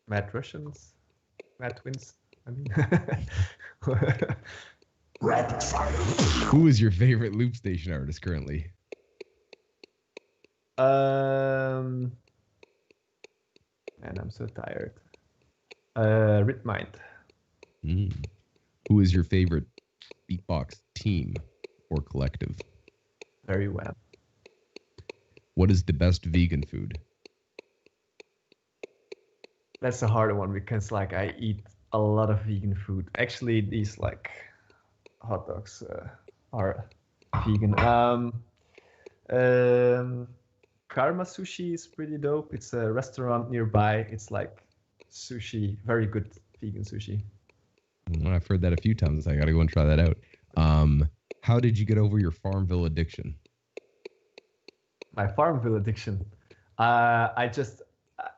Mad Russians. Mad Twins. I mean. Rapid fire. Who is your favorite loop station artist currently? And I'm so tired. Ritmind. Who is your favorite beatbox team or collective? Very well. What is the best vegan food? That's a hard one, because like I eat a lot of vegan food. Actually, these like hot dogs are vegan. Karma Sushi is pretty dope. It's a restaurant nearby. It's like sushi, very good vegan sushi. I've heard that a few times. I got to go and try that out. How did you get over your Farmville addiction? My Farmville addiction. I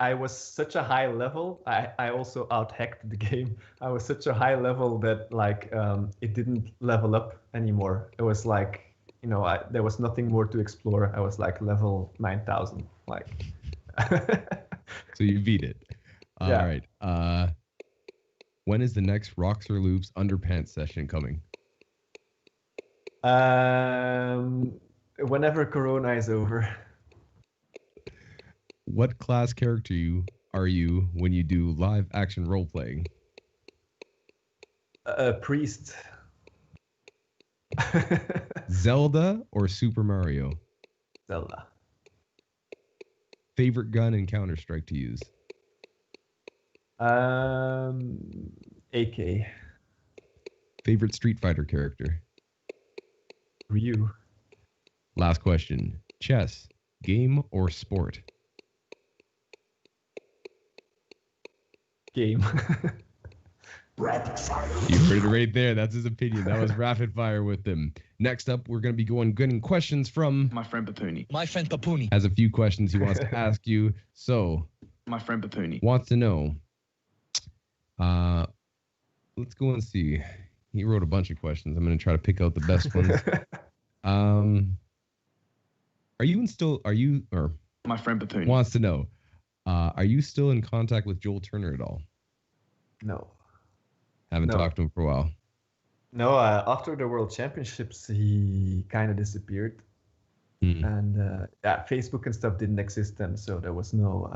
I was such a high level. I also out-hacked the game. I was such a high level that like it didn't level up anymore. It was like, you know, there was nothing more to explore. I was like level 9,000. Like. So you beat it. Yeah. All right. When is the next Roxorloops underpants session coming? Whenever Corona is over. What class character are you when you do live action role playing? Priest. Zelda or Super Mario? Zelda. Favorite gun in Counter-Strike to use? AK. Favorite Street Fighter character? Ryu. Last question. Chess, game or sport? Game. Rapid fire. You heard it right there. That's his opinion. That was rapid fire with him. Next up, we're going to be getting questions from my friend Papuni. My friend Papuni has a few questions he wants to ask you. So, my friend Papuni wants to know. Let's go and see. He wrote a bunch of questions. I'm going to try to pick out the best ones. My friend Papuni wants to know. Are you still in contact with Joel Turner at all? No. Haven't talked to him for a while. No, after the World Championships, he kind of disappeared. And Facebook and stuff didn't exist then, so there was no...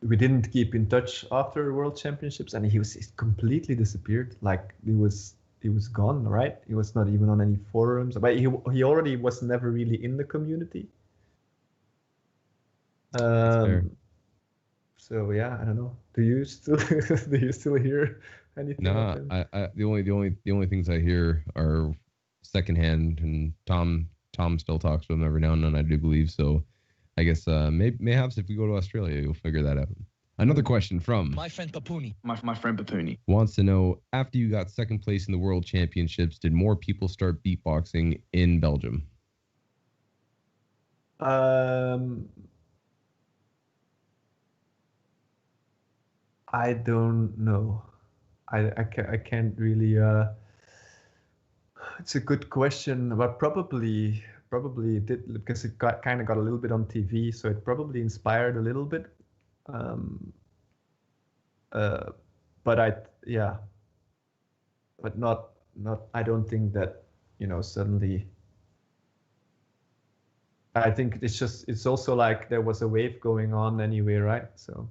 we didn't keep in touch after World Championships, and he completely disappeared. Like, he was gone, right? He was not even on any forums. But he already was never really in the community. So yeah, I don't know. Do you still hear anything? No, the only things I hear are secondhand, and Tom still talks to him every now and then, I do believe. So I guess mayhaps if we go to Australia, you'll figure that out. Another question from my friend Papuni. My friend Papuni wants to know, after you got second place in the World Championships, did more people start beatboxing in Belgium? I don't know. I can't really. It's a good question, but probably it did, because it kind of got a little bit on TV, so it probably inspired a little bit. But not. I don't think that, suddenly. I think it's also like there was a wave going on anyway, right? So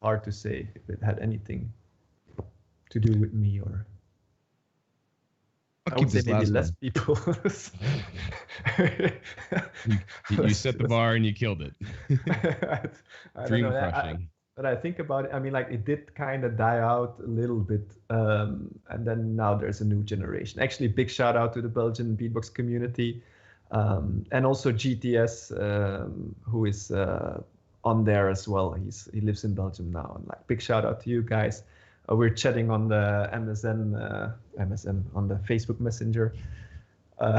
hard to say if it had anything to do with me, or I would say maybe less people. you set the bar and you killed it. Dream crushing. But I think about it, I mean, like, it did kind of die out a little bit, and then now there's a new generation. Actually, big shout out to the Belgian beatbox community. And also GTS, who is on there as well. He lives in Belgium now, and like, big shout out to you guys. We're chatting on the MSN on the Facebook Messenger, on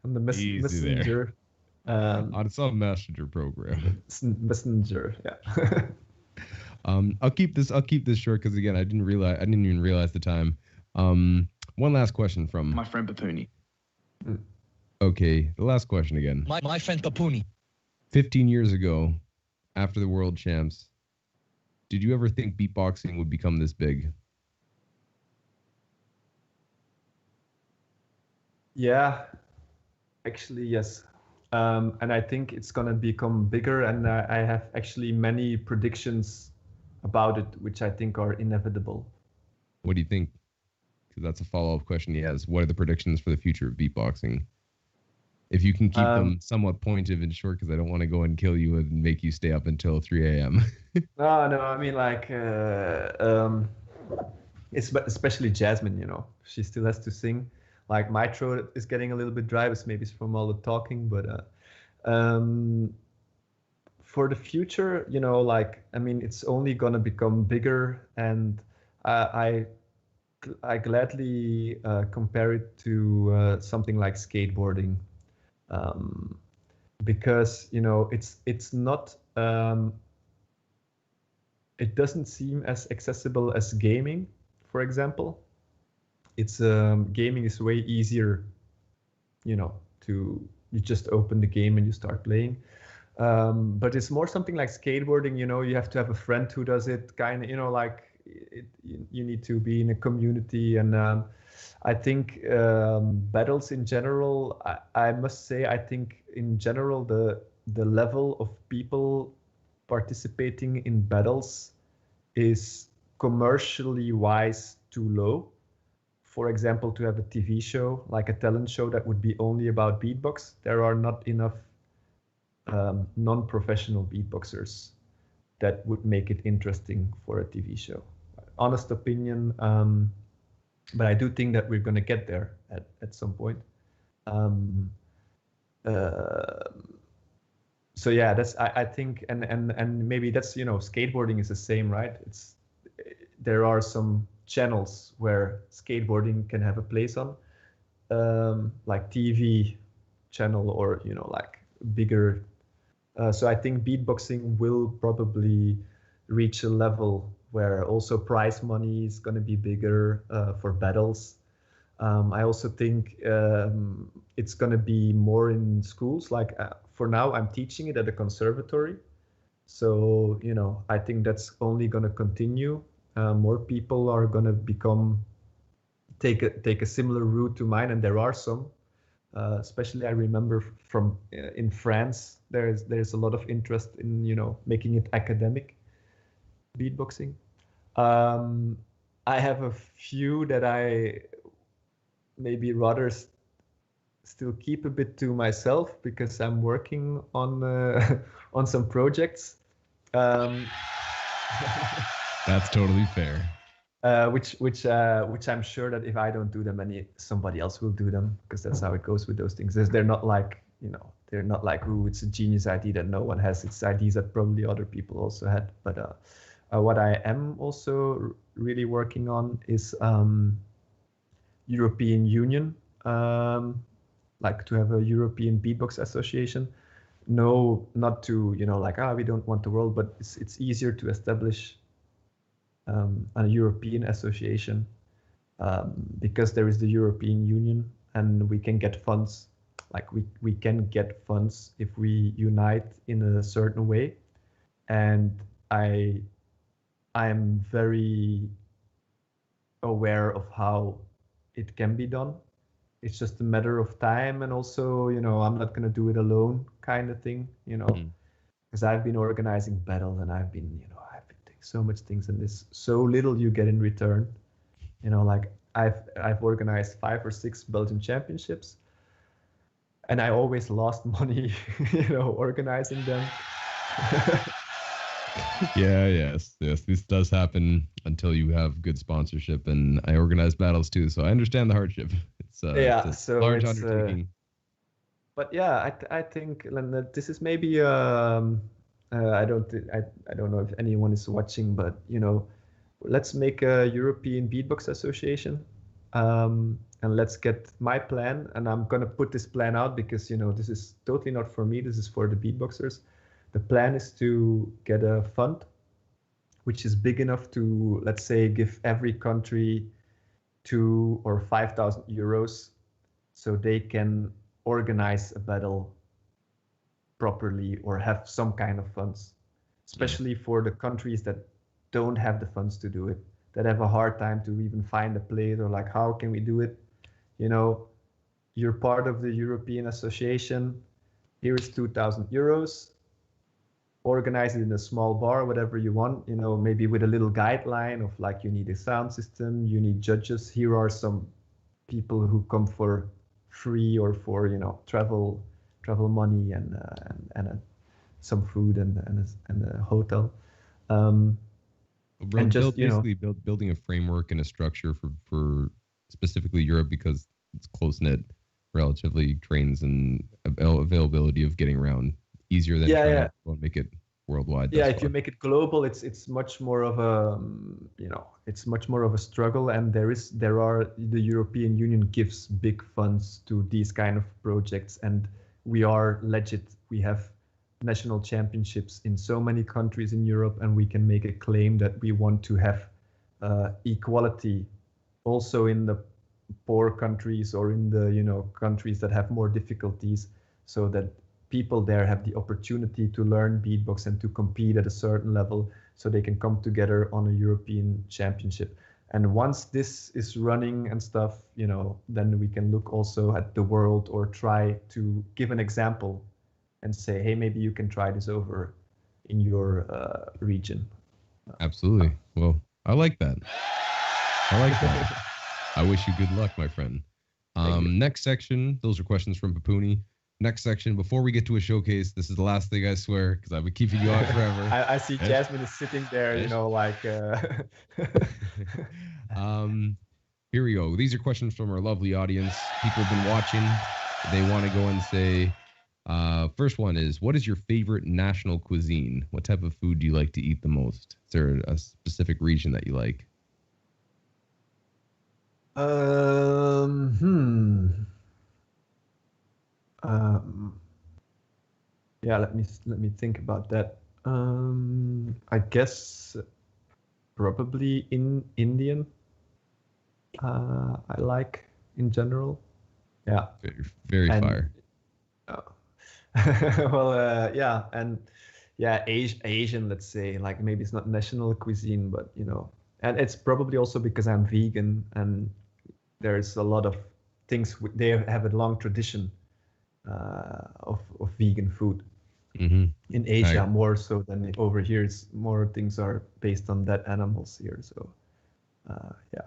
the Messenger. On some Messenger program. Messenger, yeah. I'll keep this short, because again, I didn't even realize the time. One last question from my friend Papuni. Okay, the last question again. My friend Papuni. 15 years ago, after the World Champs, did you ever think beatboxing would become this big? Yeah, actually, yes. And I think it's going to become bigger, and I have actually many predictions about it, which I think are inevitable. What do you think? Because that's a follow-up question he has. What are the predictions for the future of beatboxing? If you can keep them somewhat pointed and short, because I don't want to go and kill you and make you stay up until 3 a.m. No, I mean, like, it's especially Jasmine, she still has to sing. Like, my throat is getting a little bit dry, but maybe it's from all the talking. But for the future, like, I mean, it's only gonna become bigger, and I gladly compare it to something like skateboarding, because it's not um, it doesn't seem as accessible as gaming, for example. It's gaming is way easier, you know, you just open the game and you start playing. But it's more something like skateboarding, you know, you have to have a friend who does it, kind of, you know, like you need to be in a community. And I think battles in general, I must say, I think in general, the level of people participating in battles is commercially wise too low. For example, to have a TV show, like a talent show that would be only about beatbox, there are not enough non-professional beatboxers that would make it interesting for a TV show. Honest opinion, but I do think that we're going to get there at some point. So yeah, that's I think, and maybe that's, you know, skateboarding is the same, right? There are some channels where skateboarding can have a place on, like TV channel, or, you know, like bigger. So I think beatboxing will probably reach a level where also prize money is going to be bigger for battles. I also think it's going to be more in schools. Like for now, I'm teaching it at a conservatory. So, you know, I think that's only going to continue. More people are going to take a similar route to mine, and there are some. Especially I remember from in France, there's a lot of interest in, you know, making it academic beatboxing. I have a few that I maybe rather still keep a bit to myself, because I'm working on on some projects. That's totally fair. Which I'm sure that if I don't do them, somebody else will do them, because that's how it goes with those things. They're not like, you know, they're not like, ooh, it's a genius idea that no one has. It's ideas that probably other people also had. But what I am also really working on is European Union, like to have a European Beatbox Association. No, not to, you know, like, we don't want the world, but it's easier to establish a European association, because there is the European Union, and we can get funds. Like we can get funds if we unite in a certain way. And I am very aware of how it can be done. It's just a matter of time, and also, you know, I'm not going to do it alone, kind of thing, you know, because I've been organizing battles, and I've been doing so much things, and there's so little you get in return. You know, like I've organized 5 or 6 Belgian championships, and I always lost money, you know, organizing them. Yes. This does happen until you have good sponsorship, and I organize battles too, so I understand the hardship. It's it's a large undertaking. But yeah, I think this is maybe I don't know if anyone is watching, but, you know, let's make a European Beatbox Association, and let's get my plan. And I'm gonna put this plan out because, you know, this is totally not for me. This is for the beatboxers. The plan is to get a fund, which is big enough to, let's say, give every country 2,000 or 5,000 euros, so they can organize a battle properly or have some kind of funds, especially for the countries that don't have the funds to do it, that have a hard time to even find a place, or like, how can we do it? You know, you're part of the European Association, here is 2,000 euros, organize it in a small bar, whatever you want, you know, maybe with a little guideline of like, you need a sound system, you need judges, here are some people who come for free or for, you know, travel money and some food and a hotel. And just basically building a framework and a structure for specifically Europe, because it's close knit, relatively trains and availability of getting around easier than trying to make it worldwide. Yeah, if you make it global, it's much more of a it's much more of a struggle, and the European Union gives big funds to these kind of projects, and we are legit. We have national championships in so many countries in Europe, and we can make a claim that we want to have equality also in the poor countries or in the countries that have more difficulties, so that people there have the opportunity to learn beatbox and to compete at a certain level, so they can come together on a European championship. And once this is running and stuff, then we can look also at the world, or try to give an example and say, hey, maybe you can try this over in your region. Absolutely. Well, I like that. I wish you good luck, my friend. Next section, those are questions from Papooni. Next section, before we get to a showcase, this is the last thing, I swear, because I've been keeping you on forever. I see Jasmine is sitting there, like... Here we go. These are questions from our lovely audience. People have been watching. They want to go and say, first one is, what is your favorite national cuisine? What type of food do you like to eat the most? Is there a specific region that you like? Yeah, let me think about that. I guess probably in Indian. I like in general. Yeah. Very fire. Well, yeah, and yeah, Asian, let's say, like maybe it's not national cuisine, but and it's probably also because I'm vegan, and there's a lot of things. They have a long tradition of vegan food. Mm-hmm. In Asia, more so than over here. It's more things are based on dead animals here. So, yeah.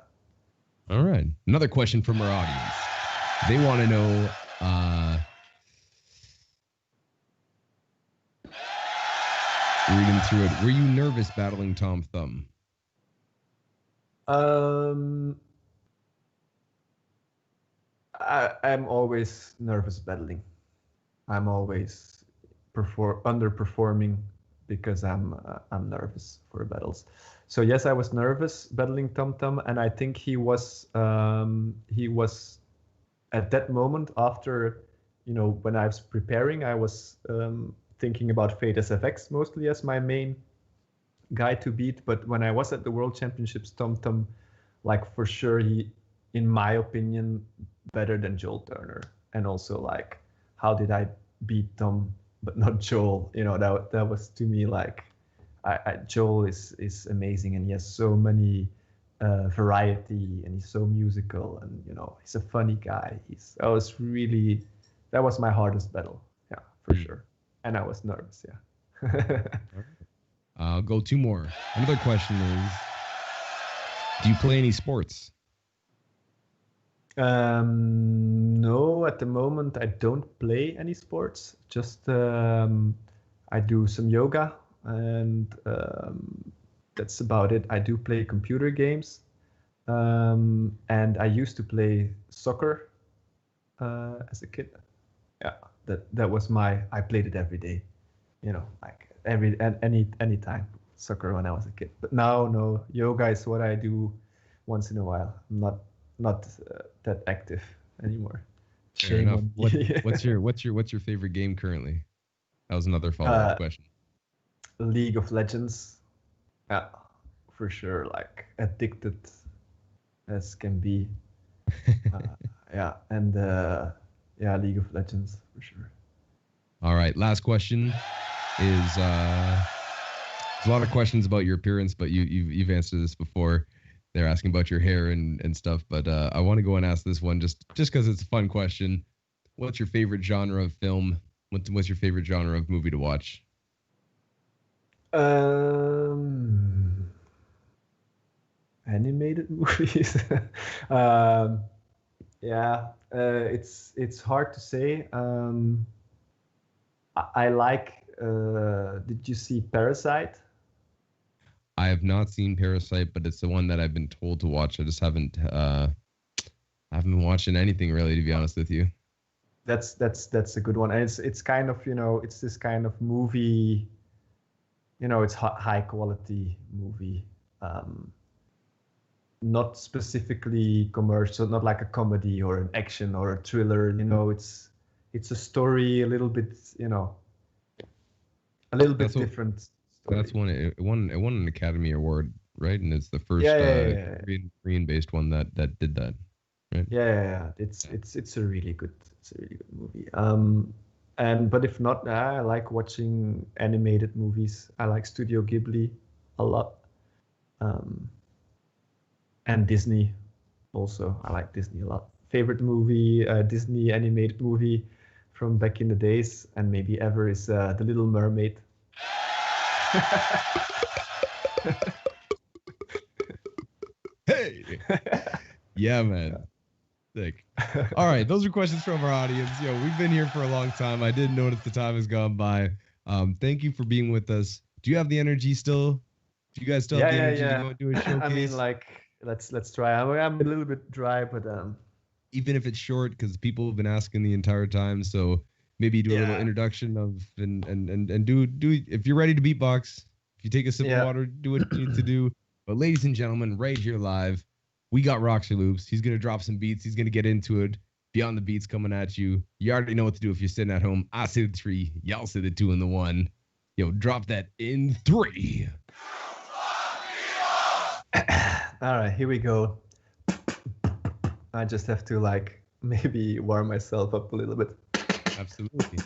All right. Another question from our audience. They want to know, reading through it, were you nervous battling Tom Thumb? I'm always nervous battling. I'm always underperforming because I'm nervous for battles. So yes, I was nervous battling Tom Thumb, and I think he was at that moment, after when I was preparing, I was thinking about Fate SFX mostly as my main guy to beat. But when I was at the World Championships, Tom Thumb, like for sure, he, in my opinion, better than Joel Turner. And also, like, how did I beat Tom but not Joel? That was to me like, Joel is amazing, and he has so many variety, and he's so musical, and he's a funny guy. That was my hardest battle, yeah, for sure. And I was nervous, yeah. I'll go two more. Another question is, do you play any sports? No, at the moment I don't play any sports. Just I do some yoga, and that's about it. I do play computer games, and I used to play soccer as a kid. Yeah, that was I played it every day, like any time, soccer when I was a kid. But now, no, yoga is what I do once in a while. I'm not that active anymore. Fair enough. What's your favorite game currently? That was another follow-up question. League of Legends. Yeah, for sure. Like, addicted as can be. Yeah, and yeah, League of Legends for sure. All right, last question is there's a lot of questions about your appearance, but you've answered this before. They're asking about your hair and stuff, but I want to go and ask this one just because it's a fun question. What's your favorite genre of film? What's your favorite genre of movie to watch? Animated movies. Yeah, it's hard to say. I like. Did you see Parasite? I have not seen Parasite, but it's the one that I've been told to watch. I just haven't been watching anything really, to be honest with you. That's a good one. And it's kind of, it's this kind of movie, it's high quality movie. Not specifically commercial, not like a comedy or an action or a thriller. It's a story a little bit, a little bit That's what- different story. That's one. It won an Academy Award, right? And it's the first Yeah. Korean-based one that did that, right? Yeah. It's a really good movie. But if not, I like watching animated movies. I like Studio Ghibli a lot. And Disney also. I like Disney a lot. Favorite movie, Disney animated movie from back in the days and maybe ever is The Little Mermaid. Hey, yeah, man. Sick. All right, those are questions from our audience. Yo, we've been here for a long time. I didn't notice the time has gone by. Thank you for being with us. Do you have the energy still? Do you guys still have the energy to go and do a showcase? I mean, like, let's try. I'm a little bit dry, but even if it's short, because people have been asking the entire time. So maybe do a little introduction of and do if you're ready to beatbox. If you take a sip of water, do what you need to do. But ladies and gentlemen, right here live, we got Roxorloops. He's gonna drop some beats. He's gonna get into it. Beyond the beats coming at you. You already know what to do if you're sitting at home. I say the 3, y'all say the 2 and the 1. Yo, drop that in 3. All right, here we go. I just have to like maybe warm myself up a little bit. Absolutely.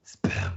Spam.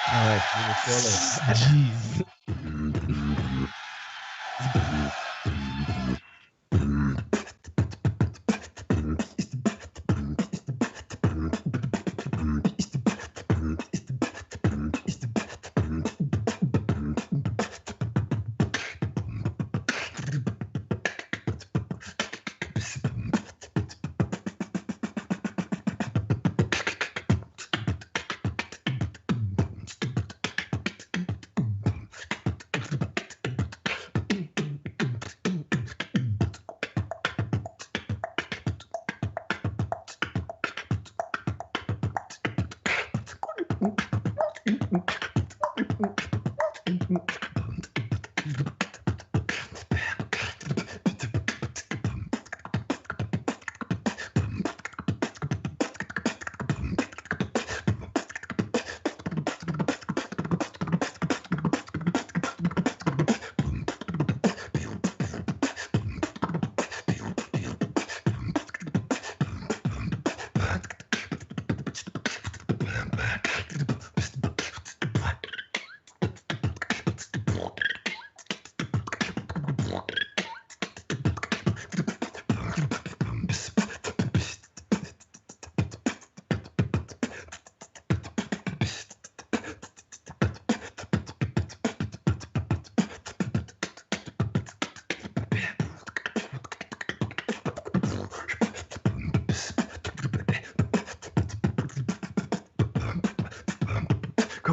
All right, Jeez.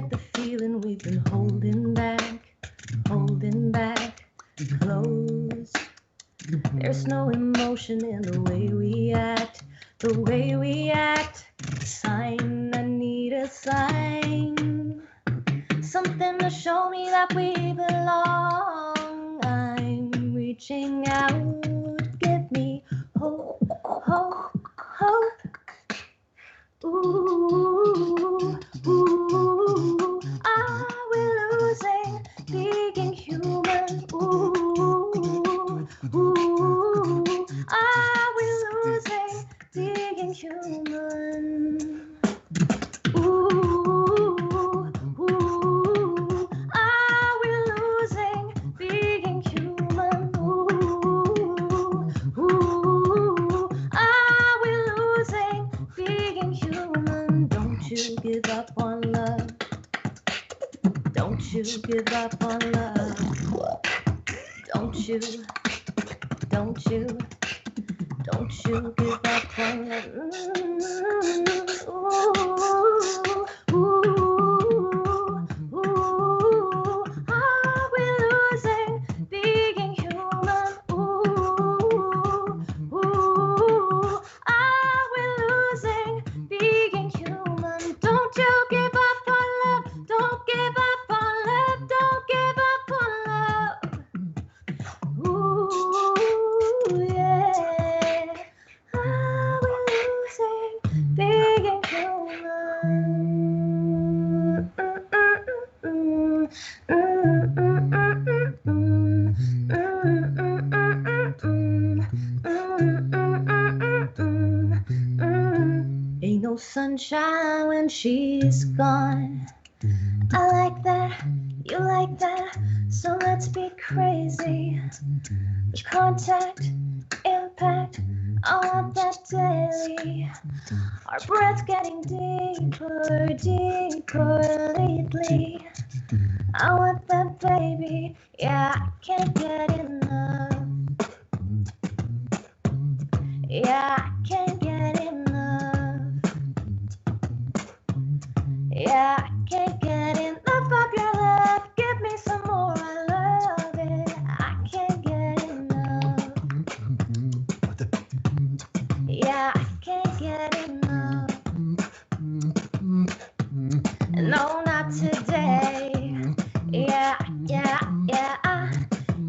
get the feeling we've been holding back close. There's no emotion in the way we act, Sign, I need a sign. Something to show me that we belong. I'm reaching out, give me hope, hope, hope. Ooh, ooh, are we losing being human? Ooh, ooh, are we losing being human? Ooh, ooh, are we losing being human? Ooh, ooh, are we losing being human? Don't you give up on love. Don't you give up on love. Don't you give up on love. Ooh, ooh, are we losing being human? Ooh, are we losing being human? Don't you give up on love. Don't give up on love. Don't give up on love. Ooh, yeah. Are we losing being human? Ain't no sunshine when she's gone. I like that, you like that, so let's be crazy. The contact, impact, I want that daily. Our breath getting deeper, deeper lately. I want that baby, yeah, I can't get enough. Yeah, I can't get enough. Yeah, I can't get enough of your love. Give me some more, I love it. I can't get enough. Yeah, I can't get enough. No, not today. Yeah, yeah, yeah,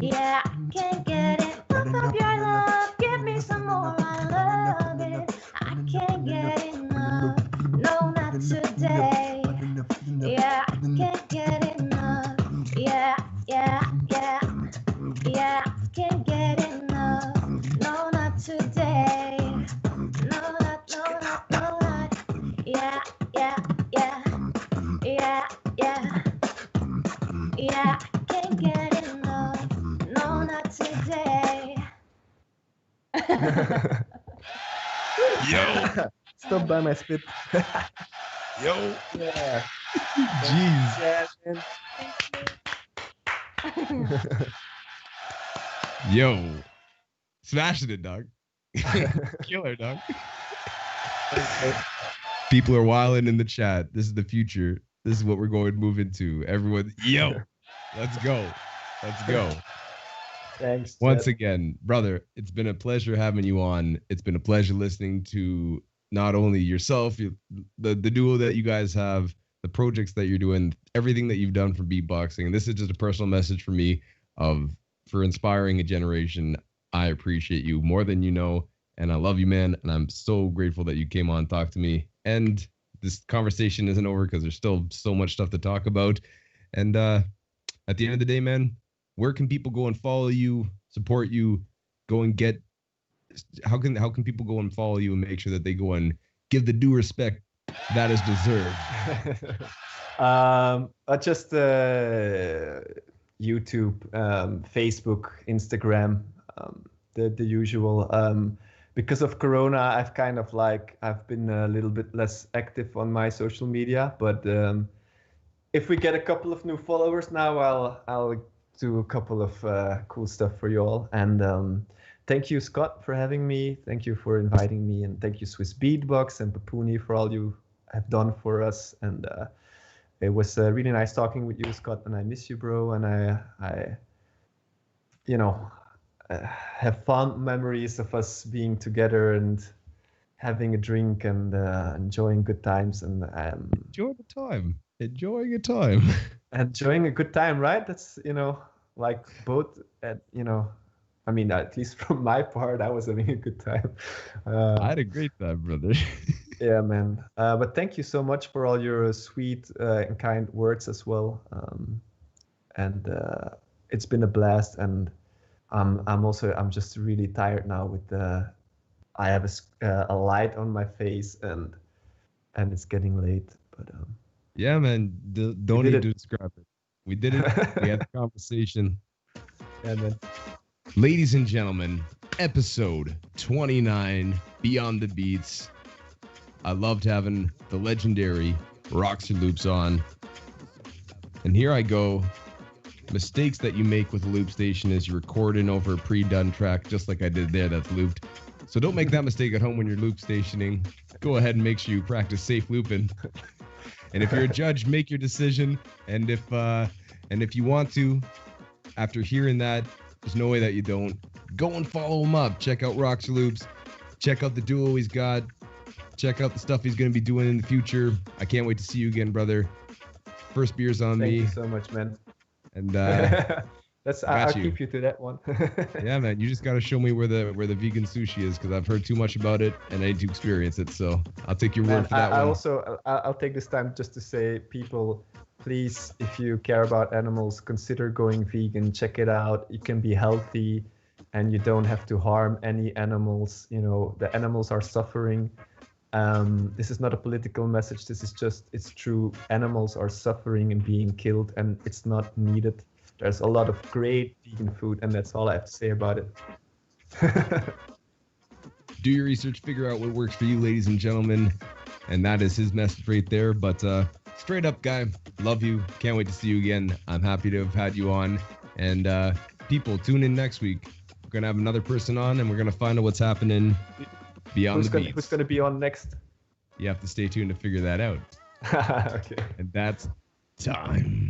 yeah, I can't get enough of your love. Give me some more, I love it. I can't get enough. No, not today. Yeah, I can't get enough. Yeah, yeah, yeah, yeah, I can't get enough. No, not today. No, not, no, not, no, not. Yeah, yeah, yeah, yeah, yeah, yeah, I can't get enough. No, not today. Yo, Stop by my spit. yo, Yeah. jeez. Yeah, man. Yo, smashing it, dog. Killer, dog. People are wilding in the chat. This is the future. This is what we're going to move into. Everyone, yo, let's go. Let's go. Thanks. Once Chad. again, brother, it's been a pleasure having you on. It's been a pleasure listening to not only yourself, the duo that you guys have, the projects that you're doing, everything that you've done for beatboxing. And this is just a personal message for me for inspiring a generation. I appreciate you more than you know, and I love you, man. And I'm so grateful that you came on and talked to me. And this conversation isn't over because there's still so much stuff to talk about. And at the end of the day, man, where can people go and follow you, support you, go and get? How can people go and follow you and make sure that they go and give the due respect that is deserved? Just YouTube, Facebook, Instagram, the usual. Because of Corona, I've been a little bit less active on my social media. But if we get a couple of new followers now, I'll do a couple of cool stuff for you all. And thank you, Scott, for having me. Thank you for inviting me, and thank you, Swissbeatbox and Papuni, for all you have done for us. And it was really nice talking with you, Scott, and I miss you, bro. And I you know, have fond memories of us being together and having a drink and enjoying good times and Enjoy the time. Enjoying a time. enjoying a good time, right? That's, like both, I mean, at least from my part, I was having a good time. I had a great time, brother. Yeah, man. But thank you so much for all your sweet and kind words as well. And it's been a blast. And I'm just really tired now with I have a light on my face and it's getting late. But yeah, man. Don't did need it. to describe it. We did it. We had the conversation. yeah, man. Ladies and gentlemen, episode 29, Beyond the Beats. I loved having the legendary Roxorloops on. And here I go. Mistakes that you make with a loop station is you're recording over a pre-done track, just like I did there that's looped. So don't make that mistake at home when you're loop stationing. Go ahead and make sure you practice safe looping. And if you're a judge, make your decision. And if you want to, after hearing that, there's no way that you don't. Go and follow him up. Check out Roxorloops. Check out the duo he's got. Check out the stuff he's going to be doing in the future. I can't wait to see you again, brother. First beer's on me. Thank you so much, man. And I'll keep you to that one. yeah, man, you just got to show me where the vegan sushi is because I've heard too much about it and I need to experience it. So I'll take your word for that one. I'll take this time just to say, people, please, if you care about animals, consider going vegan. Check it out. You can be healthy and you don't have to harm any animals. The animals are suffering. This is not a political message. This is just, it's true. Animals are suffering and being killed and it's not needed. There's a lot of great vegan food and that's all I have to say about it. Do your research, figure out what works for you, ladies and gentlemen. And that is his message right there. But straight up, guy, love you. Can't wait to see you again. I'm happy to have had you on. And people, tune in next week. We're going to have another person on and we're going to find out what's happening beyond the beats. Who's going to be on next? You have to stay tuned to figure that out. Okay. And that's time.